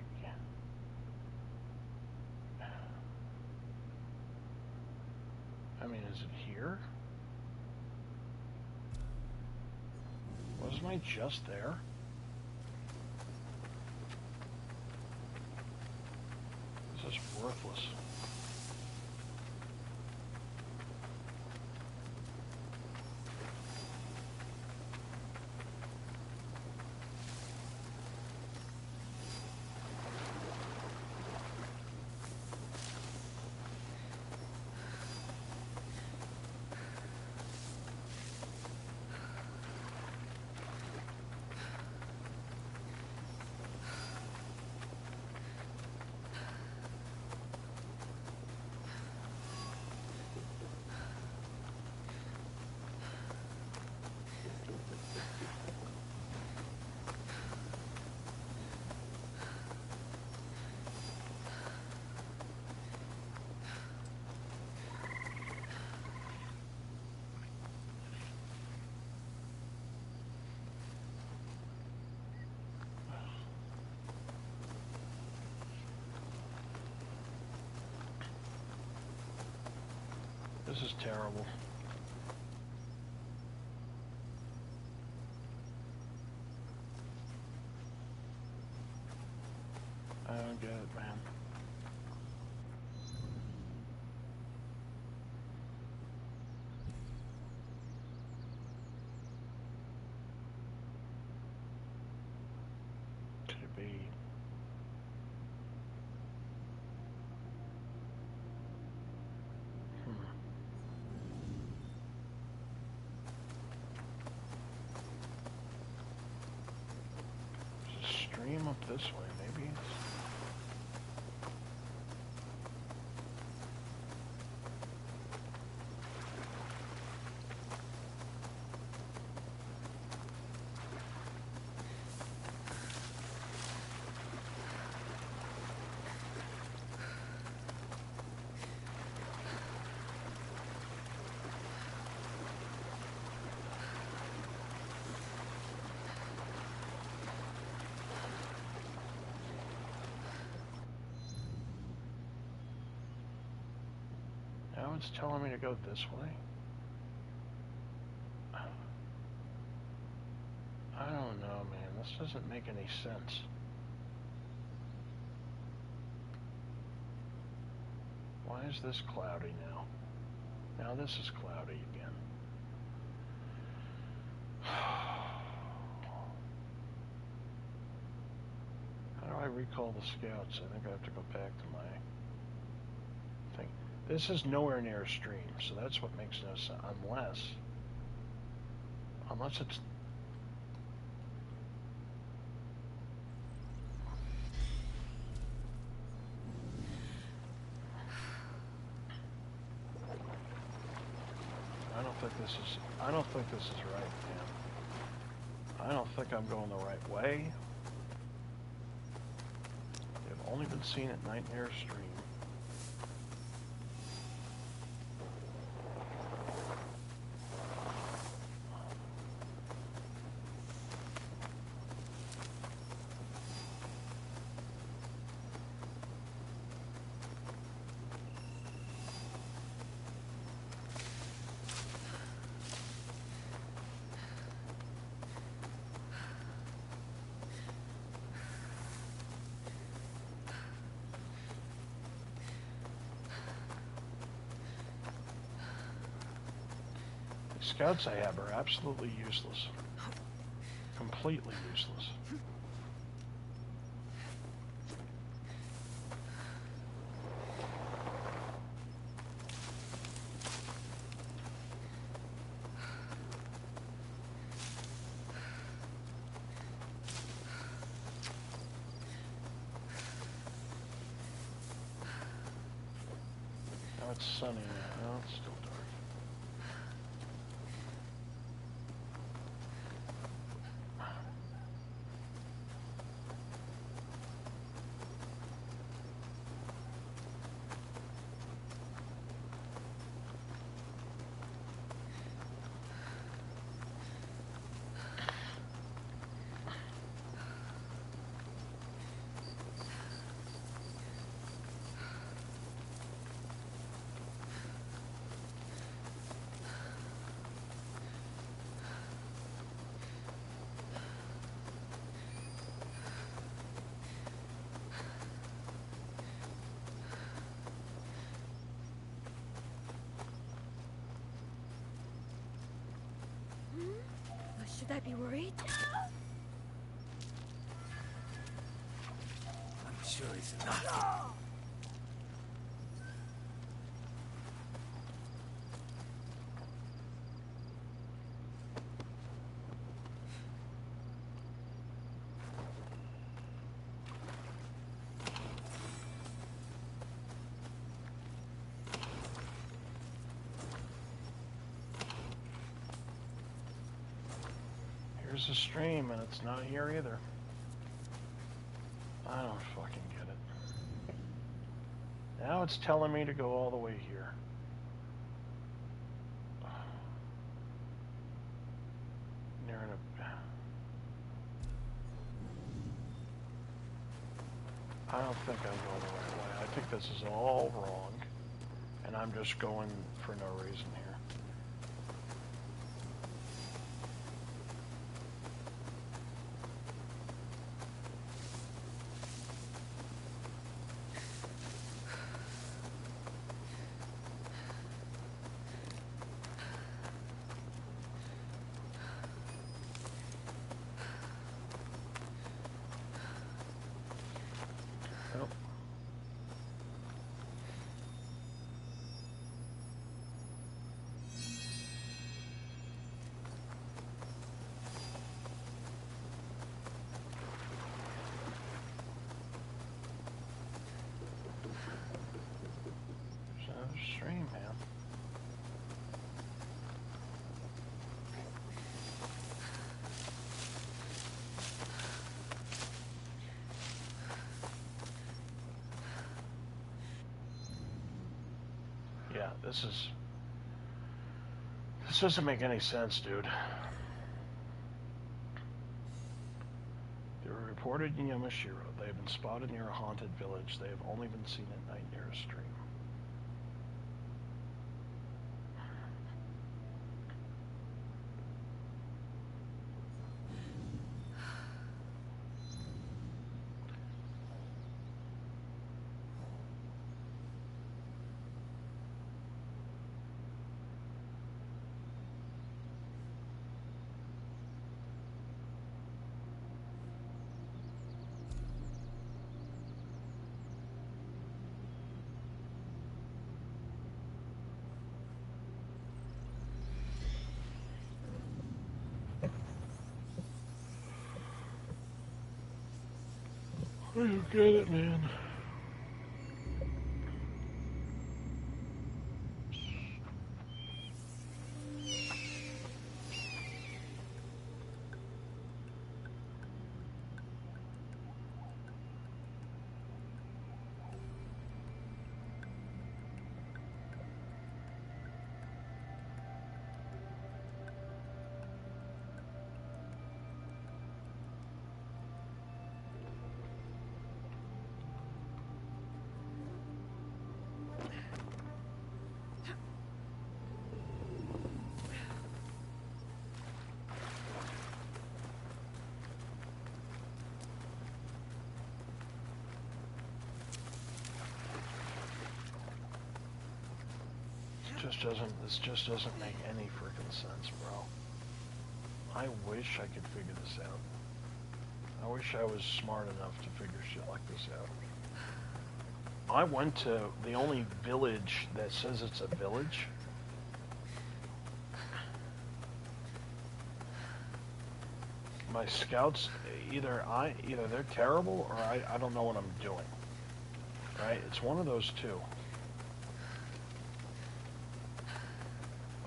I mean, is it here? Wasn't I just there? This is worthless. This is terrible. I don't get it, man. Could it be? There's a stream up this way, maybe it's... Now it's telling me to go this way. I don't know, man. This doesn't make any sense. Why is this cloudy now? Now this is cloudy again. How do I recall the scouts? I think I have to go back to my thing. This is nowhere near a stream, so that's what makes no sense. Unless it's... I don't think this is right, man. I don't think I'm going the right way. They've only been seen at Nightmare Stream. Scouts I have are absolutely useless. Completely useless. Now it's sunny now. No, it's still dark. Should I be worried? I'm sure it's not. Here's the stream, and it's not here either. I don't fucking get it. Now it's telling me to go all the way here. Near an... I don't think I'm going the right way. I think this is all wrong, and I'm just going for no reason here. Stream, man. Yeah, this doesn't make any sense, dude. They were reported in Yamashiro. They have been spotted near a haunted village. They have only been seen at night near a stream. don't get it, man. This just doesn't make any freaking sense, bro. I wish I could figure this out. I wish I was smart enough to figure shit like this out. I went to the only village that says it's a village. My scouts, either they're terrible or I don't know what I'm doing. Right? It's one of those two.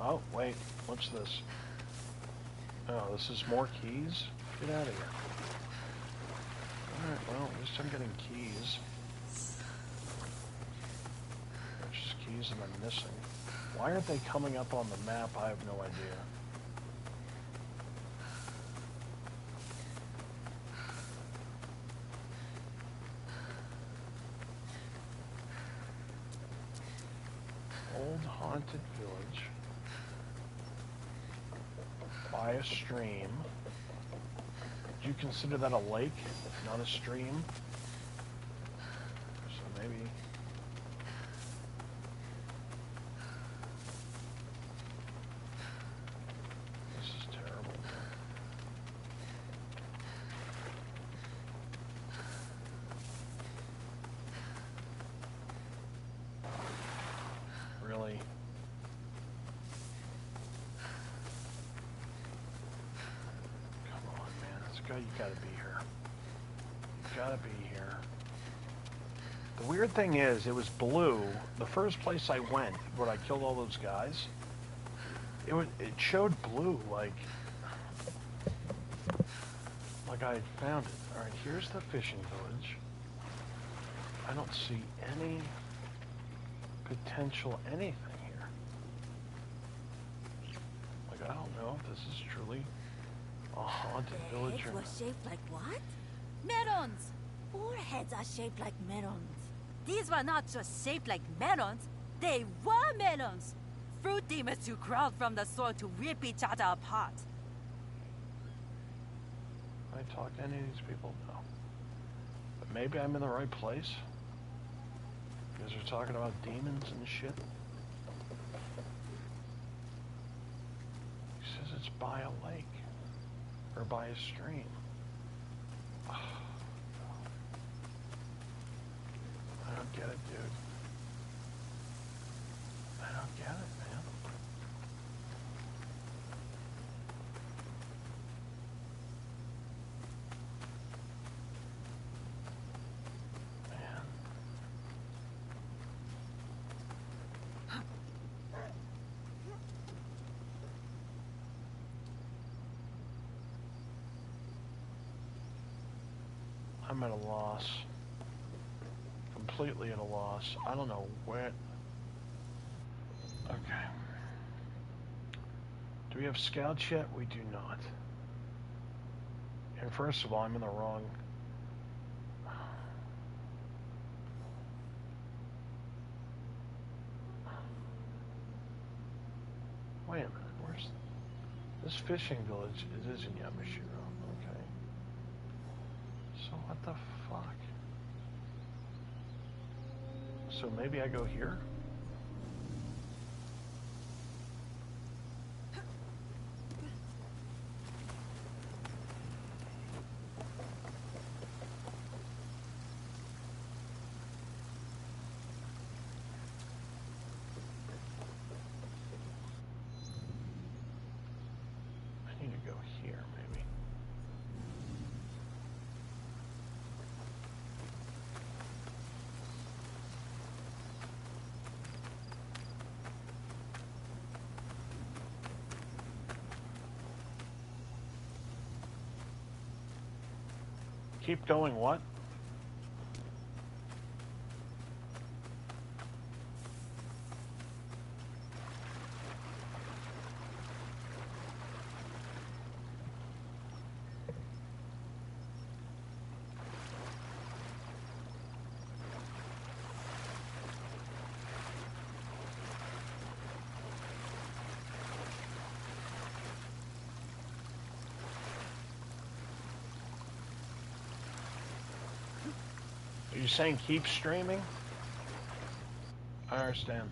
Oh, wait. What's this? Oh, this is more keys? Get out of here. Alright, well, at least I'm getting keys. There's just keys that I'm missing. Why aren't they coming up on the map? I have no idea. Old haunted village. By a stream. Do you consider that a lake, not a stream? So maybe... This is terrible. Really? You gotta be here. You gotta be here. The weird thing is, it was blue. The first place I went, where I killed all those guys, it showed blue, like I had found it. All right, here's the fishing village. I don't see any potential anything here. Like, I don't know if this is truly a haunted village. Heads were shaped like what? Melons! Four heads are shaped like melons. These were not just shaped like melons, they were melons! Fruit demons who crawled from the soil to rip each other apart. I talk to any of these people? No. But maybe I'm in the right place? Because they're talking about demons and shit. He says it's by a lake. Or by a stream. Oh, I don't get it, dude. I don't get it, man. I'm at a loss. Completely at a loss. I don't know where... Okay. Do we have scouts yet? We do not. And first of all, I'm in the wrong... Wait a minute, where's... This fishing village, it is in Yamashiro. Okay. So what the fuck? So maybe I go here? I need to go here, maybe. Keep going what? Are you saying keep streaming? I understand.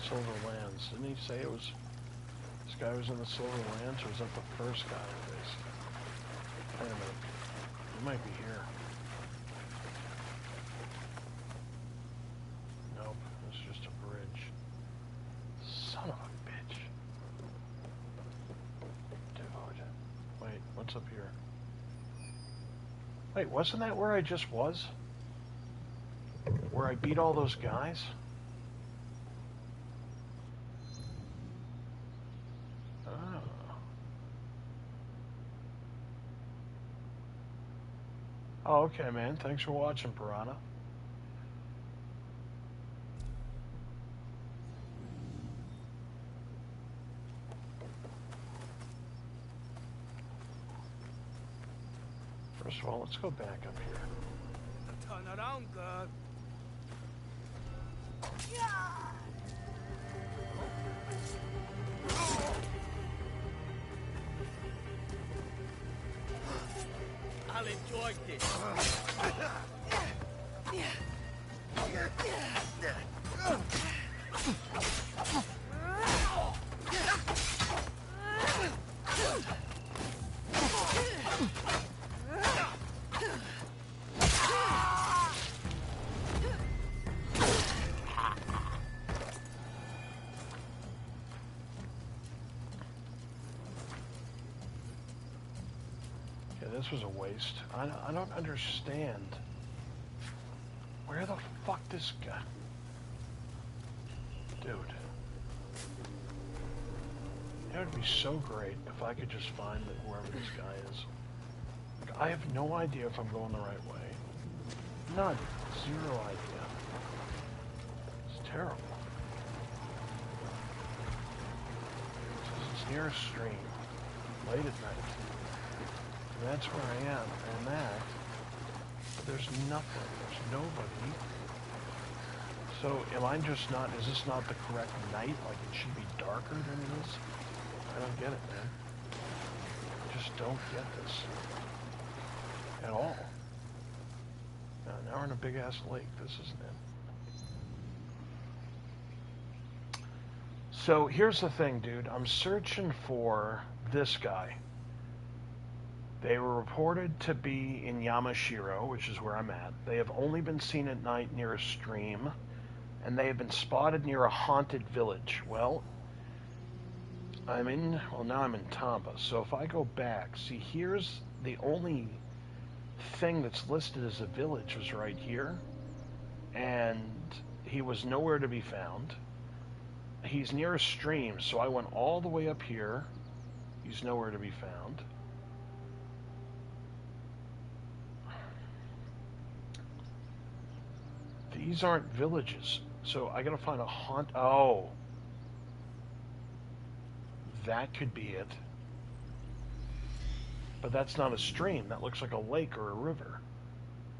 Silver Lands. Didn't he say it was this guy was in the Silver Lands, or was that the first guy in base? Wait a minute. He might be here. Nope, it's just a bridge. Son of a bitch. Dude. Wait, what's up here? Wait, wasn't that where I just was? Where I beat all those guys? Oh, okay, man. Thanks for watching, Piranha. First of all, let's go back up here. Turn around, girl. I'll enjoy this. This was a waste. I don't understand. Where the fuck this guy? Dude. It would be so great if I could just find whoever this guy is. Like, I have no idea if I'm going the right way. None. Zero idea. It's terrible. It's near a stream. Late at night. That's where I am, and that, but there's nothing, there's nobody. So am I just not, is this not the correct night? Like it should be darker than it is? I don't get it, man. I just don't get this. At all. Now we're in a big ass lake, this isn't it. So here's the thing, dude, I'm searching for this guy. They were reported to be in Yamashiro, which is where I'm at. They have only been seen at night near a stream, and they have been spotted near a haunted village. Well, now I'm in Tamba. So if I go back, see, here's the only thing that's listed as a village was right here, and he was nowhere to be found. He's near a stream, so I went all the way up here. He's nowhere to be found. These aren't villages, so I gotta find a haunt. Oh, that could be it. But that's not a stream. That looks like a lake or a river.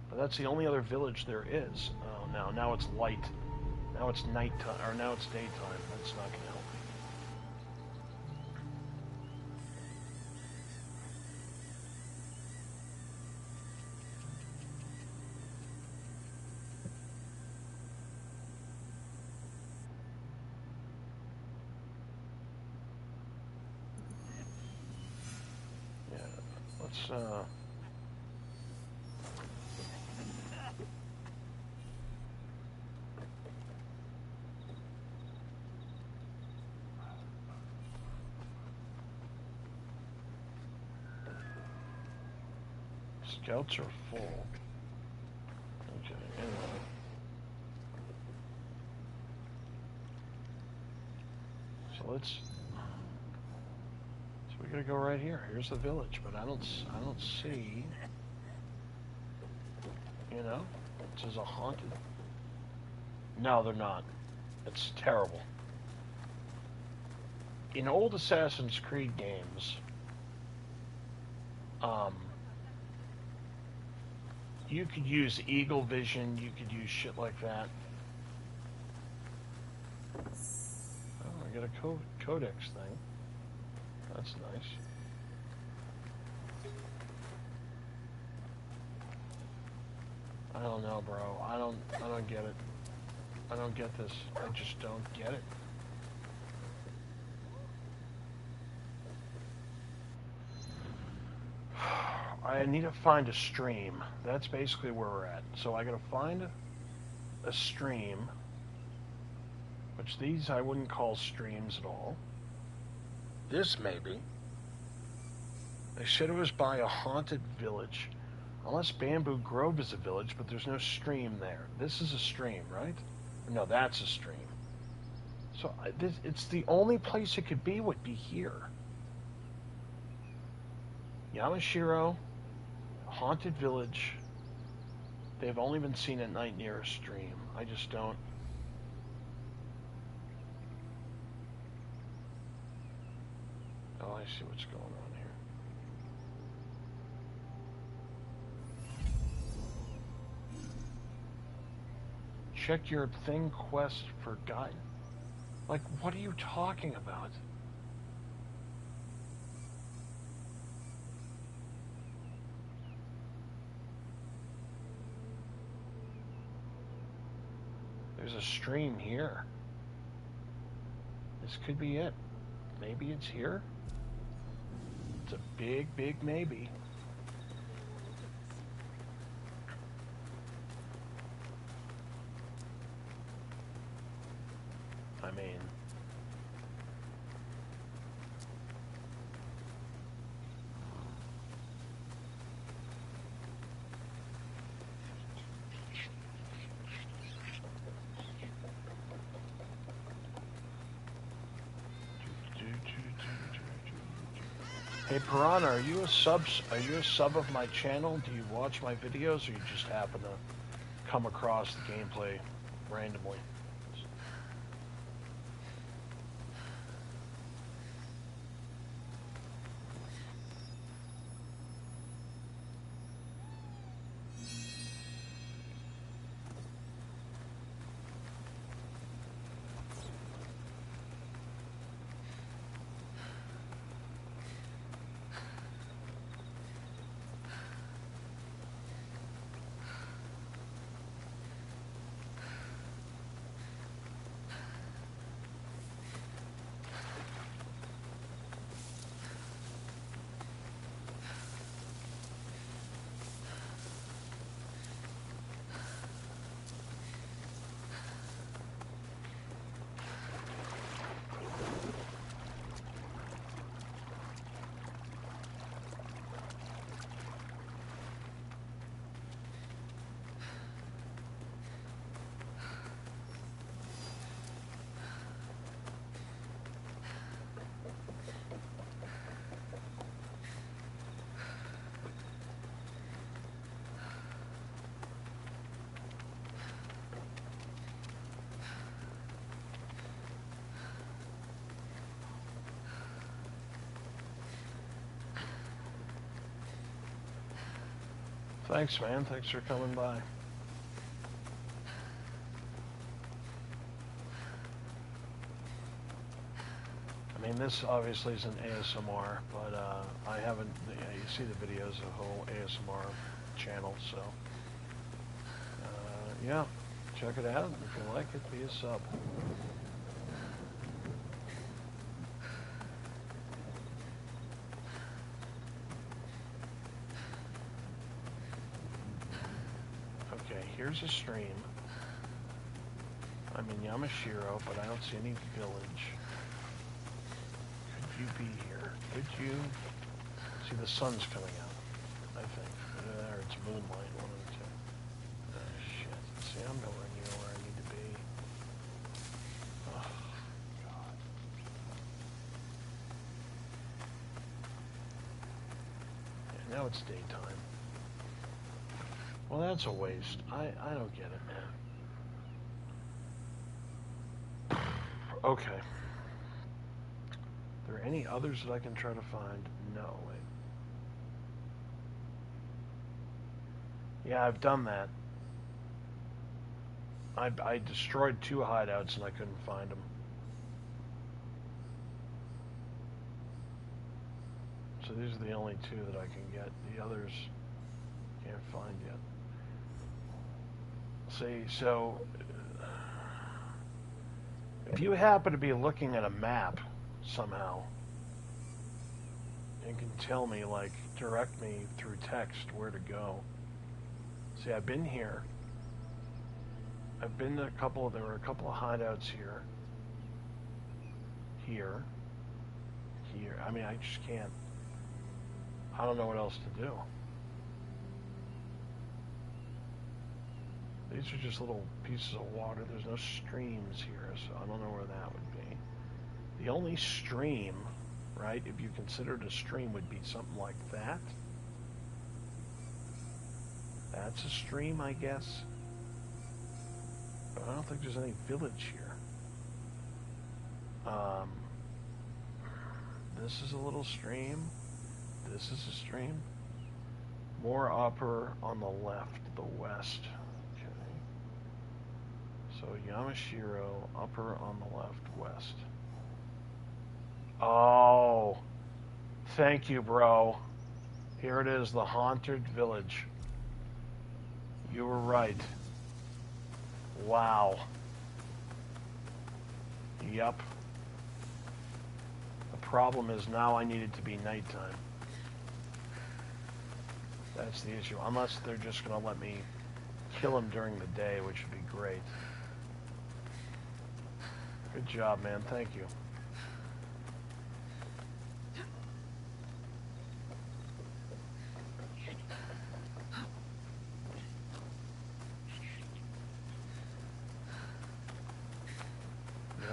But that's the only other village there is. Oh, now it's light. Now it's nighttime, or now it's daytime. That's not gonna help me. Scouts are full. Okay, anyway. So let's. So we gotta go right here. Here's the village, but I don't see. You know, this is a haunted. No, they're not. It's terrible. In old Assassin's Creed games, you could use eagle vision, you could use shit like that. Oh, I got a codex thing. That's nice. I don't know, bro. I don't get it. I don't get this. I just don't get it. I need to find a stream. That's basically where we're at. So I gotta find a stream, which these I wouldn't call streams at all. This maybe. They said it was by a haunted village. Unless Bamboo Grove is a village, but there's no stream there. This is a stream, right? No, that's a stream. So it's the only place it could be would be here. Yamashiro, haunted village. They've only been seen at night near a stream. I just don't. Oh, I see what's going on here. Check your thing quest for guide. Like, what are you talking about? There's a stream here. This could be it. Maybe it's here. It's a big, big maybe. I mean, hey Piranha, are you a sub of my channel? Do you watch my videos, or you just happen to come across the gameplay randomly? Thanks, man. Thanks for coming by. I mean, this obviously is an ASMR, but I haven't. You see the videos, the whole ASMR channel, so yeah, check it out. If you like it, be a sub. here's a stream. I'm in Yamashiro, but I don't see any village. Could you be here? Could you? See, the sun's coming out, I think. Or it's moonlight, one of the two. Oh, shit. See, I'm nowhere near where I need to be. Oh, God. Yeah, now it's daytime. Well, that's a waste. I don't get it, man. Okay. Are there any others that I can try to find? No, wait. Yeah, I've done that. I destroyed 2 hideouts and I couldn't find them. So these are the only 2 that I can get. The others can't find yet. See, so if you happen to be looking at a map somehow and can tell me, like, direct me through text where to go. See, I've been here. I've been to there were a couple of hideouts here. Here. I mean, I just can't. I don't know what else to do. These are just little pieces of water. There's no streams here, so I don't know where that would be. The only stream, right, if you considered a stream, would be something like that. That's a stream, I guess. But I don't think there's any village here. This is a little stream. This is a stream. More upper on the left, the west. Okay. So Yamashiro, upper on the left, west. Oh. Thank you, bro. Here it is, the haunted village. You were right. Wow. Yup. The problem is now I need it to be nighttime. That's the issue. Unless they're just going to let me kill him during the day, which would be great. Good job, man. Thank you.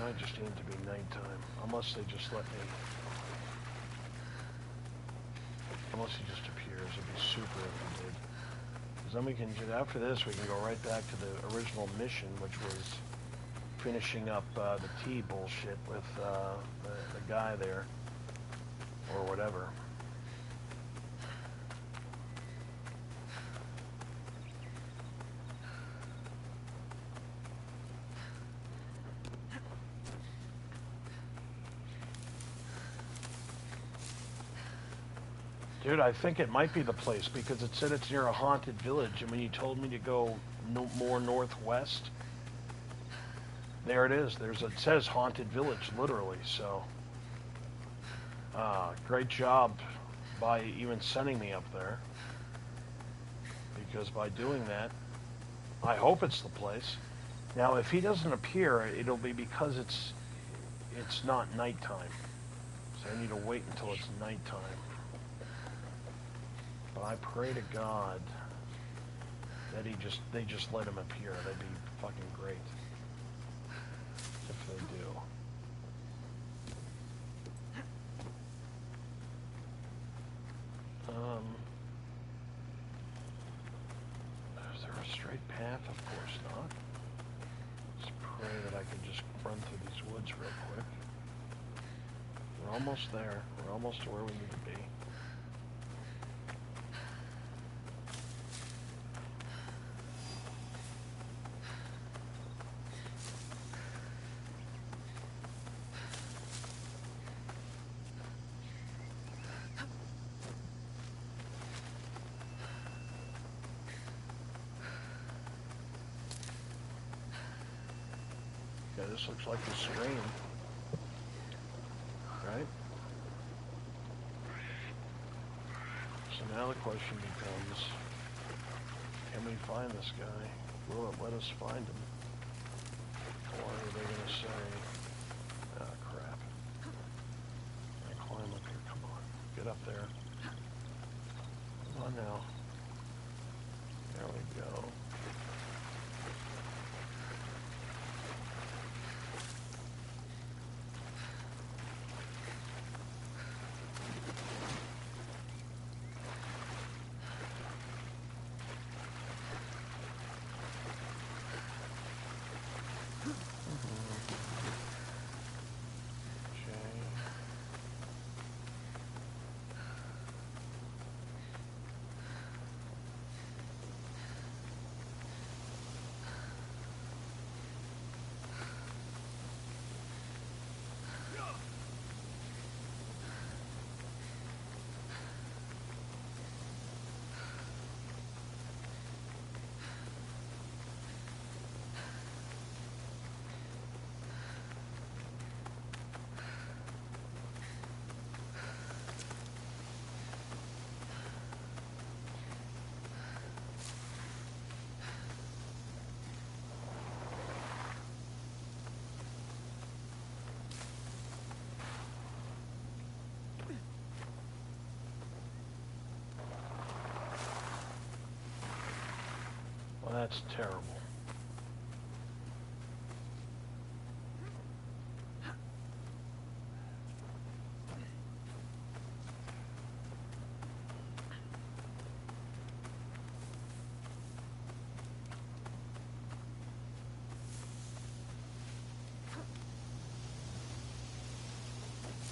I just need to be nighttime, unless they just let me, unless he just appears. It'd be super if he did. Because then we can, after this, we can go right back to the original mission, which was finishing up the tea bullshit with the guy there, or whatever. Dude, I think it might be the place because it said it's near a haunted village, and when you told me to go more northwest, there it is. It says haunted village, literally, so. Great job by even sending me up there. Because by doing that, I hope it's the place. Now, if he doesn't appear, it'll be because it's not nighttime. So I need to wait until it's nighttime. But I pray to God that they just let him appear. That'd be fucking great. If they do. Is there a straight path? Of course not. Let's pray that I can just run through these woods real quick. We're almost there. We're almost to where we need to be. This looks like the stream, right? So now the question becomes, can we find this guy? Will it let us find him? Or are they going to say, ah, crap. I climb up here, come on. Get up there. Come on now. There we go. Well, that's terrible.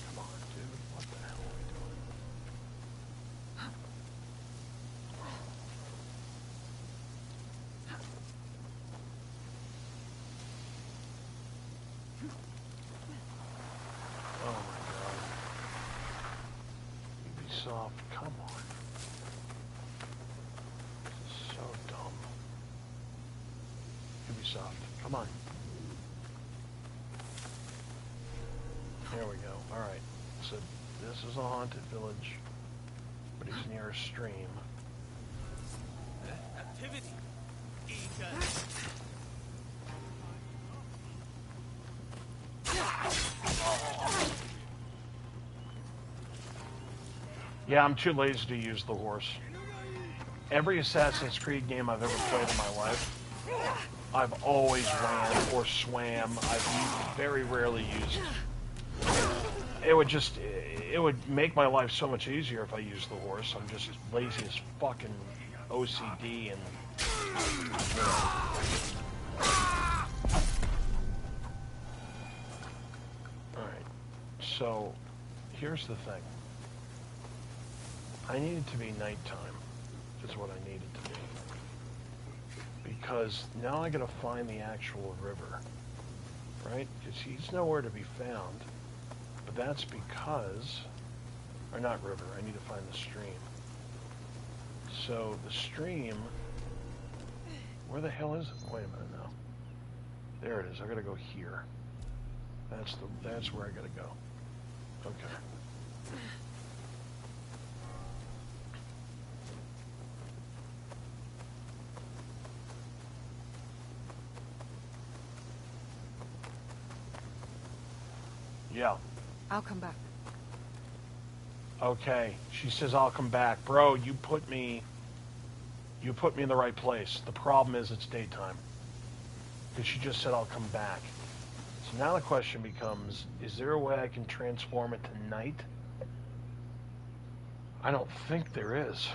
Come on, dude. What the hell are we doing? Oh my god. Ubisoft, come on. This is so dumb. Ubisoft, come on. There we go. Alright. So this is a haunted village, but he's near a stream. Activity. Yeah, I'm too lazy to use the horse. Every Assassin's Creed game I've ever played in my life, I've always ran or swam. I've very rarely used. It would make my life so much easier if I used the horse. I'm just lazy as fucking OCD and, you know. Alright, so here's the thing. I need it to be nighttime, is what I need it to be. Because now I gotta find the actual river, right? Because he's nowhere to be found. But that's because, or not river, I need to find the stream. So the stream, where the hell is it? Wait a minute now. There it is, I gotta go here. That's where I gotta go. Okay. Yeah. I'll come back. Okay. She says I'll come back. Bro, you put me in the right place. The problem is it's daytime. Because she just said I'll come back. So now the question becomes, is there a way I can transform it to night? I don't think there is.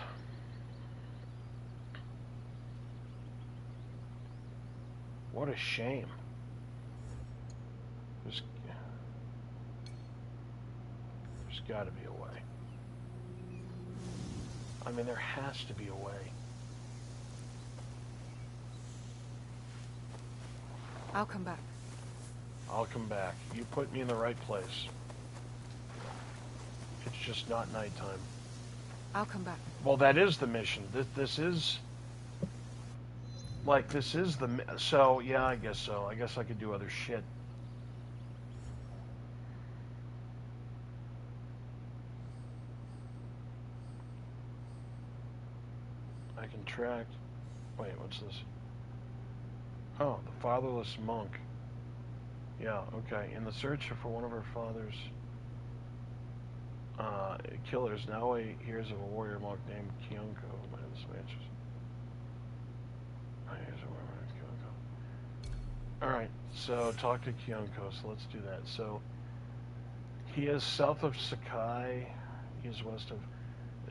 What a shame. There's got to be a way. I mean, there has to be a way. I'll come back. I'll come back. You put me in the right place. It's just not nighttime. I'll come back. Well, that is the mission. This is... Like, this is the... So, yeah, I guess so. I guess I could do other shit. I can track... Wait, what's this? Oh, the fatherless monk. Yeah, okay. In the search for one of her father's killers, Naoi hears of a warrior monk named Kyunko. Alright, so talk to Kyunko, so let's do that. So, he is south of Sakai, he is west of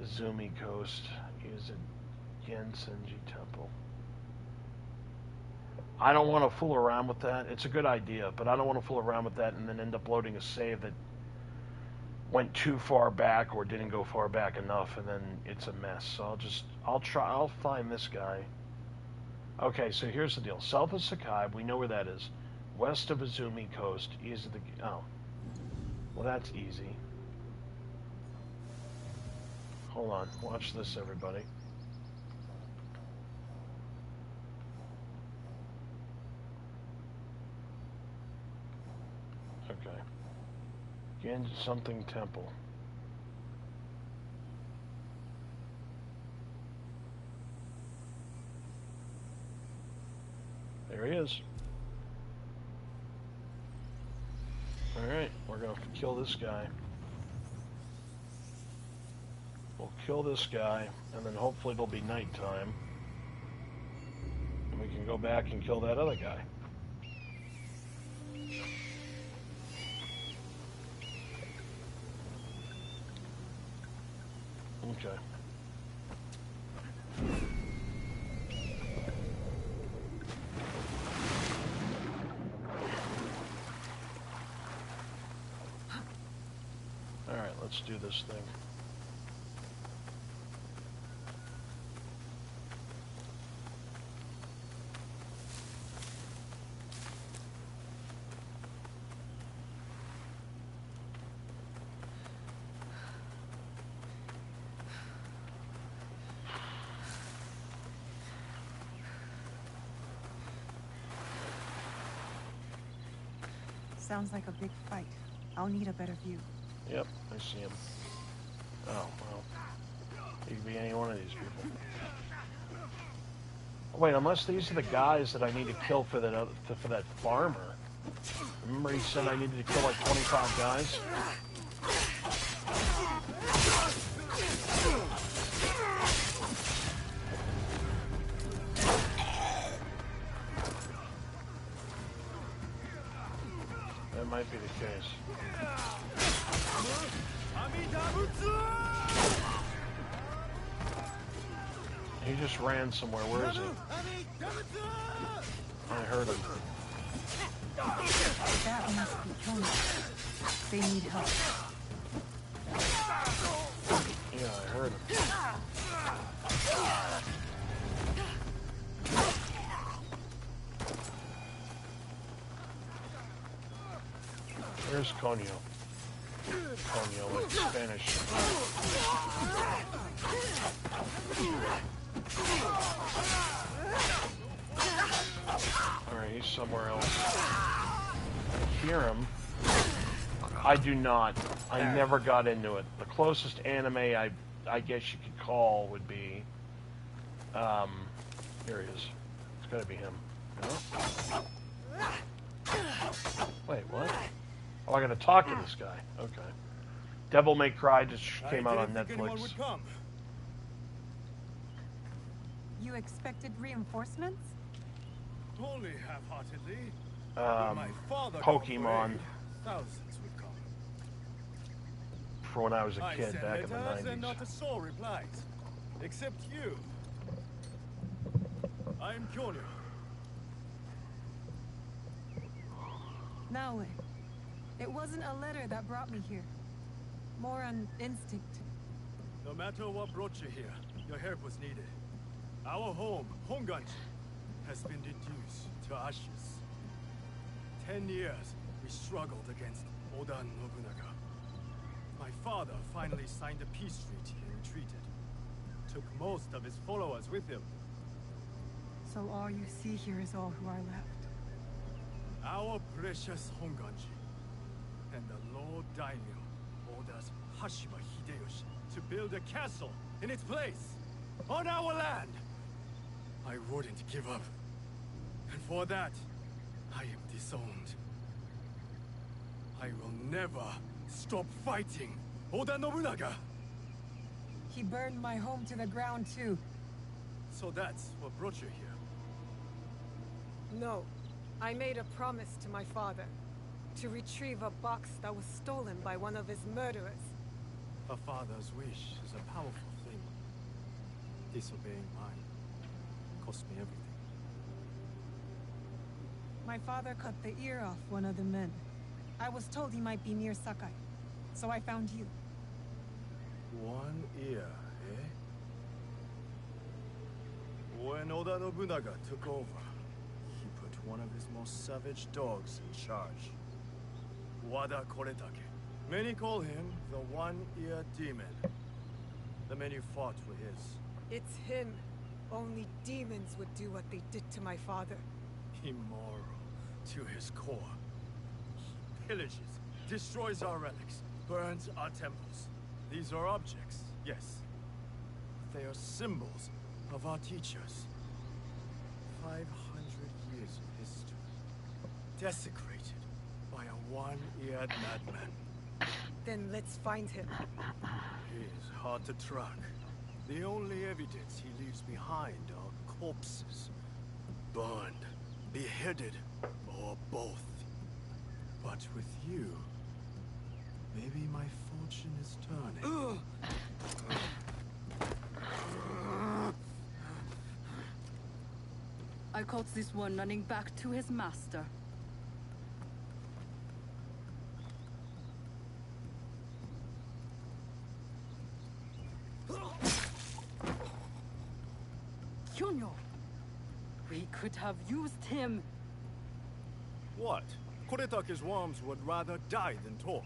Izumi Coast, he is at Gensenji Temple. I don't want to fool around with that. It's a good idea, but I don't want to fool around with that and then end up loading a save that went too far back or didn't go far back enough, and then it's a mess. So I'll find this guy. Okay, so here's the deal. South of Sakai, we know where that is. West of Izumi Coast, east of the... Oh. Well, that's easy. Hold on. Watch this, everybody. Okay. Gen something temple. There he is. Alright, we're going to kill this guy. We'll kill this guy, and then hopefully it'll be nighttime. And we can go back and kill that other guy. Okay. Alright, let's do this thing. Sounds like a big fight. I'll need a better view. Yep, I see him. Oh, well. He could be any one of these people. Wait, unless these are the guys that I need to kill for that for that farmer. Remember he said I needed to kill like 25 guys? That might be the case. He just ran somewhere. Where is he? I heard him. That must be Tony. They need help. Yeah, I heard him. Where's Konyo? Konyo, like Spanish. Alright, he's somewhere else. I hear him. I do not. I never got into it. The closest anime I guess you could call would be... here he is. It's gotta be him. No? Wait, what? Oh, I gotta talk to this guy. Okay. Devil May Cry just came out on Netflix. You expected reinforcements? Only half-heartedly. My father Pokemon. Thousands would come. For when I was a kid back in the 90s. And not a soul replied, except you. I'm Kyonyo. Naoi. It wasn't a letter that brought me here. More an instinct. No matter what brought you here, your help was needed. Our home, Honganji, has been reduced to ashes. 10 years we struggled against Oda Nobunaga. My father finally signed a peace treaty and retreated. Took most of his followers with him. So all you see here is all who are left. Our precious Honganji. And the Lord Daimyo orders Hashima Hideyoshi to build a castle in its place, on our land. I wouldn't give up. And for that, I am disowned. I will never stop fighting Oda Nobunaga! He burned my home to the ground too. So that's what brought you here? No. I made a promise to my father. To retrieve a box that was stolen by one of his murderers. A father's wish is a powerful thing. Disobeying mine cost me everything. My father cut the ear off one of the men. I was told he might be near Sakai, so I found you. One ear, eh? When Oda Nobunaga took over, he put one of his most savage dogs in charge. Wada Koretake. Many call him the One-Ear Demon. The men you fought were his. It's him. Only demons would do what they did to my father. Immoral to his core. He pillages, destroys our relics, burns our temples. These are objects, yes. But they are symbols of our teachers. 500 years of history. Desecrated by a one-eared madman. Then let's find him. He is hard to track. The only evidence he leaves behind are corpses. Burned, beheaded, or both. But with you, maybe my fortune is turning. I caught this one running back to his master. Kyonyo! We could have used him! What? Koretake's worms would rather die than talk.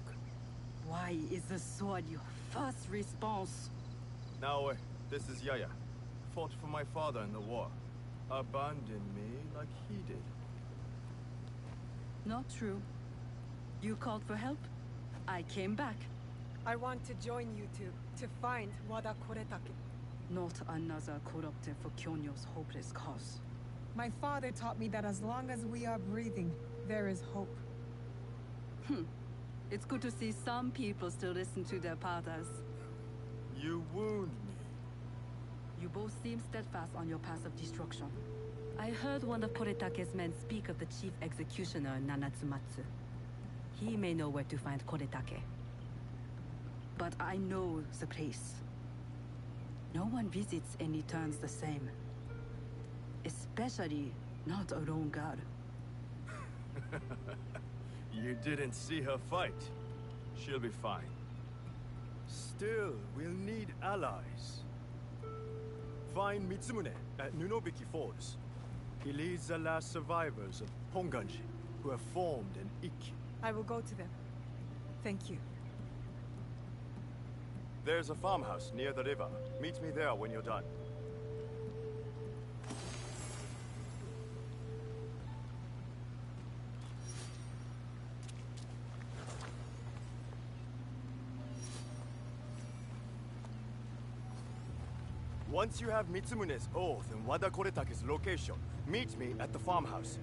Why is the sword your first response? Now, this is Yaya. Fought for my father in the war. Abandoned me like he did. Not true. You called for help. I came back. I want to join you two, to find Wada Koretake. Not another corrupted for Kyonyo's hopeless cause. My father taught me that as long as we are breathing, there is hope. It's good to see some people still listen to their fathers. You wound me. You both seem steadfast on your path of destruction. I heard one of Koretake's men speak of the chief executioner, Nanatsumatsu. He may know where to find Koretake. But I know the place. No one visits and returns the same. Especially not a lone guard. You didn't see her fight. She'll be fine. Still, we'll need allies. Find Mitsumune at Nunobiki Falls. He leads the last survivors of Honganji, who have formed an Ikki. I will go to them. Thank you. There's a farmhouse near the river. Meet me there when you're done. Once you have Mitsumune's oath and Wada Koretake's location, meet me at the farmhouse.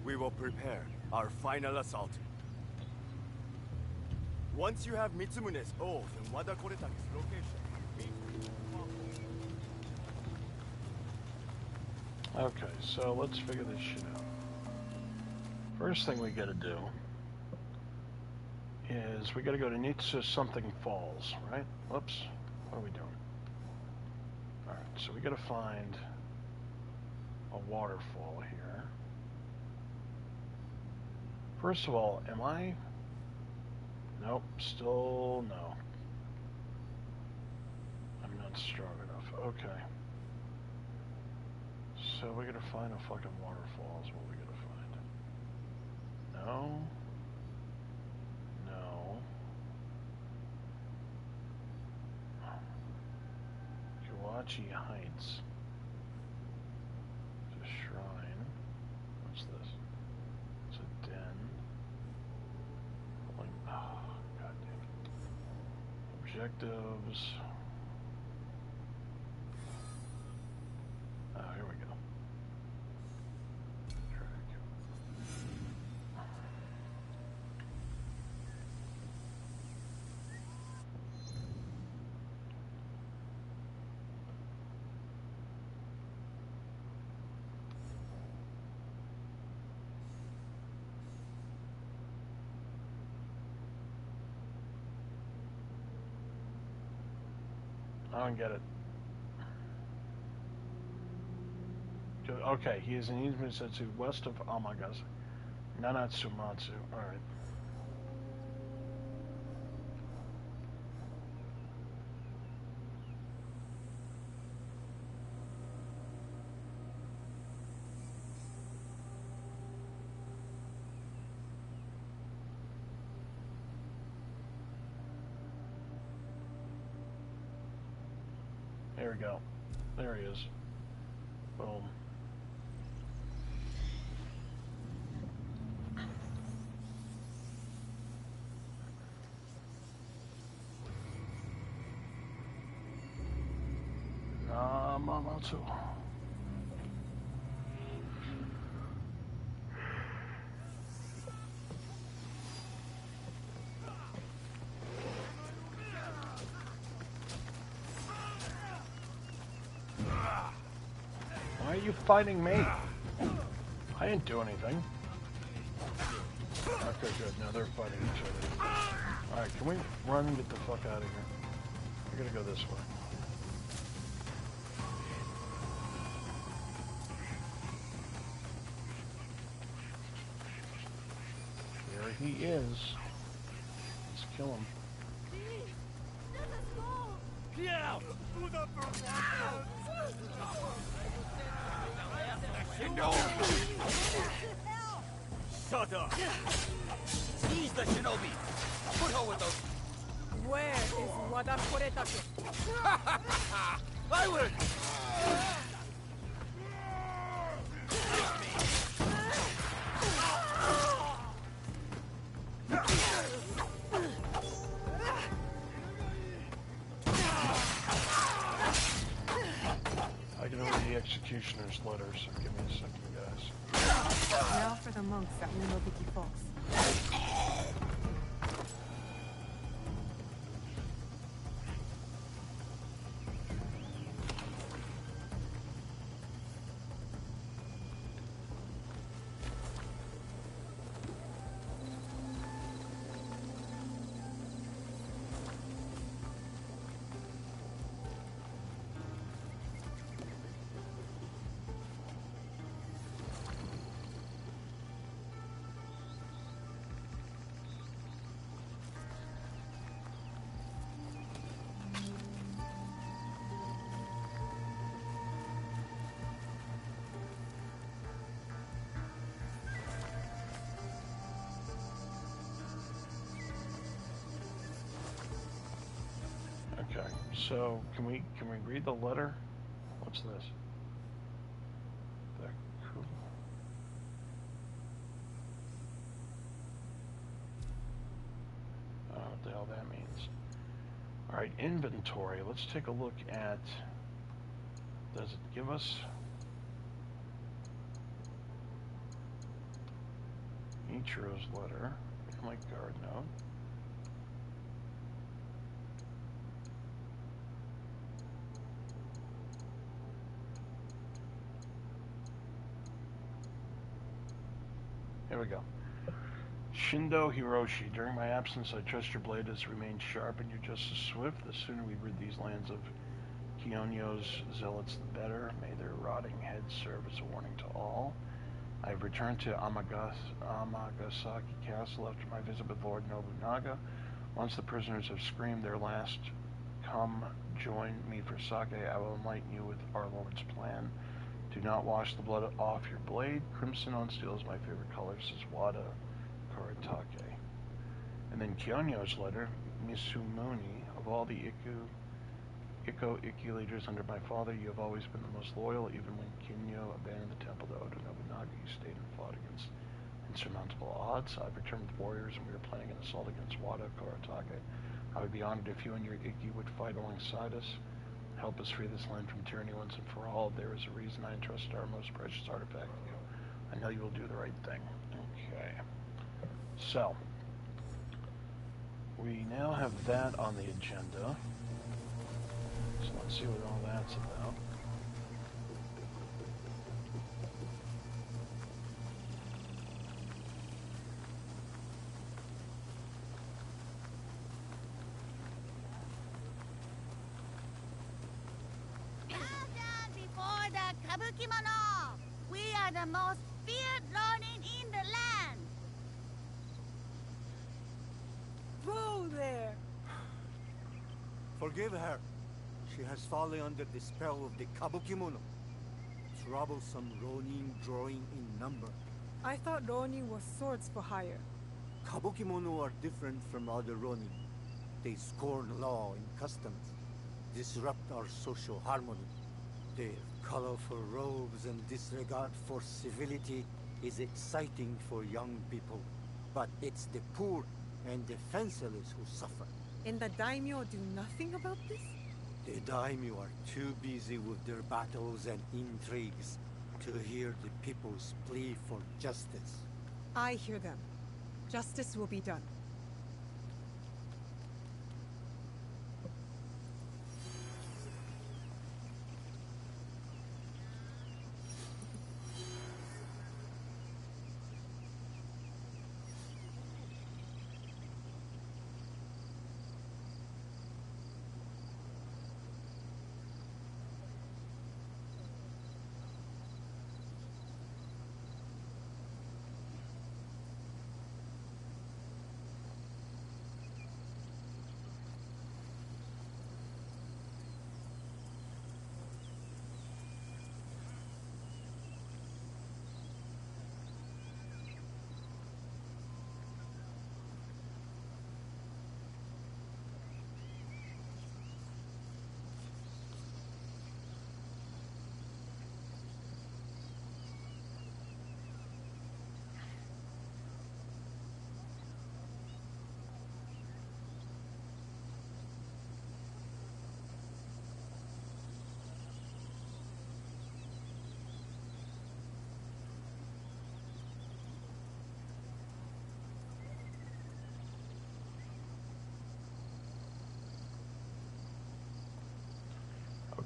We will prepare our final assault. Once you have Mitsumune's oath and Wada Koretake's location, meet me at the farmhouse. Okay, so let's figure this shit out. First thing we gotta do is we gotta go to Nitsu something Falls, right? Whoops. What are we doing? Alright, so we gotta find a waterfall here. First of all, am I... Nope, still no. I'm not strong enough. Okay. So we gotta find a fucking waterfall is what we gotta find. No. No. Kawachi Heights. It's a shrine. What's this? It's a den. Oh, god damn it. Objectives. Oh, here we go. Try I don't get it. Okay, he is in Izumisetsu, west of Amagasa. Nanatsumatsu. Alright. There we go. There he is. Boom. Namamatsu. Why are you fighting me? I didn't do anything. Okay, good. Now they're fighting each other. Alright, can we run and get the fuck out of here? We're gonna go this way. There he is. Let's kill him. Yeah! Shut up! He's the shinobi! Put her with those... Where is Wada Koretake? I will! I can read the executioner's letter, so give me a second, guys. Now for the monks at Munobiki Falls. Okay, so can we read the letter? What's this? Cool. I don't know what the hell that means. Alright, inventory. Let's take a look at... Does it give us... Ichiro's letter. My guard note. Here we go. Shindo Hiroshi, during my absence, I trust your blade has remained sharp and your justice swift. The sooner we rid these lands of Kionyo's zealots, the better. May their rotting heads serve as a warning to all. I have returned to Amagasaki Castle after my visit with Lord Nobunaga. Once the prisoners have screamed their last, come join me for sake. I will enlighten you with our Lord's plan. Do not wash the blood off your blade. Crimson on steel is my favorite color, says Wada Koretake. And then Kionyo's letter, Misumoni, of all the Ikki leaders under my father, you have always been the most loyal. Even when Kinyo abandoned the temple to Oda Nobunaga, you stayed and fought against insurmountable odds. I've returned with warriors and we are planning an assault against Wada Koretake. I would be honored if you and your Ikki would fight alongside us. Help us free this land from tyranny once and for all. There is a reason I entrusted our most precious artifact to you. I know you will do the right thing. Okay. So, we now have that on the agenda. So let's see what all that's about. Kabukimono! We are the most feared Ronin in the land! Whoa there! Forgive her. She has fallen under the spell of the Kabukimono. Troublesome Ronin drawing in number. I thought Ronin was swords for hire. Kabukimono are different from other Ronin. They scorn law and customs, disrupt our social harmony. Their colorful robes and disregard for civility is exciting for young people. But it's the poor and defenseless who suffer. And the daimyo do nothing about this? The daimyo are too busy with their battles and intrigues to hear the people's plea for justice. I hear them. Justice will be done.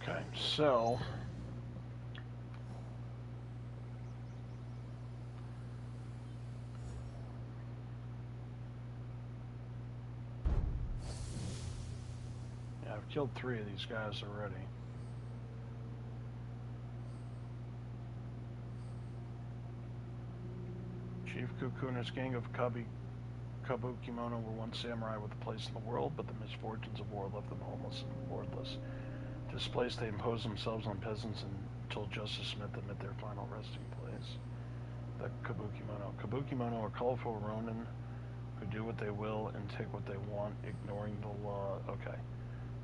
Okay, so yeah, I've killed 3 of these guys already. Chief Cuckoo and his gang of Kabukimono were once samurai with a place in the world, but the misfortunes of war left them homeless and lordless. Displaced, they imposed themselves on peasants until justice met them at their final resting place. The Kabukimono. Kabukimono are colorful Ronin who do what they will and take what they want, ignoring the law. Okay.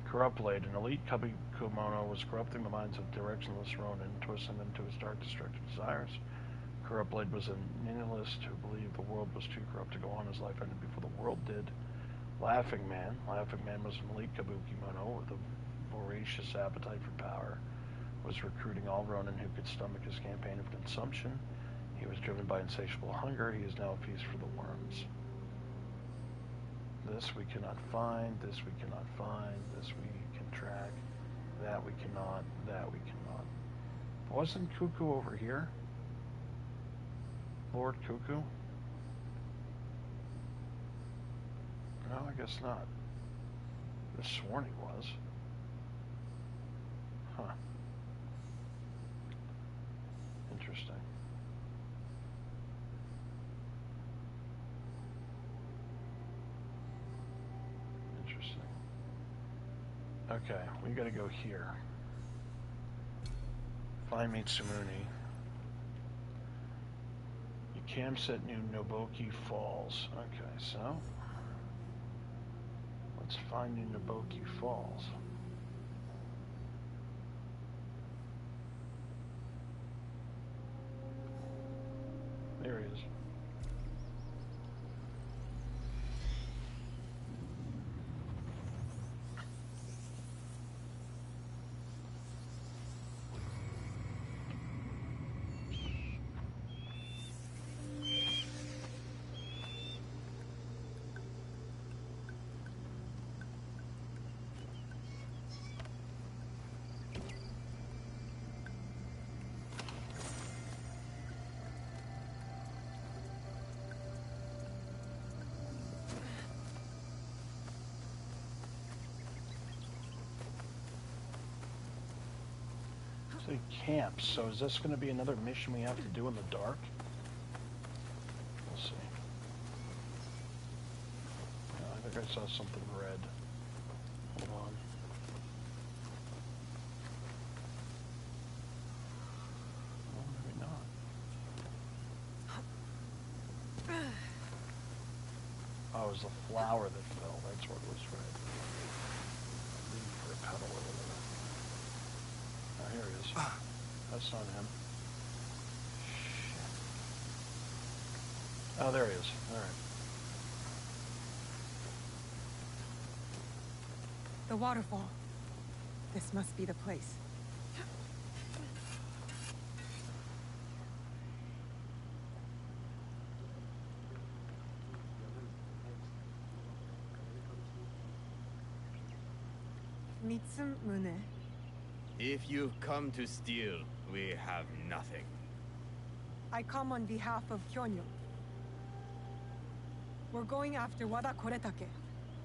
Corrupt Blade. An elite Kabukimono was corrupting the minds of directionless Ronin, twisting them to his dark, destructive desires. Corrupt Blade was a nihilist who believed the world was too corrupt to go on. His life ended before the world did. Laughing Man. Laughing Man was an elite Kabukimono with a voracious appetite for power, was recruiting all Ronin who could stomach his campaign of consumption. He was driven by insatiable hunger. He is now a feast for the worms. This we cannot find, this we cannot find, this we can track, that we cannot, that we cannot. Wasn't Cuckoo over here? Lord Cuckoo? No, I guess not. I could have sworn he was. Huh. Interesting. Interesting. Okay, we gotta go here. Find Mitsumune. You campsite near Noboki Falls. Okay, so let's find New Noboki Falls. There he is. So camps. So is this going to be another mission we have to do in the dark? We'll see. Yeah, I think I saw something red. Hold on. Oh, maybe not. Oh, it was the flower that fell. That's what was red. Leaf or petal or whatever. Oh, here he is. That's not him. Shit. Oh, there he is. All right. The waterfall. This must be the place. Mitsumune. If you've come to steal, we have nothing. I come on behalf of Kyonyo. We're going after Wada Koretake,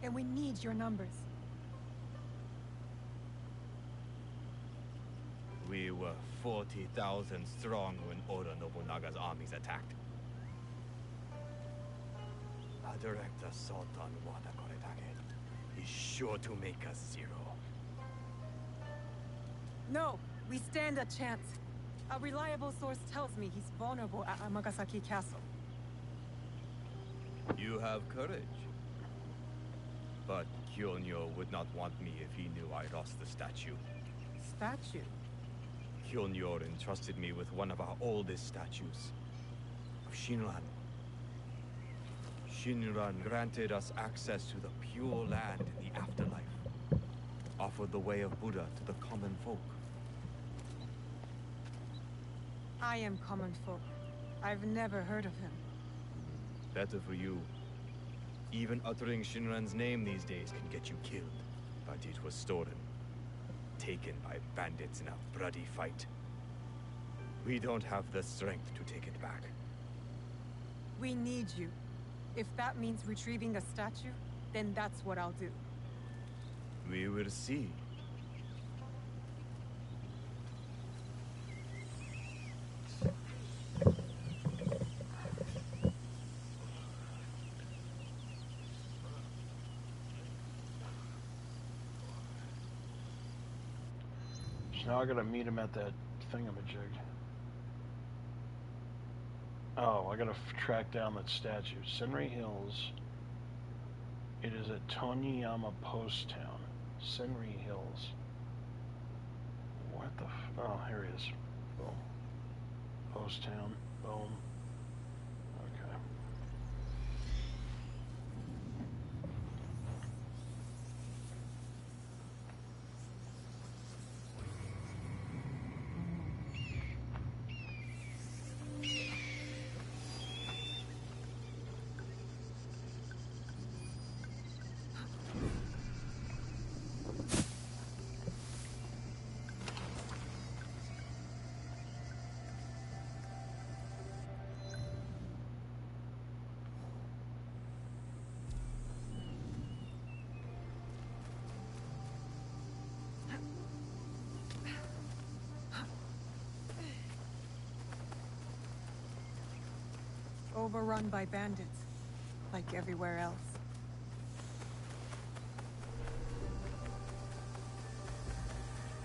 and we need your numbers. We were 40,000 strong when Oda Nobunaga's armies attacked. A direct assault on Wada Koretake is sure to make us zero. No, we stand a chance. A reliable source tells me he's vulnerable at Amagasaki Castle. You have courage. But Kyonyo would not want me if he knew I lost the statue. Statue? Kyonyo entrusted me with one of our oldest statues, of Shinran. Shinran granted us access to the pure land in the afterlife, offered the way of Buddha to the common folk. I am common folk. I've never heard of him. Better for you. Even uttering Shinran's name these days can get you killed. But it was stolen. Taken by bandits in a bloody fight. We don't have the strength to take it back. We need you. If that means retrieving the statue, then that's what I'll do. We will see. Now I gotta meet him at that thingamajig. Oh, I gotta track down that statue. Senri Hills. It is at Toniyama Post Town. Senri Hills. What the oh, here he is. Boom. Post Town. Boom. Okay. Overrun by bandits, like everywhere else.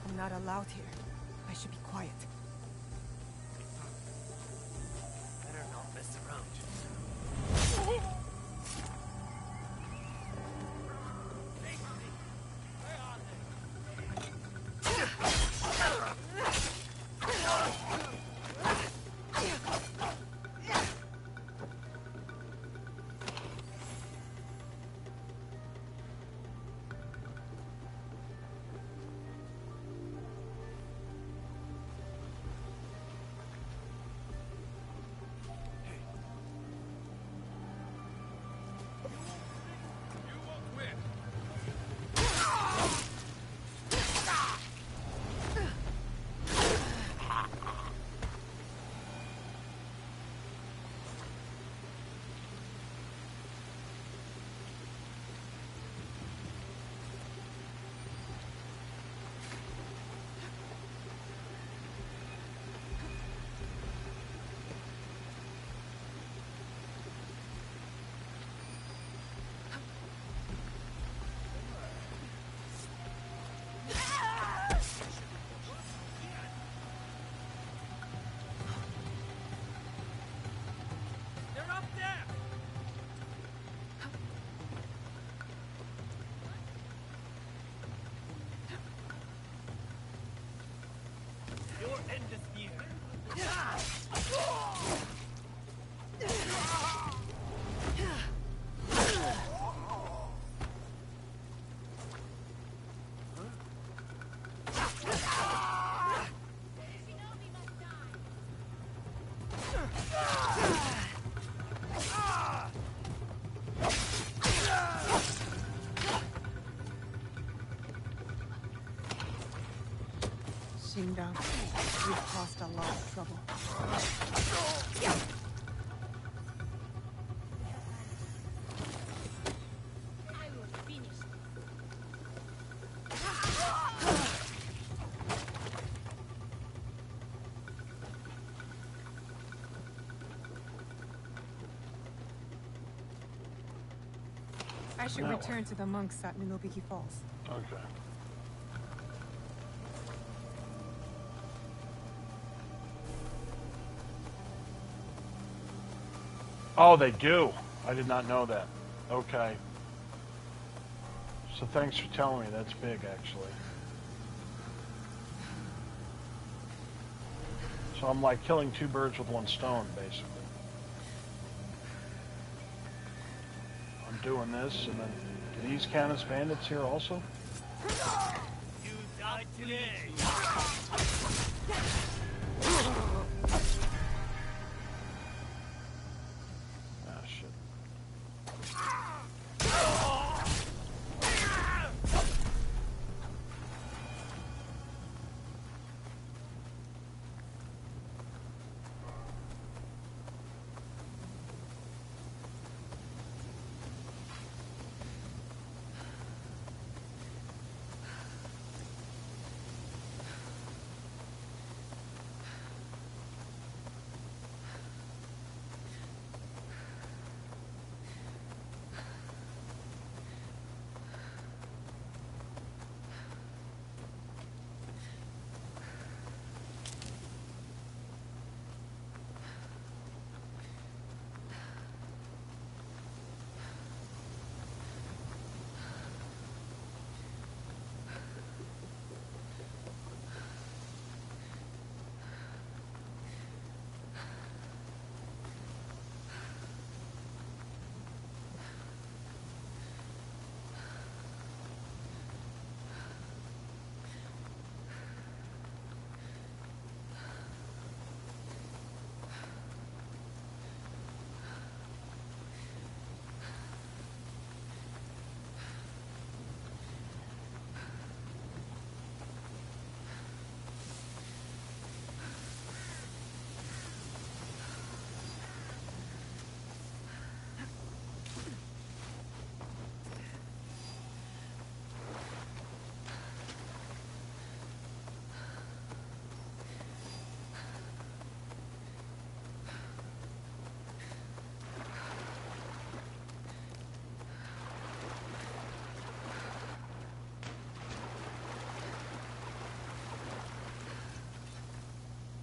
I'm not allowed here. I should be quiet. Better not mess around. kingdom. We've caused a lot of trouble. I should return to the monks at Minobiki Falls. Okay. Oh, they do. I did not know that. Okay. So thanks for telling me. That's big, actually. So I'm like killing two birds with one stone, basically. I'm doing this, and then do these count as bandits here also? You died today. Ah, shit.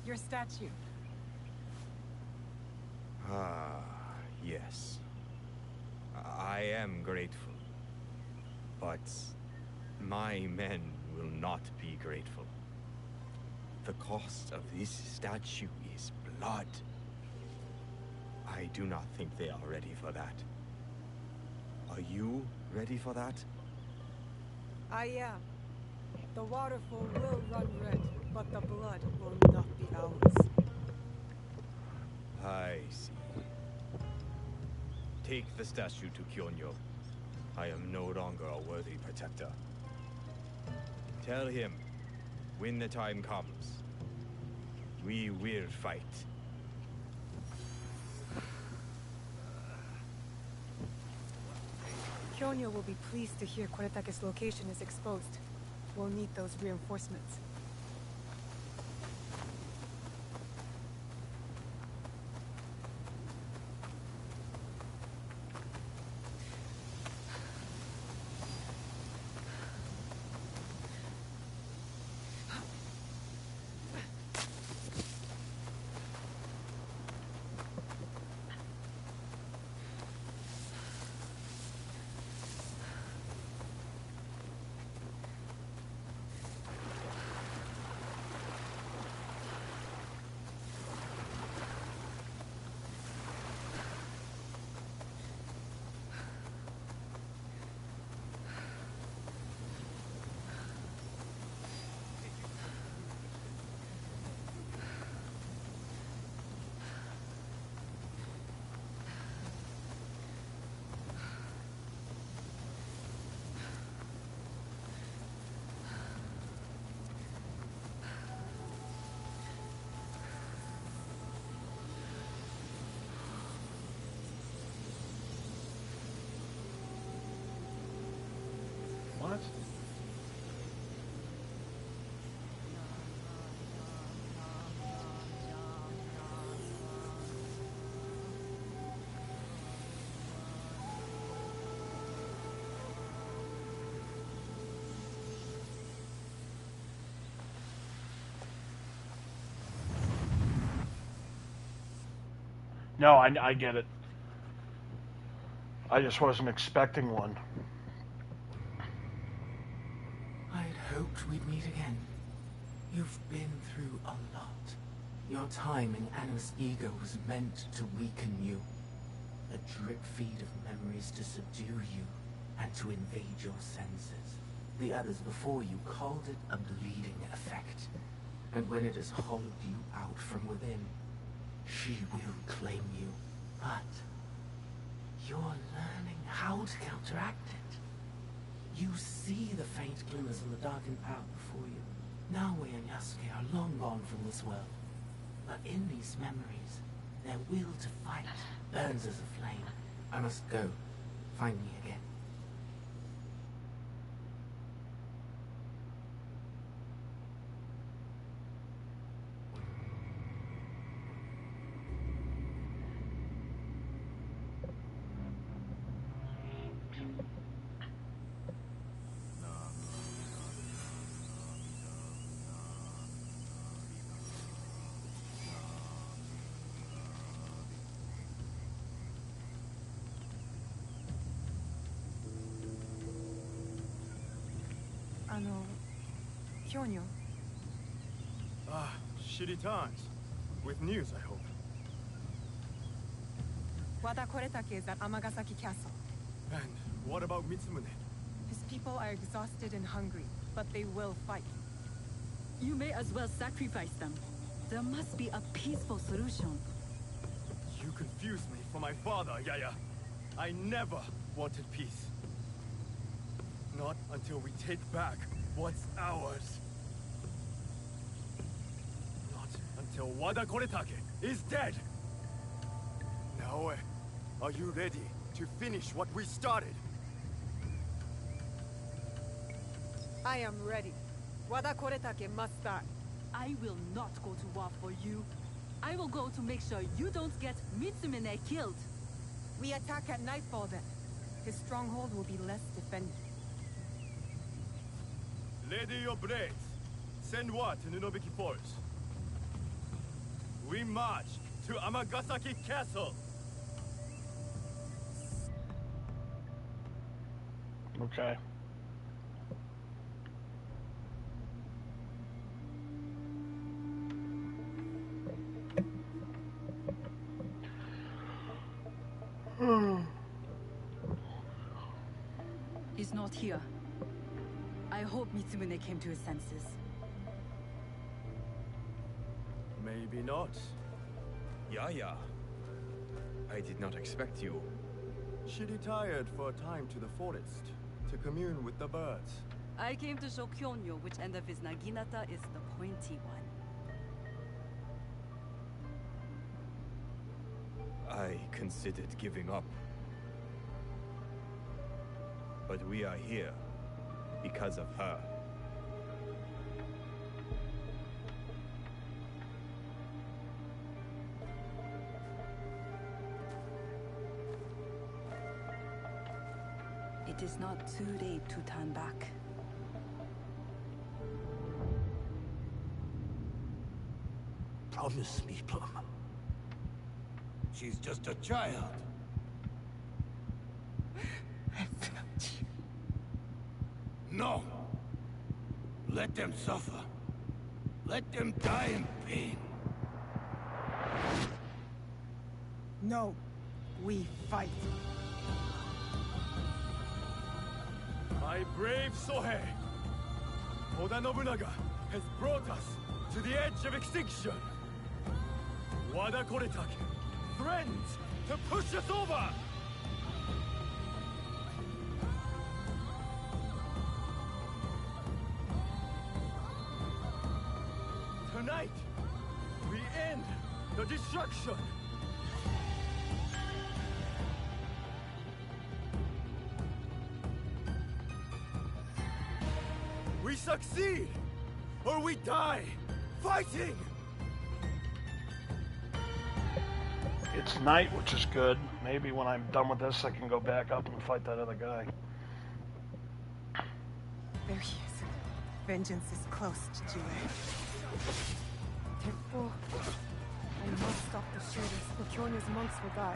Your statue. Ah, yes. I am grateful. But my men will not be grateful. The cost of this statue is blood. I do not think they are ready for that. Are you ready for that? I am. The waterfall will run red, but the blood will not be ours. I see. Take the statue to Kyonyo. I am no longer a worthy protector. Tell him, when the time comes, we will fight. Kyonyo will be pleased to hear Koretake's location is exposed. We'll need those reinforcements. What? No, I get it. I just wasn't expecting one. I'd hoped we'd meet again. You've been through a lot. Your time in Anna's ego was meant to weaken you. A drip feed of memories to subdue you and to invade your senses. The others before you called it a bleeding effect. And when it has hollowed you out from within, she will claim you. But you're learning how to counteract it. You see the faint glimmers of the darkened path before you. Naoe and Yasuke are long gone from this world. But in these memories, their will to fight burns as a flame. I must go. Find me again. Kyonyo. Ah, shitty times. With news, I hope. Wada Koretake is at Amagasaki Castle. And what about Mitsumune? His people are exhausted and hungry, but they will fight. You may as well sacrifice them. There must be a peaceful solution. You confuse me for my father, Yaya. I never wanted peace. Not until we take back what's ours. Not until Wada Koretake is dead. Naoe, are you ready to finish what we started? I am ready. Wada Koretake must die. I will not go to war for you. I will go to make sure you don't get Mitsumune killed. We attack at nightfall then. His stronghold will be less defended. Lady your blades. Send word to Nunobiki Forest. We march to Amagasaki Castle. Okay. He's not here. I hope Mitsumune came to his senses. Maybe not. Yaya. I did not expect you. She retired for a time to the forest, to commune with the birds. I came to show Kyonyo which end of his Naginata is the pointy one. I considered giving up. But we are here because of her. It is not too late to turn back. Promise me, Plum. She's just a child. No! Let them suffer. Let them die in pain. No, we fight. My brave Sohei! Oda Nobunaga has brought us to the edge of extinction. Wada Koretake threatens to push us over! Tonight, we end the destruction! We succeed! Or we die! Fighting! It's night, which is good. Maybe when I'm done with this, I can go back up and fight that other guy. There he is. Vengeance is close, Jue. Teppo. I must stop the shooters. Pocyona's monks will die.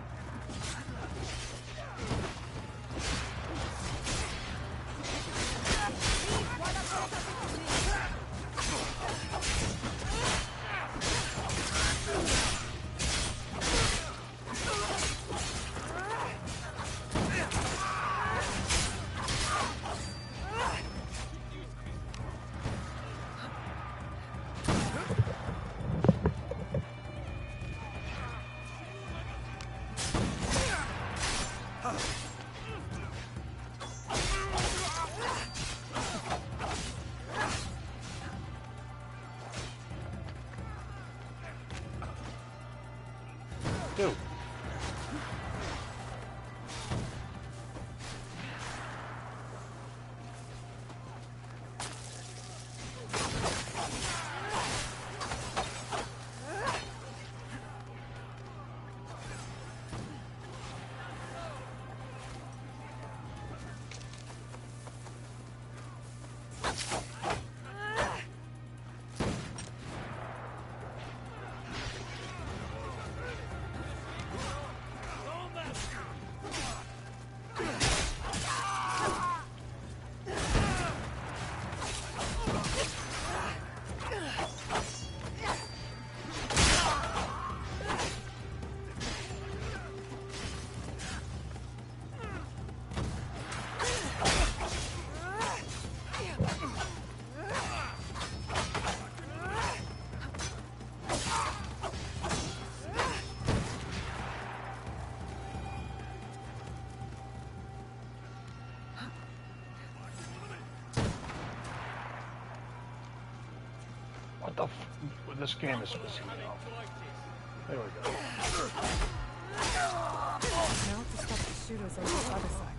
Dude. What the f... This game is pissing me off. There we go. Now to stop the shooters on the other side.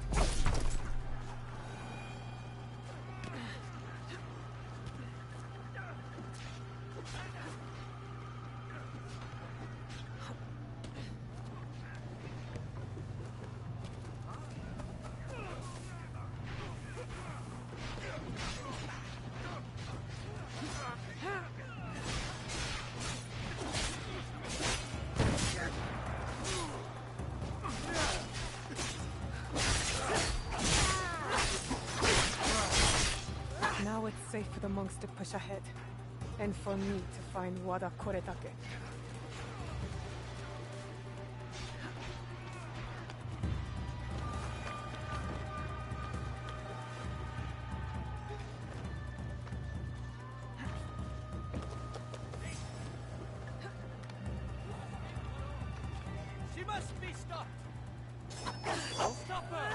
Now it's safe for the monks to push ahead, and for me to find Wada Koretake. She must be stopped! Stop her!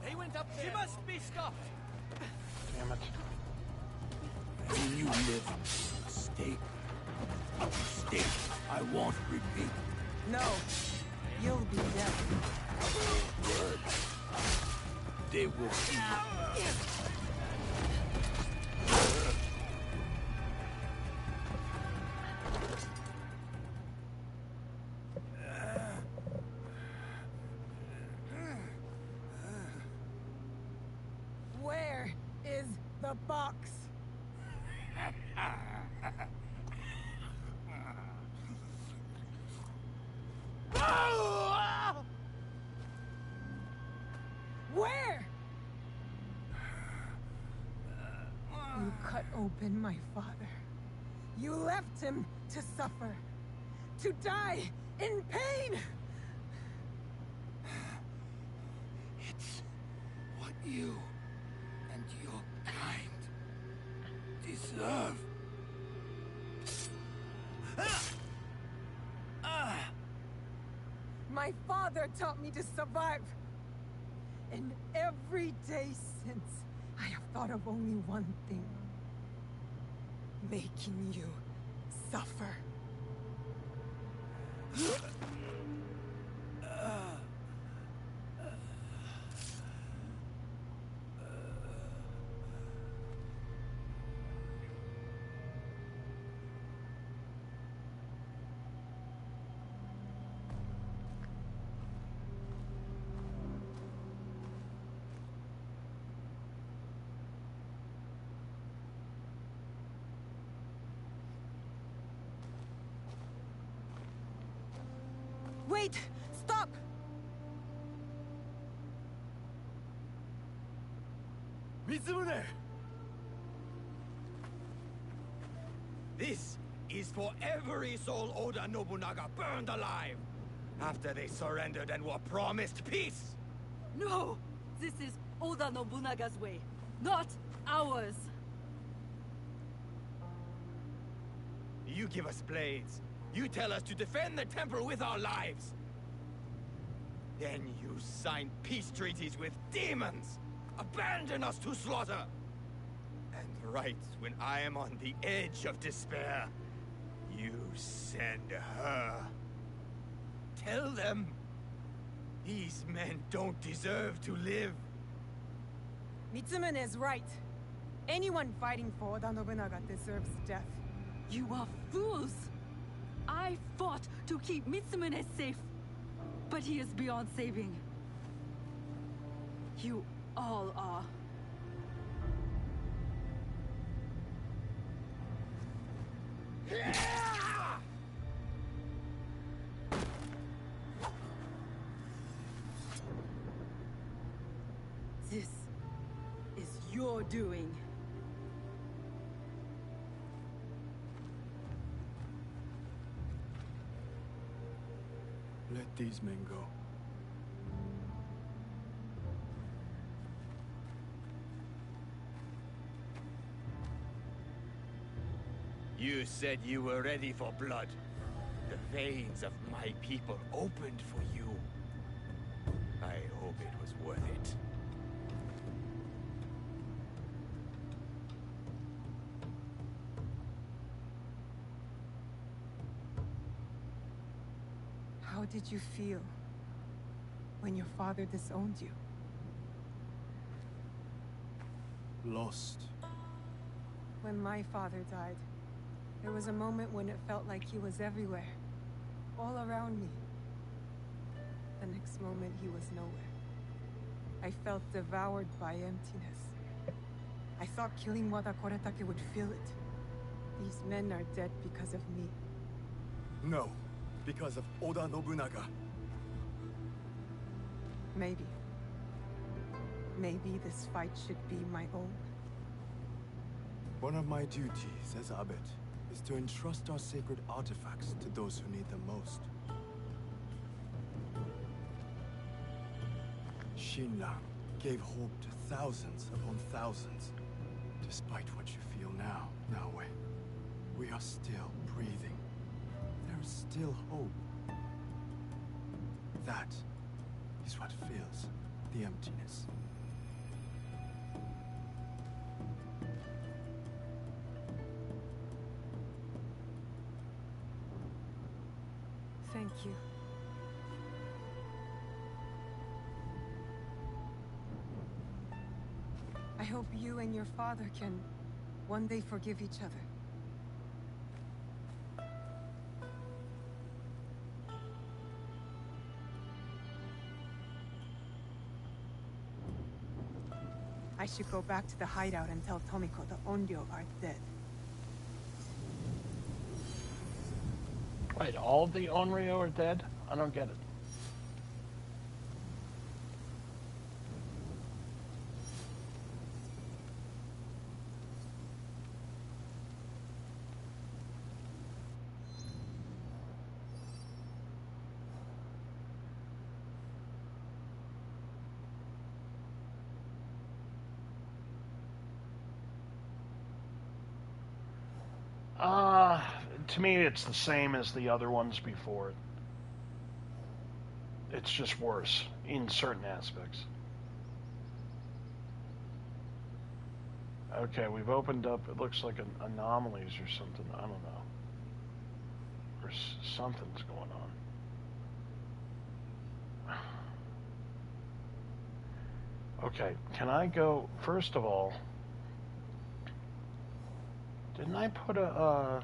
They went up there! She must be stopped! Damn it. When you live, stay. Stay. I won't repeat. No, you'll be dead. Word. They will see. Where is the box? Where? You cut open my father. You left him to suffer, to die in pain. It's what you and your kind deserve. My father taught me to survive. And every day since, I have thought of only one thing. Making you suffer. Wait! Stop! Mitsumune! This is for every soul Oda Nobunaga burned alive after they surrendered and were promised peace. No! This is Oda Nobunaga's way, not ours. You give us blades. You tell us to defend the temple with our lives. Then you sign peace treaties with demons. Abandon us to slaughter. And right when I am on the edge of despair, you send her. Tell them these men don't deserve to live. Mitsumune is right. Anyone fighting for Oda Nobunaga deserves death. You are fools! I fought to keep Mitsumune safe, but he is beyond saving. You all are. This is your doing. Let these men go. You said you were ready for blood. The veins of my people opened for you. I hope it was worth it. How did you feel when your father disowned you? Lost. When my father died, there was a moment when it felt like he was everywhere, all around me. The next moment, he was nowhere. I felt devoured by emptiness. I thought killing Wada Koretake would fill it. These men are dead because of me. No, because of Oda Nobunaga. Maybe. Maybe this fight should be my own. One of my duties as abbot is to entrust our sacred artifacts to those who need them most. Shinran gave hope to thousands upon thousands. Despite what you feel now, Naoe, we are still breathing. There is still hope. That is what fills the emptiness. Thank you. I hope you and your father can one day forgive each other. I should go back to the hideout and tell Tomiko the Onryo are dead. Wait, all of the Onryo are dead? I don't get it. To me, it's the same as the other ones before it. It's just worse in certain aspects. Okay, we've opened up, it looks like anomalies or something. I don't know. Or something's going on. Okay, can I go, first of all, didn't I put a,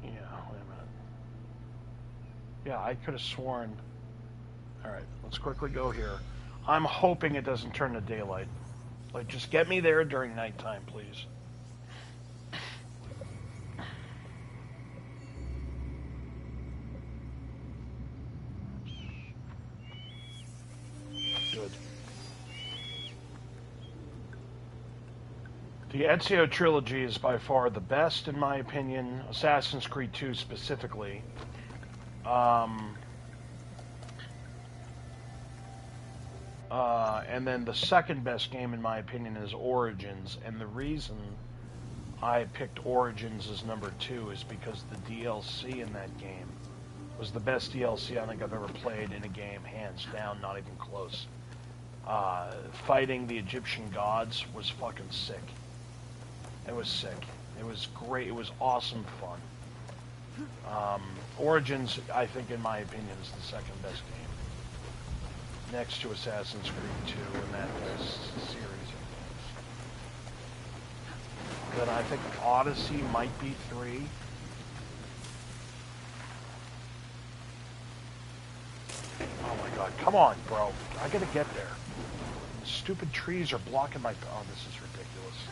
yeah, wait a minute. Yeah, I could have sworn. Alright, let's quickly go here. I'm hoping it doesn't turn to daylight. Like, just get me there during nighttime, please. The Ezio trilogy is by far the best, in my opinion. Assassin's Creed 2 specifically. And then the second best game, in my opinion, is Origins. And the reason I picked Origins as number 2 is because the DLC in that game was the best DLC I think I've ever played in a game, hands down, not even close. Fighting the Egyptian gods was fucking sick. It was sick. It was great. It was awesome fun. Origins, I think, in my opinion, is the second best game. Next to Assassin's Creed 2 and that series of games. Then I think Odyssey might be 3. Oh my god, come on, bro. I gotta get there. The stupid trees are blocking my... Oh, this is ridiculous.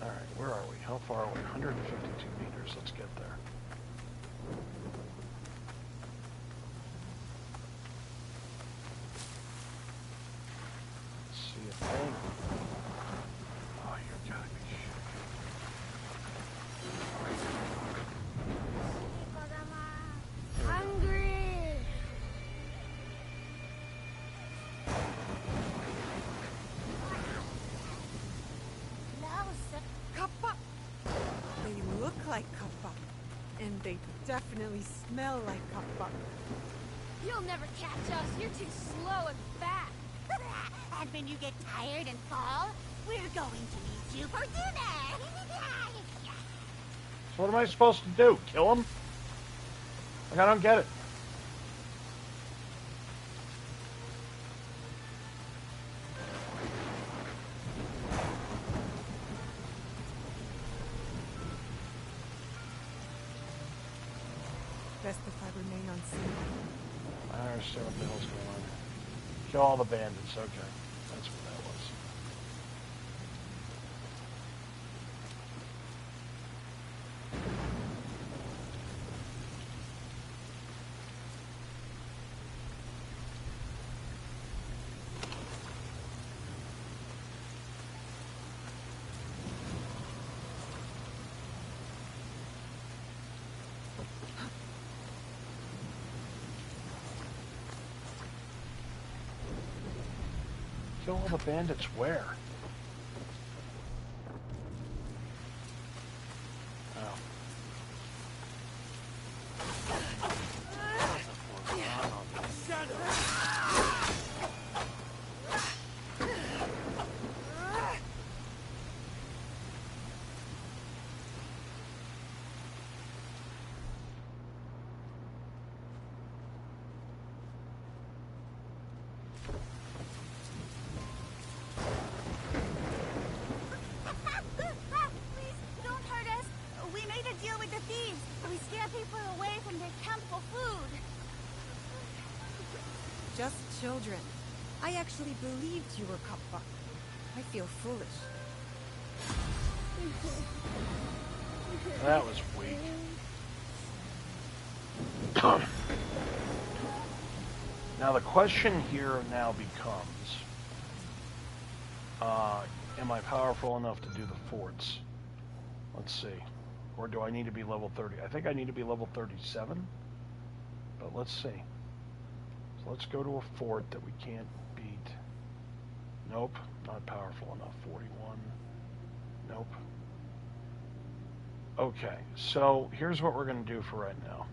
Alright, where are we? How far are we? 152 meters. Let's get there. Let's see a thing. Oh, you're gotta be shitting. Hungry. Kappa! They look like kappa. And they definitely smell like kappa. You'll never catch us. You're too slow and fast. And when you get tired and fall, we're going to need you for dinner. So what am I supposed to do? Kill him? Like, I don't get it. Best if I remain on scene. I understand what the hell's going on. Kill all the bandits. Okay. That's what that was. Kill all the bandits where? Oh. Please, don't hurt us. We made a deal with the thieves. We scare people away from their camp for food. Just children. I actually believed you were kappa. I feel foolish. That was weak. Now the question here now becomes, am I powerful enough to do the forts? Let's see. Or do I need to be level 30? I think I need to be level 37. But let's see. So let's go to a fort that we can't beat. Nope, not powerful enough. 41. Nope. Okay, so here's what we're going to do for right now.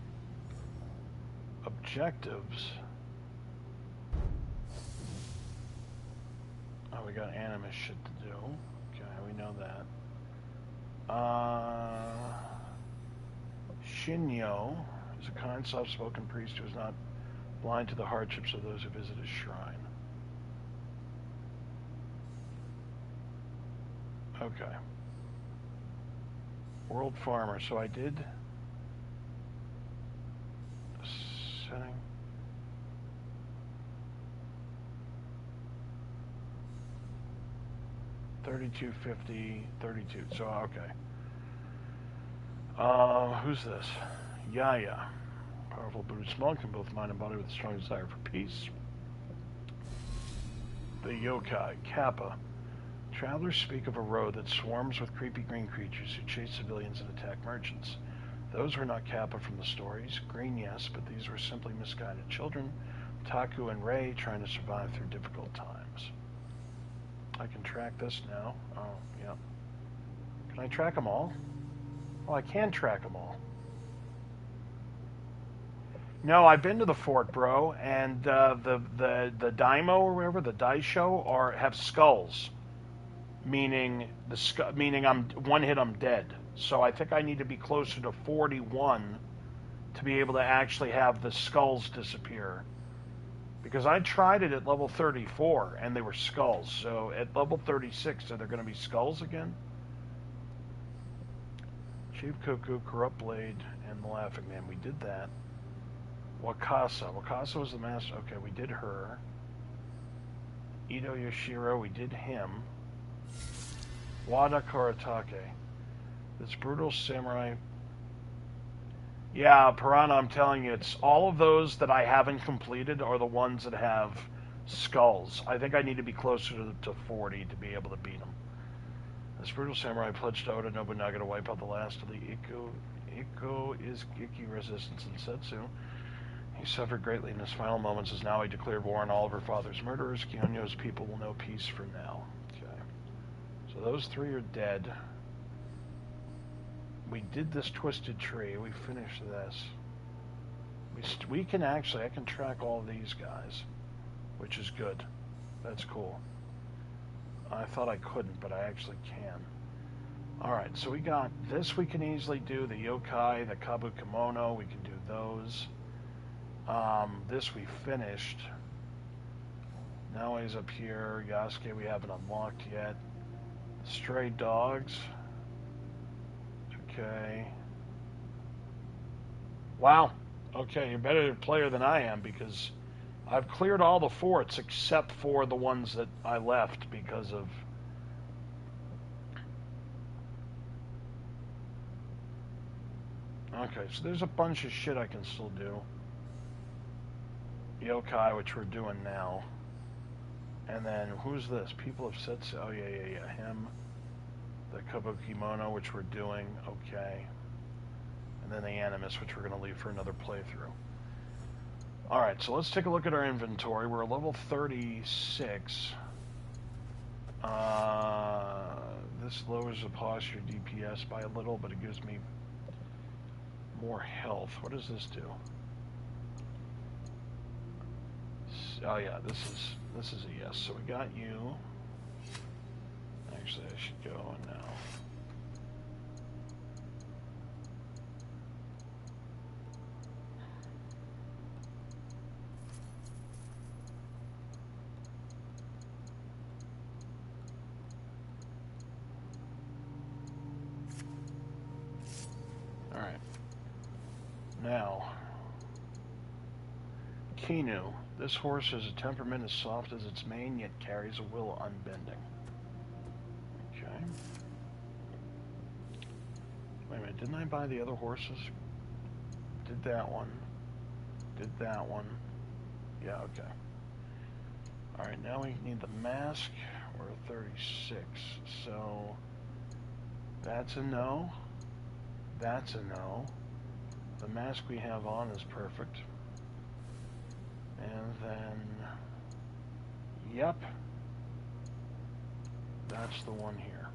Objectives. Oh, we got animus shit to do. Okay, we know that. Shinyo is a kind, soft-spoken priest who is not blind to the hardships of those who visit his shrine. Okay. World Farmer. So I did... Setting... $32.50, 32. So okay. Who's this? Yaya. Powerful Buddhist monk in both mind and body with a strong desire for peace. The yokai, Kappa. Travelers speak of a road that swarms with creepy green creatures who chase civilians and attack merchants. Those were not Kappa from the stories. Green, yes, but these were simply misguided children, Taku and Rei, trying to survive through difficult times. I can track this now. Oh, yeah. Can I track them all? Oh, I can track them all. No, I've been to the fort, bro, and the Daimo or whatever, the Daisho, have skulls, meaning I'm one hit, I'm dead. So I think I need to be closer to 41 to be able to actually have the skulls disappear. Because I tried it at level 34 and they were skulls. So at level 36, are there going to be skulls again? Chief Cuckoo, Corrupt Blade, and the Laughing Man. We did that. Wakasa. Wakasa was the master. Okay, we did her. Ito Yoshiro, we did him. Wada Koratake. This brutal samurai. Yeah, Piranha, I'm telling you, it's all of those that I haven't completed are the ones that have skulls. I think I need to be closer to 40 to be able to beat them. This brutal samurai pledged Oda Nobunaga to wipe out the last of the Ikki resistance in Setsu. He suffered greatly in his final moments as now he declared war on all of her father's murderers. Kyonyo's people will know peace for now. Okay. So those three are dead. We did this twisted tree. We finished this. We can actually, I can track all of these guys, which is good. That's cool. I thought I couldn't, but I actually can. Alright, so we got this we can easily do. The yokai, the kabukemono, we can do those. This we finished. Now he's up here. Yasuke we haven't unlocked yet. Stray dogs. Okay. Wow. Okay, you're a better player than I am because I've cleared all the forts except for the ones that I left because of... Okay, so there's a bunch of shit I can still do. Yokai, which we're doing now. And then, who's this? People have said so. Oh, yeah. Him. The Kabukemono, which we're doing. Okay. And then the Animus, which we're going to leave for another playthrough. Alright, so let's take a look at our inventory. We're at level 36. This lowers the posture DPS by a little, but it gives me more health. What does this do? Oh yeah, this is a yes. So we got you. Actually, I should go now. All right. Now, Kinu. This horse has a temperament as soft as its mane, yet carries a will unbending. Okay. Wait a minute, didn't I buy the other horses? Did that one. Did that one. Yeah, okay. Alright, now we need the mask. We're at 36. So, that's a no. That's a no. The mask we have on is perfect. And then, yep, that's the one here.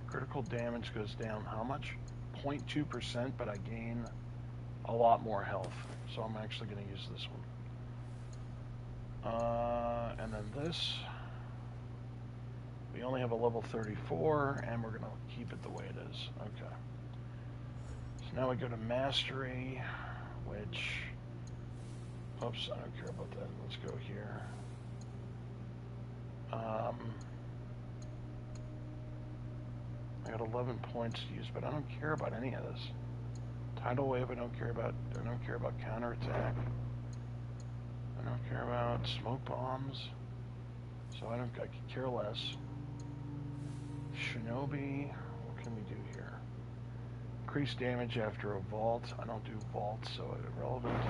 Critical damage goes down how much? 0.2%, but I gain a lot more health. So I'm actually going to use this one. And then this, we only have a level 34, and we're going to keep it the way it is. Okay. So now we go to Mastery. Which, oops, I don't care about that. Let's go here. I got 11 points to use, but I don't care about any of this. Tidal Wave, I don't care about. I don't care about counterattack. I don't care about smoke bombs. So I could care less. Shinobi, what can we do here? Increase damage after a vault. I don't do vaults, so irrelevant.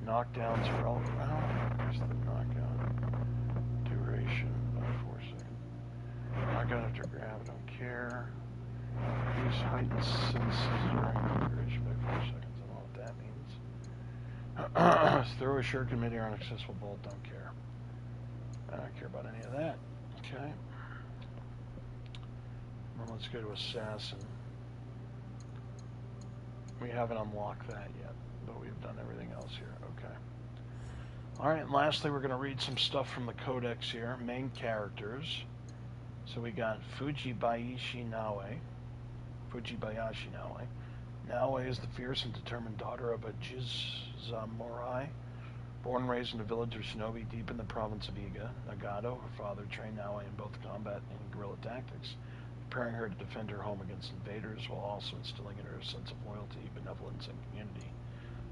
Knockdowns relevant. Well, there's the knockout. Do duration by 4 seconds. Mark out after grab, don't care. Use heightened sensitivity duration by 4 seconds. I don't know what that means. Throw a shuriken midair on accessible bolt, don't care. I don't care about any of that. Okay. Well, let's go to Assassin. We haven't unlocked that yet, but we've done everything else here. Okay. Alright, and lastly, we're going to read some stuff from the Codex here. Main characters. So we got Fujibayashi Naoe. Fujibayashi Naoe. Naoe is the fierce and determined daughter of a Jizamurai. Born and raised in a village of shinobi deep in the province of Iga, Nagato, her father trained Naoe in both combat and guerrilla tactics, preparing her to defend her home against invaders while also instilling in her a sense of loyalty, benevolence, and community.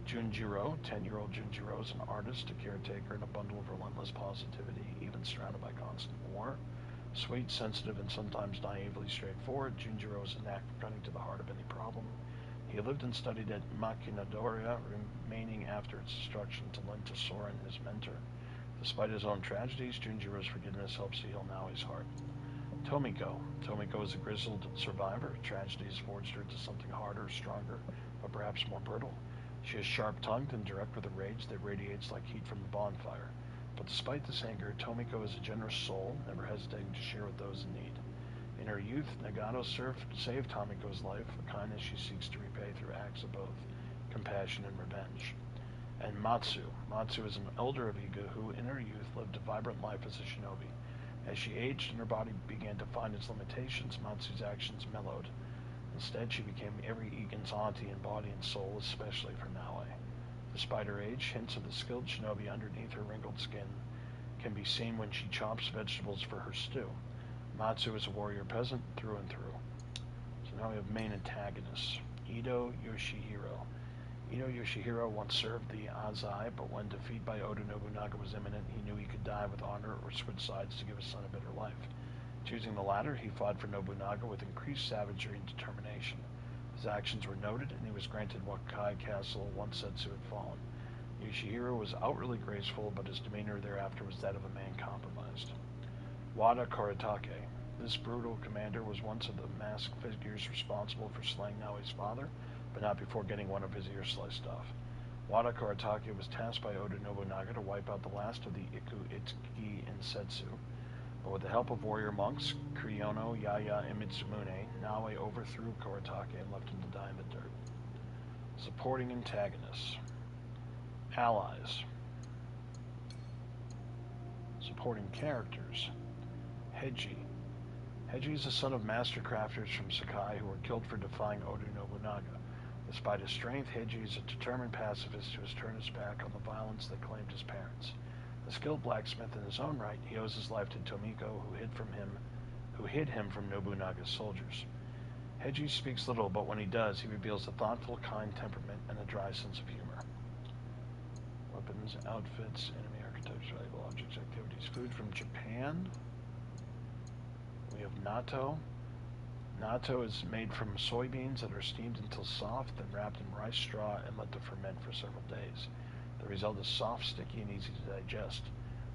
Junjiro, 10-year-old Junjiro, is an artist, a caretaker, and a bundle of relentless positivity, even surrounded by constant war. Sweet, sensitive, and sometimes naively straightforward, Junjiro has a knack for cutting to the heart of any problem. He lived and studied at Makinadoria, remaining after its destruction to lend to Soren, his mentor. Despite his own tragedies, Junjiro's forgiveness helps heal Naoe's heart. Tomiko. Tomiko is a grizzled survivor. Tragedies forged her into something harder, stronger, but perhaps more brutal. She is sharp-tongued and direct with a rage that radiates like heat from a bonfire. But despite this anger, Tomiko is a generous soul, never hesitating to share with those in need. In her youth, Nagato saved Tomiko's life, a kindness she seeks to repay through acts of both compassion and revenge. And Matsu. Matsu is an elder of Iga who, in her youth, lived a vibrant life as a shinobi. As she aged and her body began to find its limitations, Matsu's actions mellowed. Instead, she became every Igan's auntie in body and soul, especially for Naoe. Despite her age, hints of the skilled shinobi underneath her wrinkled skin can be seen when she chops vegetables for her stew. Matsu is a warrior peasant through and through. So now we have main antagonists. Ito Yoshihiro. Ito Yoshihiro once served the Azai, but when defeat by Oda Nobunaga was imminent, he knew he could die with honor or switch sides to give his son a better life. Choosing the latter, he fought for Nobunaga with increased savagery and determination. His actions were noted, and he was granted Wakai Castle once Setsu had fallen. Yoshihiro was outwardly graceful, but his demeanor thereafter was that of a man compromised. Wada Koritake. This brutal commander was once of the masked figures responsible for slaying Naoe's father, but not before getting one of his ears sliced off. Wada Koritake was tasked by Oda Nobunaga to wipe out the last of the Iku Itsuki in Setsu, but with the help of warrior monks, Kriyono, Yaya, and Mitsumune, Naoe overthrew Koritake and left him to die in the dirt. Supporting antagonists. Allies. Supporting characters. Heiji. Heiji is the son of master crafters from Sakai who were killed for defying Oda Nobunaga. Despite his strength, Heiji is a determined pacifist who has turned his back on the violence that claimed his parents. A skilled blacksmith in his own right, he owes his life to Tomiko, who hid him from Nobunaga's soldiers. Heiji speaks little, but when he does, he reveals a thoughtful, kind temperament and a dry sense of humor. Weapons, outfits, enemy archetypes, valuable objects, activities. Food from Japan. We have natto. Natto is made from soybeans that are steamed until soft, then wrapped in rice straw and let to ferment for several days. The result is soft, sticky, and easy to digest.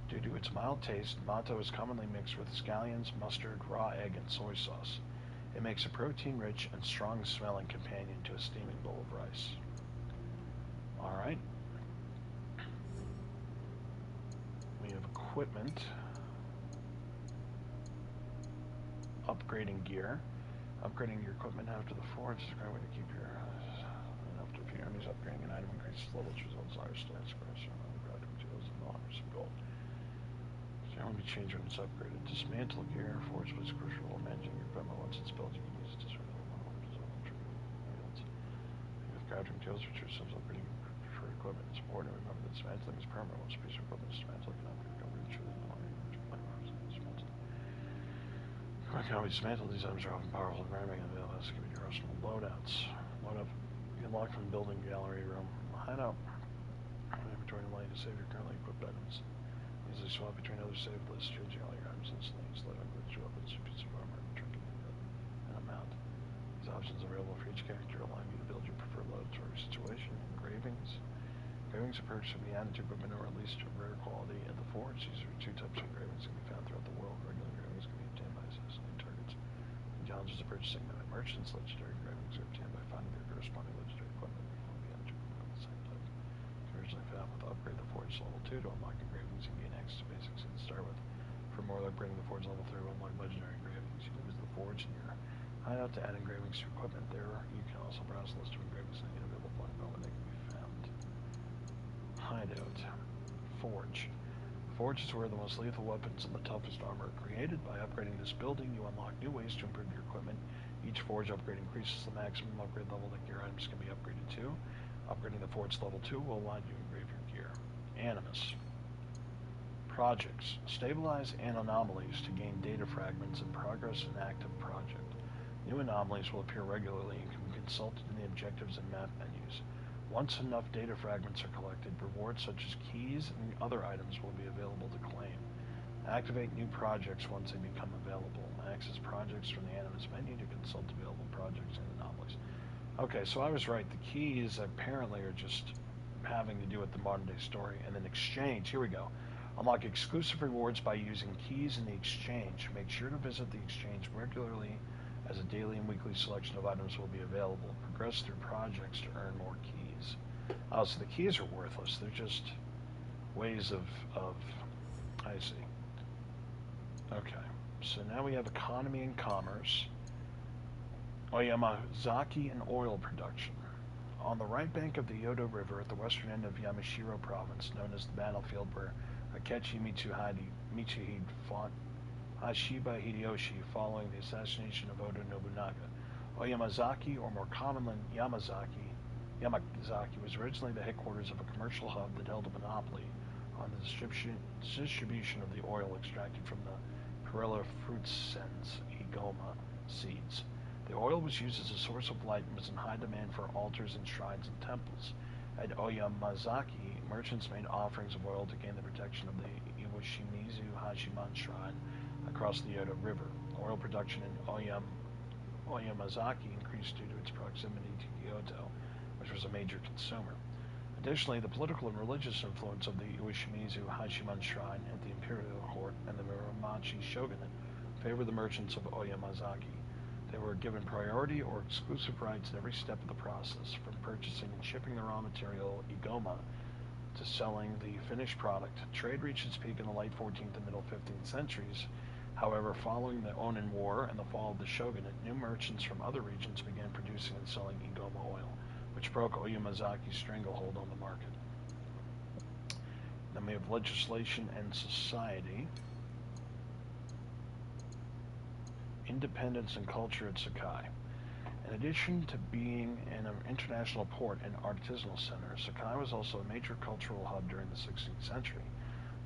Due to its mild taste, natto is commonly mixed with scallions, mustard, raw egg, and soy sauce. It makes a protein-rich and strong-smelling companion to a steaming bowl of rice. Alright. We have equipment. Upgrading gear. Upgrading your equipment after the forge is a great way to keep your after a few enemies. Upgrading an item increases level, which results in higher stats. Gold. So only change when it's upgraded. Dismantle gear. Forge plays a crucial role in managing your equipment. Once it's built, you can use it to sort of with crafting tools, which are some upgrading for equipment. It's important to remember that dismantling is permanent. Once a piece of equipment is dismantled, you can upgrade the company to the longer dismantled. How we dismantle these items are often powerful and ramming and available to give you your arsenal loadouts. Load up. You can lock from the building gallery room. Hideout. Inventory and light to save your currently equipped items. Easily swap between other saved lists, changing all your items instantly. Select includes your weapons, piece of armor, and trinket, and a mount. These options are available for each character, allowing you to build your preferred loads for every situation. Engravings. Engravings are purchased from the added to equipment or at least rare quality at the forge. These are two types of engravings that can be found throughout challenges of purchasing the merchants. Legendary engravings are obtained by finding their corresponding legendary equipment before the entry of the same type. Originally found with upgrade the forge level 2 to unlock engravings and gain access to basics to start with. For more, upgrading the forge level 3 to unlock legendary engravings. You can use the forge in your hideout to add engravings to equipment. There, you can also browse the list of engravings and available by when they can be found. Hideout. Forge. Forge is where the most lethal weapons and the toughest armor are created. By upgrading this building, you unlock new ways to improve your equipment. Each forge upgrade increases the maximum upgrade level that gear items can be upgraded to. Upgrading the forge level 2 will allow you to engrave your gear. Animus. Projects. Stabilize anomalies to gain data fragments and progress an active project. New anomalies will appear regularly and can be consulted in the objectives and map menus. Once enough data fragments are collected, rewards such as keys and other items will be available to claim. Activate new projects once they become available. Access projects from the Animus menu to consult available projects and anomalies. Okay, so I was right. The keys apparently are just having to do with the modern day story. And then exchange, here we go. Unlock exclusive rewards by using keys in the exchange. Make sure to visit the exchange regularly, as a daily and weekly selection of items will be available. Progress through projects to earn more keys. Oh, so the keys are worthless. They're just ways of I see. Okay, so now we have economy and commerce. Oyamazaki and oil production. On the right bank of the Yodo River at the western end of Yamashiro province, known as the battlefield where Akechi Mitsuhide fought Hashiba Hideyoshi following the assassination of Oda Nobunaga. Oyamazaki, or more commonly Yamazaki, was originally the headquarters of a commercial hub that held a monopoly on the distribution of the oil extracted from the Perilla fruit stems, Igoma seeds. The oil was used as a source of light and was in high demand for altars and shrines and temples. At Oyamazaki, merchants made offerings of oil to gain the protection of the Iwashimizu Hashiman Shrine across the Yodo River. Oil production in Oyamazaki increased due to its proximity to Kyoto, which was a major consumer. Additionally, the political and religious influence of the Iwashimizu Hashiman Shrine at the imperial court and the Muromachi shogunate favored the merchants of Oyamazaki. They were given priority or exclusive rights at every step of the process, from purchasing and shipping the raw material, Igoma, to selling the finished product. Trade reached its peak in the late 14th and middle 15th centuries. However, following the Onin War and the fall of the shogunate, new merchants from other regions began producing and selling Igoma oil, which broke Oyamazaki's stranglehold on the market. Then we have legislation and society. Independence and culture at Sakai. In addition to being an international port and artisanal center, Sakai was also a major cultural hub during the 16th century.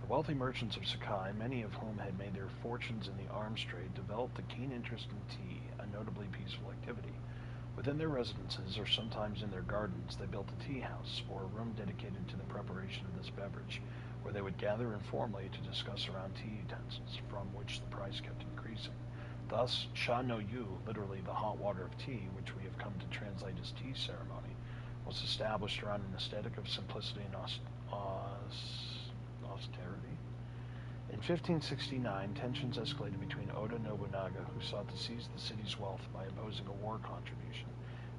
The wealthy merchants of Sakai, many of whom had made their fortunes in the arms trade, developed a keen interest in tea, a notably peaceful activity. Within their residences, or sometimes in their gardens, they built a tea house, or a room dedicated to the preparation of this beverage, where they would gather informally to discuss around tea utensils, from which the price kept increasing. Thus, Sha no Yu, literally the hot water of tea, which we have come to translate as tea ceremony, was established around an aesthetic of simplicity and austerity. In 1569, tensions escalated between Oda Nobunaga, who sought to seize the city's wealth by imposing a war contribution,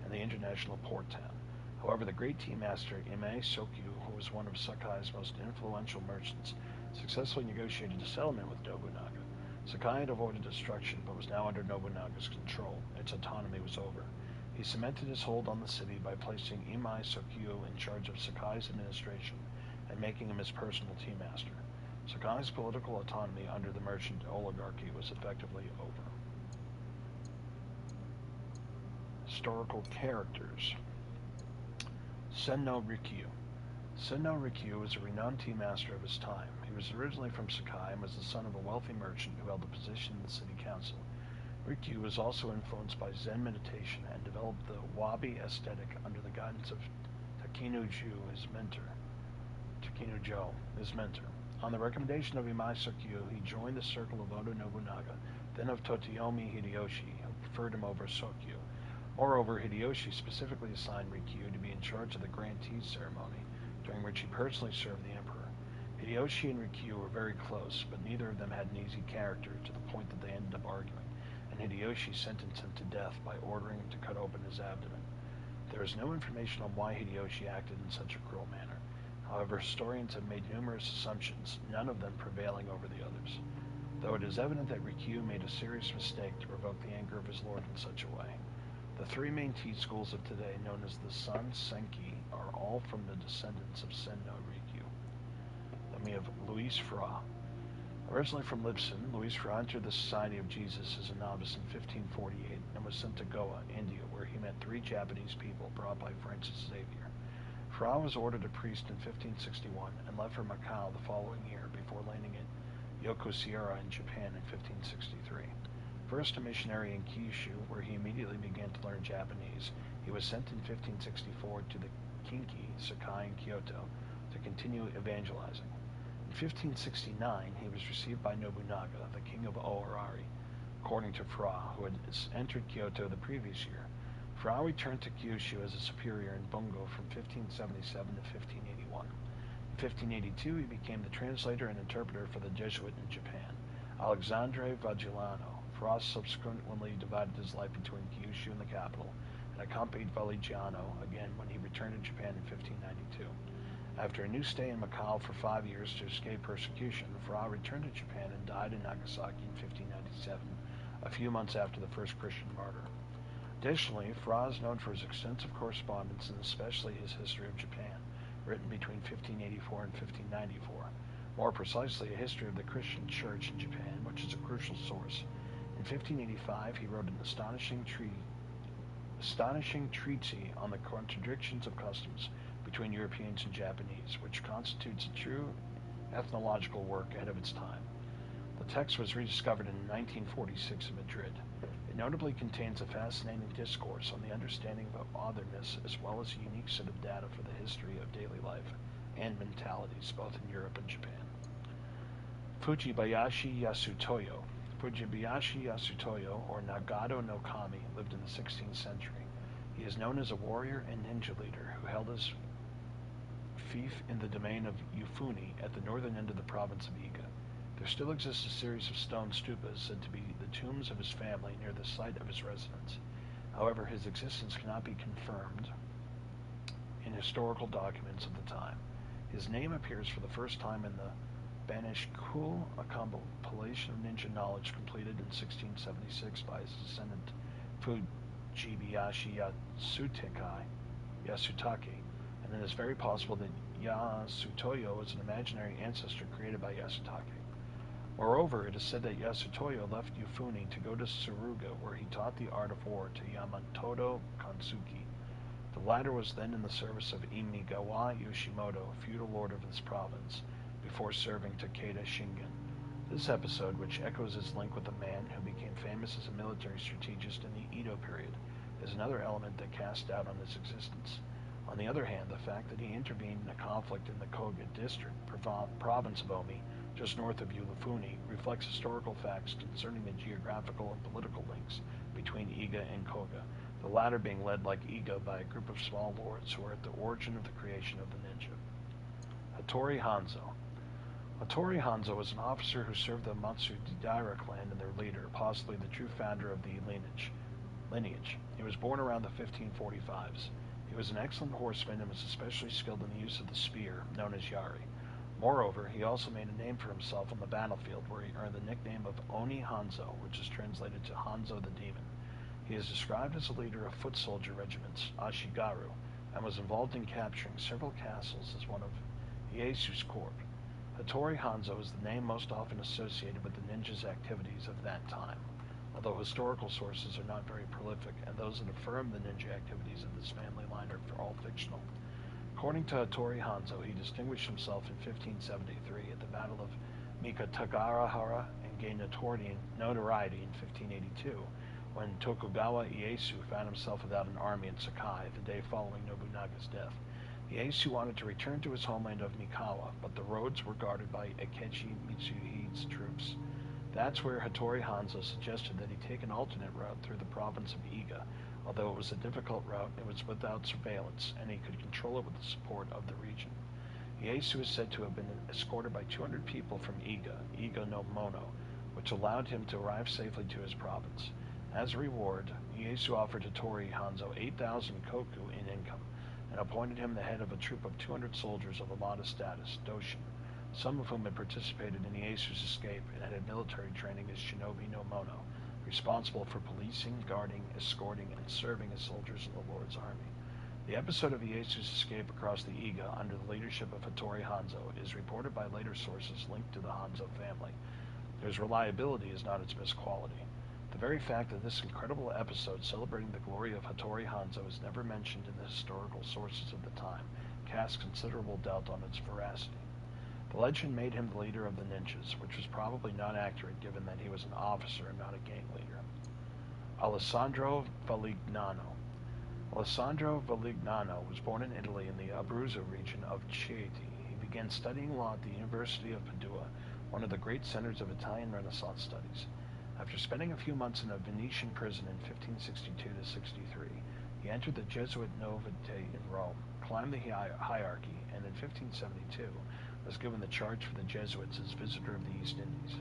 and the international port town. However, the great tea master Imei Sokyu, who was one of Sakai's most influential merchants, successfully negotiated a settlement with Nobunaga. Sakai had avoided destruction, but was now under Nobunaga's control. Its autonomy was over. He cemented his hold on the city by placing Imei Sokyu in charge of Sakai's administration and making him his personal tea master. Sakai's political autonomy under the merchant oligarchy was effectively over. Historical characters. Senno Rikyu. Senno Rikyu was a renowned tea master of his time. He was originally from Sakai and was the son of a wealthy merchant who held a position in the city council. Rikyu was also influenced by Zen meditation and developed the Wabi aesthetic under the guidance of Takinujo, his mentor. On the recommendation of Imei Sokyu, he joined the circle of Oda Nobunaga, then of Toyotomi Hideyoshi, who preferred him over Sokyu. Moreover, Hideyoshi specifically assigned Rikyu to be in charge of the grand tea ceremony, during which he personally served the emperor. Hideyoshi and Rikyu were very close, but neither of them had an easy character, to the point that they ended up arguing. and Hideyoshi sentenced him to death by ordering him to cut open his abdomen. There is no information on why Hideyoshi acted in such a cruel manner. However, historians have made numerous assumptions, none of them prevailing over the others, though it is evident that Rikyu made a serious mistake to provoke the anger of his lord in such a way. The three main tea schools of today, known as the San Senki, are all from the descendants of Senno Rikyu. Then we have Louis Fra. Originally from Lipson, Louis Fra entered the Society of Jesus as a novice in 1548 and was sent to Goa, India, where he met three Japanese people brought by Francis Xavier. Fra was ordered a priest in 1561 and left for Macau the following year before landing at Yokosuka in Japan in 1563. First a missionary in Kyushu, where he immediately began to learn Japanese, he was sent in 1564 to the Kinki Sakai in Kyoto to continue evangelizing. In 1569, he was received by Nobunaga, the king of Oorari, according to Fra, who had entered Kyoto the previous year. Fra returned to Kyushu as a superior in Bungo from 1577 to 1581. In 1582, he became the translator and interpreter for the Jesuit in Japan, Alexandre Vaggiano. Fra subsequently divided his life between Kyushu and the capital, and accompanied Valigiano again when he returned to Japan in 1592. After a new stay in Macau for 5 years to escape persecution, Fra returned to Japan and died in Nagasaki in 1597, a few months after the first Christian martyr. Additionally, Fra is known for his extensive correspondence and especially his history of Japan, written between 1584 and 1594. More precisely, a history of the Christian Church in Japan, which is a crucial source. In 1585, he wrote an astonishing treatise on the contradictions of customs between Europeans and Japanese, which constitutes a true ethnological work ahead of its time. The text was rediscovered in 1946 in Madrid. It notably contains a fascinating discourse on the understanding of otherness, as well as a unique set of data for the history of daily life and mentalities, both in Europe and Japan. Fujibayashi Yasutoyo. Fujibayashi Yasutoyo, or Nagato no Kami, lived in the 16th century. He is known as a warrior and ninja leader who held his fief in the domain of Yufuni at the northern end of the province of Iga. There still exists a series of stone stupas said to be the tombs of his family near the site of his residence. However, his existence cannot be confirmed in historical documents of the time. His name appears for the first time in the Banishkul, a compilation of ninja knowledge completed in 1676 by his descendant Fujibayashi Yasutake, and it is very possible that Yasutoyo was an imaginary ancestor created by Yasutake. Moreover, it is said that Yasutoyo left Yufuni to go to Suruga, where he taught the art of war to Yamatodo Kansuki. The latter was then in the service of Imigawa Yoshimoto, feudal lord of this province, before serving Takeda Shingen. This episode, which echoes his link with a man who became famous as a military strategist in the Edo period, is another element that casts doubt on his existence. On the other hand, the fact that he intervened in a conflict in the Koga district, province of Omi, just north of Yufuni, reflects historical facts concerning the geographical and political links between Iga and Koga, the latter being led like Iga by a group of small lords who were at the origin of the creation of the ninja. Hattori Hanzo. Hattori Hanzo was an officer who served the Matsudaira clan and their leader, possibly the true founder of the lineage. He was born around the 1545s. He was an excellent horseman and was especially skilled in the use of the spear, known as yari. Moreover, he also made a name for himself on the battlefield, where he earned the nickname of Oni Hanzo, which is translated to Hanzo the Demon. He is described as a leader of foot soldier regiments, Ashigaru, and was involved in capturing several castles as one of Ieyasu's corps. Hattori Hanzo is the name most often associated with the ninja's activities of that time, although historical sources are not very prolific, and those that affirm the ninja activities of this family line are all fictional. According to Hattori Hanzo, he distinguished himself in 1573 at the Battle of Mikatagarahara and gained notoriety in 1582 when Tokugawa Ieyasu found himself without an army in Sakai the day following Nobunaga's death. Ieyasu wanted to return to his homeland of Mikawa, but the roads were guarded by Akechi Mitsuhide's troops. That's where Hattori Hanzo suggested that he take an alternate route through the province of Iga. Although it was a difficult route, it was without surveillance, and he could control it with the support of the region. Ieyasu is said to have been escorted by 200 people from Iga no Mono, which allowed him to arrive safely to his province. As a reward, Ieyasu offered Hattori Hanzo 8,000 koku in income and appointed him the head of a troop of 200 soldiers of a modest status, Doshin, some of whom had participated in Ieyasu's escape and had military training as shinobi no mono, responsible for policing, guarding, escorting, and serving as soldiers in the Lord's army. The episode of Ieyasu's escape across the Iga under the leadership of Hattori Hanzo is reported by later sources linked to the Hanzo family. Whose reliability is not its best quality. The very fact that this incredible episode celebrating the glory of Hattori Hanzo is never mentioned in the historical sources of the time casts considerable doubt on its veracity. The legend made him the leader of the ninjas, which was probably not accurate given that he was an officer and not a gang leader. Alessandro Valignano. Alessandro Valignano was born in Italy in the Abruzzo region of Chieti. He began studying law at the University of Padua, one of the great centers of Italian Renaissance studies. After spending a few months in a Venetian prison in 1562-63, he entered the Jesuit Novitiate in Rome, climbed the hierarchy, and in 1572 was given the charge for the Jesuits as visitor of the East Indies.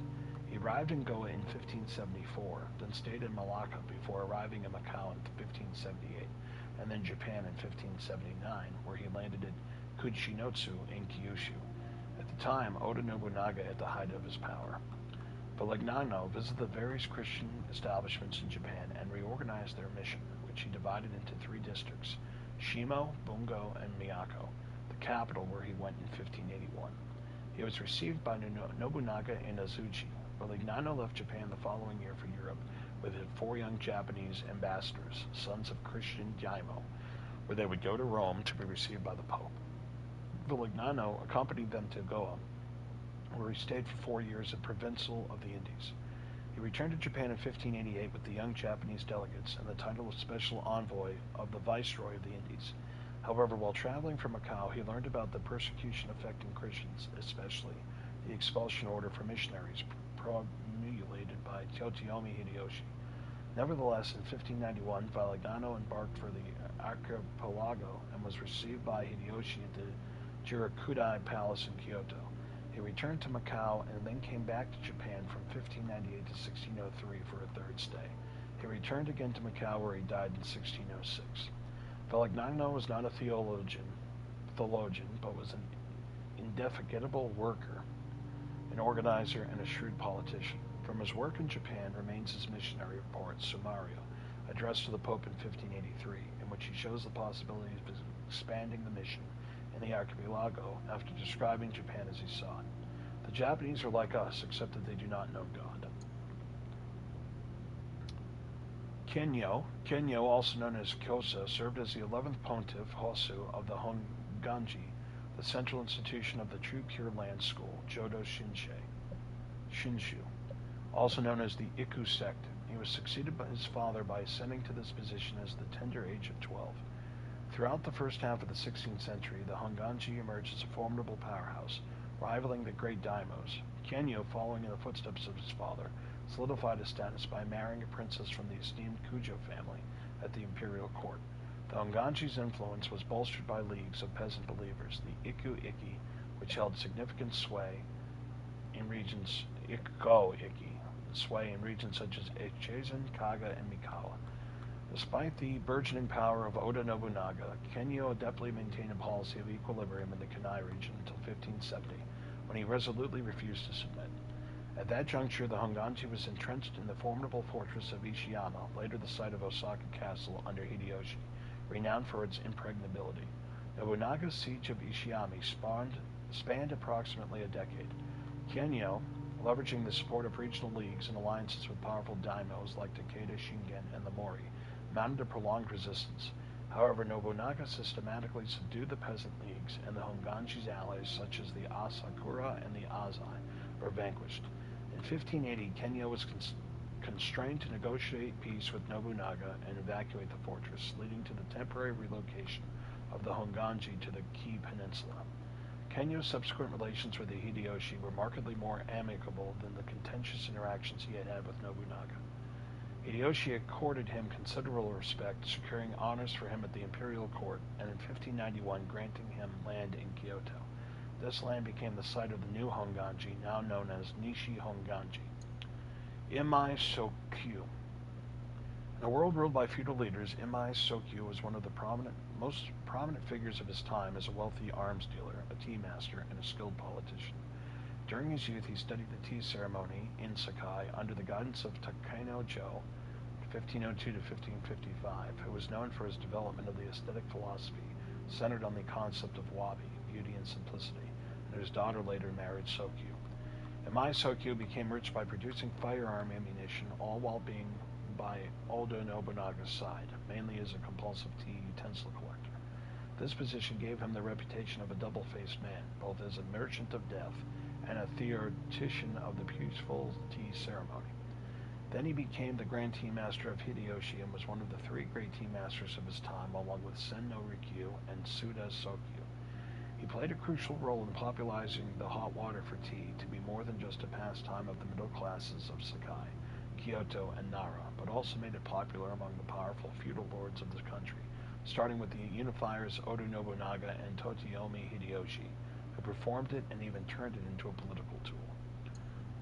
He arrived in Goa in 1574, then stayed in Malacca before arriving in Macau in 1578, and then Japan in 1579, where he landed at Kuchinotsu in Kyushu. At the time, Oda Nobunaga at the height of his power. Valignano visited the various Christian establishments in Japan and reorganized their mission, which he divided into 3 districts, Shimo, Bungo, and Miyako, the capital where he went in 1581. He was received by Nobunaga in Azuchi. Valignano left Japan the following year for Europe with 4 young Japanese ambassadors, sons of Christian daimyo, where they would go to Rome to be received by the Pope. Valignano accompanied them to Goa, where he stayed for 4 years as Provincial of the Indies. He returned to Japan in 1588 with the young Japanese delegates and the title of Special Envoy of the Viceroy of the Indies. However, while traveling from Macau, he learned about the persecution affecting Christians, especially the expulsion order for missionaries promulgated by Toyotomi Hideyoshi. Nevertheless, in 1591, Valignano embarked for the archipelago and was received by Hideyoshi at the Jirakudai Palace in Kyoto. He returned to Macau and then came back to Japan from 1598 to 1603 for a 3rd stay. He returned again to Macau where he died in 1606. Valignano was not a theologian, but was an indefatigable worker, an organizer, and a shrewd politician. From his work in Japan remains his missionary report, Summario, addressed to the Pope in 1583, in which he shows the possibilities of expanding the mission in the archipelago after describing Japan as he saw it. The Japanese are like us, except that they do not know God. Kenyo, also known as Kyosa, served as the 11th pontiff Hosu of the Honganji, the central institution of the True Pure Land School, Jodo Shinshu, also known as the Ikku sect. He was succeeded by his father by ascending to this position as the tender age of 12. Throughout the first half of the 16th century, the Honganji emerged as a formidable powerhouse, rivaling the great daimyos. Kenyo, following in the footsteps of his father, solidified his status by marrying a princess from the esteemed Kujo family at the imperial court. The Honganji's influence was bolstered by leagues of peasant believers, the Ikku-Ikki, which held significant sway in regions such as Echizen, Kaga, and Mikawa. Despite the burgeoning power of Oda Nobunaga, Kenyo adeptly maintained a policy of equilibrium in the Kunai region until 1570, when he resolutely refused to submit. At that juncture, the Honganji was entrenched in the formidable fortress of Ishiyama, later the site of Osaka Castle under Hideyoshi, renowned for its impregnability. Nobunaga's siege of Ishiyama spanned approximately a decade. Kenyo, leveraging the support of regional leagues and alliances with powerful daimyos like Takeda Shingen and the Mori, mounted a prolonged resistance. However, Nobunaga systematically subdued the peasant leagues, and the Honganji's allies, such as the Asakura and the Azai, were vanquished. In 1580, Kenyo was constrained to negotiate peace with Nobunaga and evacuate the fortress, leading to the temporary relocation of the Honganji to the Kii Peninsula. Kenyo's subsequent relations with the Hideyoshi were markedly more amicable than the contentious interactions he had had with Nobunaga. Hideyoshi accorded him considerable respect, securing honors for him at the imperial court, and in 1591 granting him land in Kyoto. This land became the site of the new Honganji, now known as Nishi Honganji. Imai Sokyu. In a world ruled by feudal leaders, Imai Sokyu was one of the most prominent figures of his time as a wealthy arms dealer, a tea master, and a skilled politician. During his youth, he studied the tea ceremony in Sakai under the guidance of Takeno Jo, 1502 to 1555, who was known for his development of the aesthetic philosophy centered on the concept of wabi, beauty and simplicity, and whose daughter later married Sokyu. Imai Sokyu became rich by producing firearm ammunition, all while being by Oda Nobunaga's side, mainly as a compulsive tea utensil collector. This position gave him the reputation of a double-faced man, both as a merchant of death and a theoretician of the peaceful tea ceremony. Then he became the Grand Tea Master of Hideyoshi and was one of the three great tea masters of his time, along with Sen no Rikyu and Suda Sokyu. He played a crucial role in popularizing the hot water for tea to be more than just a pastime of the middle classes of Sakai, Kyoto, and Nara, but also made it popular among the powerful feudal lords of the country, starting with the unifiers Oda Nobunaga and Toyotomi Hideyoshi, who performed it and even turned it into a political tool.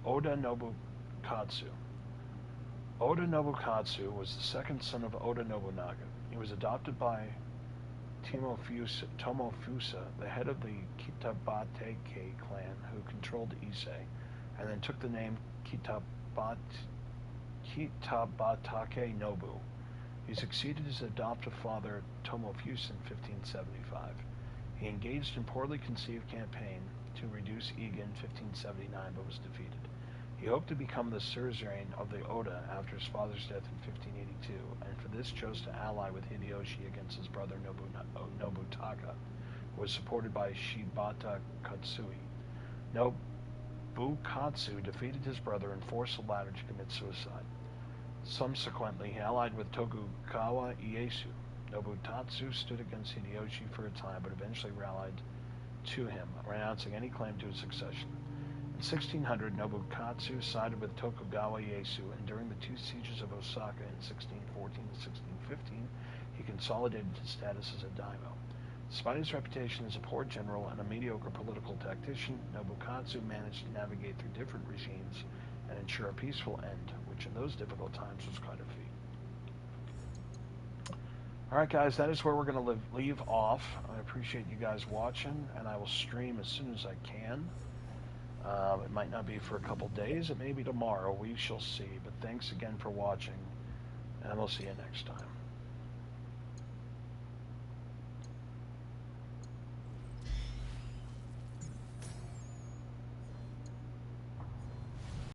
Oda Nobukatsu. Oda Nobukatsu was the second son of Oda Nobunaga. He was adopted by Tomofusa, the head of the Kitabatake clan who controlled Ise, and then took the name Kitabatake Nobu. He succeeded his adoptive father Tomofusa in 1575. He engaged in poorly conceived campaign to reduce Iga in 1579, but was defeated. He hoped to become the suzerain of the Oda after his father's death in 1582, and for this chose to ally with Hideyoshi against his brother Nobutaka, who was supported by Shibata Katsui. Nobukatsu defeated his brother and forced the latter to commit suicide. Subsequently, he allied with Tokugawa Ieyasu. Nobutatsu stood against Hideyoshi for a time, but eventually rallied to him, renouncing any claim to his succession. In 1600, Nobukatsu sided with Tokugawa Ieyasu, and during the two sieges of Osaka in 1614 and 1615, he consolidated his status as a daimyo. Despite his reputation as a poor general and a mediocre political tactician, Nobukatsu managed to navigate through different regimes and ensure a peaceful end, which in those difficult times was quite a feat. Alright guys, that is where we're going to leave off. I appreciate you guys watching, and I will stream as soon as I can. It might not be for a couple days, it may be tomorrow, we shall see. But thanks again for watching, and we'll see you next time.